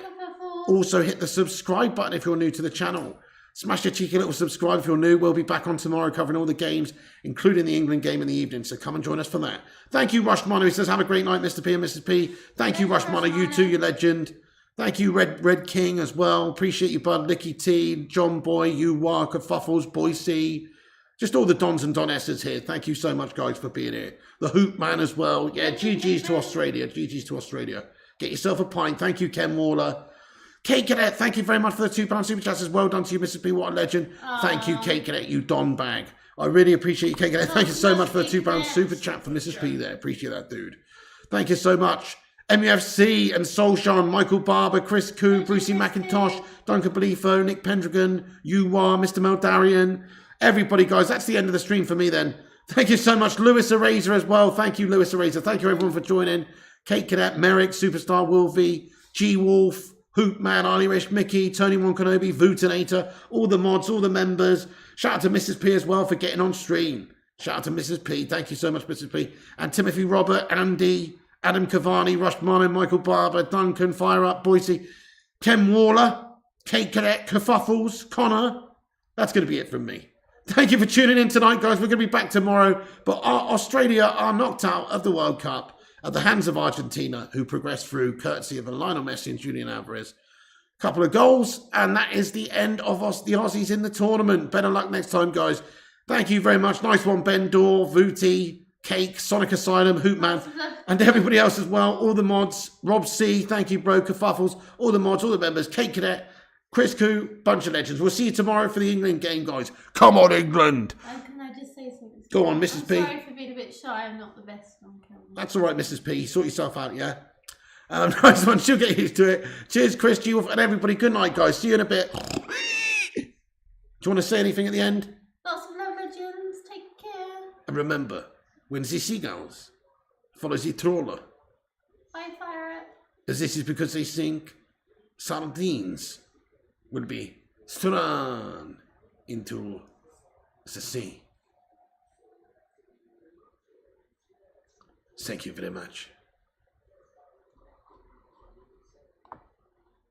Also, hit the subscribe button if you're new to the channel. Smash your cheeky little subscribe if you're new. We'll be back on tomorrow covering all the games, including the England game in the evening, so come and join us for that. Thank you, Rushmano. He says, have a great night, Mr. P and Mrs. P. Thank you, Rushmano. You too, you legend. Thank you, Red King, as well. Appreciate you, bud. Nicky T, John Boy, you, Walker, Fuffles, Boise. Just all the Dons and Donesses here. Thank you so much, guys, for being here. The Hoop Man as well. Yeah, GG's to Australia. GG's to Australia. Get yourself a pint. Thank you, Ken Waller. Kate Cadet, thank you very much for the £2 super chat. Well done to you, Mrs. P. What a legend. Thank you, Kate Cadet, you Don bag. I really appreciate you, Kate Cadet. Thank you so much for the £2 super chat from Mrs. P there. Appreciate that, dude. Thank you so much. MUFC and Solskjaer, Michael Barber, Chris Koo, Brucey McIntosh, Duncan Belifo, Nick Pendragon, Yuwa, Mr. Meldarian. Everybody, guys, that's the end of the stream for me then. Thank you so much. Lewis Eraser as well. Thank you, Lewis Eraser. Thank you, everyone, for joining. Kate Cadet, Merrick, Superstar Wolfie, G-Wolf, Hoopman, Irish, Mickey, Tony Wankanobi, Vootinator, all the mods, all the members. Shout out to Mrs. P as well for getting on stream. Shout out to Mrs. P. Thank you so much, Mrs. P. And Timothy Robert, Andy, Adam Cavani, Rush Marmin, Michael Barber, Duncan, Fire Up, Boise, Ken Waller, Kate Cadet, Kerfuffles, Connor. That's going to be it from me. Thank you for tuning in tonight, guys. We're going to be back tomorrow. But Australia are knocked out of the World Cup at the hands of Argentina, who progressed through courtesy of Lionel Messi and Julian Alvarez. Couple of goals, and that is the end of the Aussies in the tournament. Better luck next time, guys. Thank you very much. Nice one, Ben Dor, Vooty, Cake, Sonic Asylum, Hoopman, and everybody else as well. All the mods. Rob C, thank you, bro. Kerfuffles, all the mods, all the members. Kate Cadet, Chris Koo, bunch of legends. We'll see you tomorrow for the England game, guys. Come on, England. Can I just say something? Go on, Mrs. P. Sorry for being a bit shy. I'm not the best on camera. That's all right, Mrs. P. Sort yourself out, yeah? Nice one. She'll get used to it. Cheers, Chris, G, and everybody. Good night, guys. See you in a bit. Do you want to say anything at the end? Lots of love, legends. Take care. And remember, when the seagulls follow the trawler, Bye, Fire Up. as this is because they think sardines will be thrown into the sea. Thank you very much.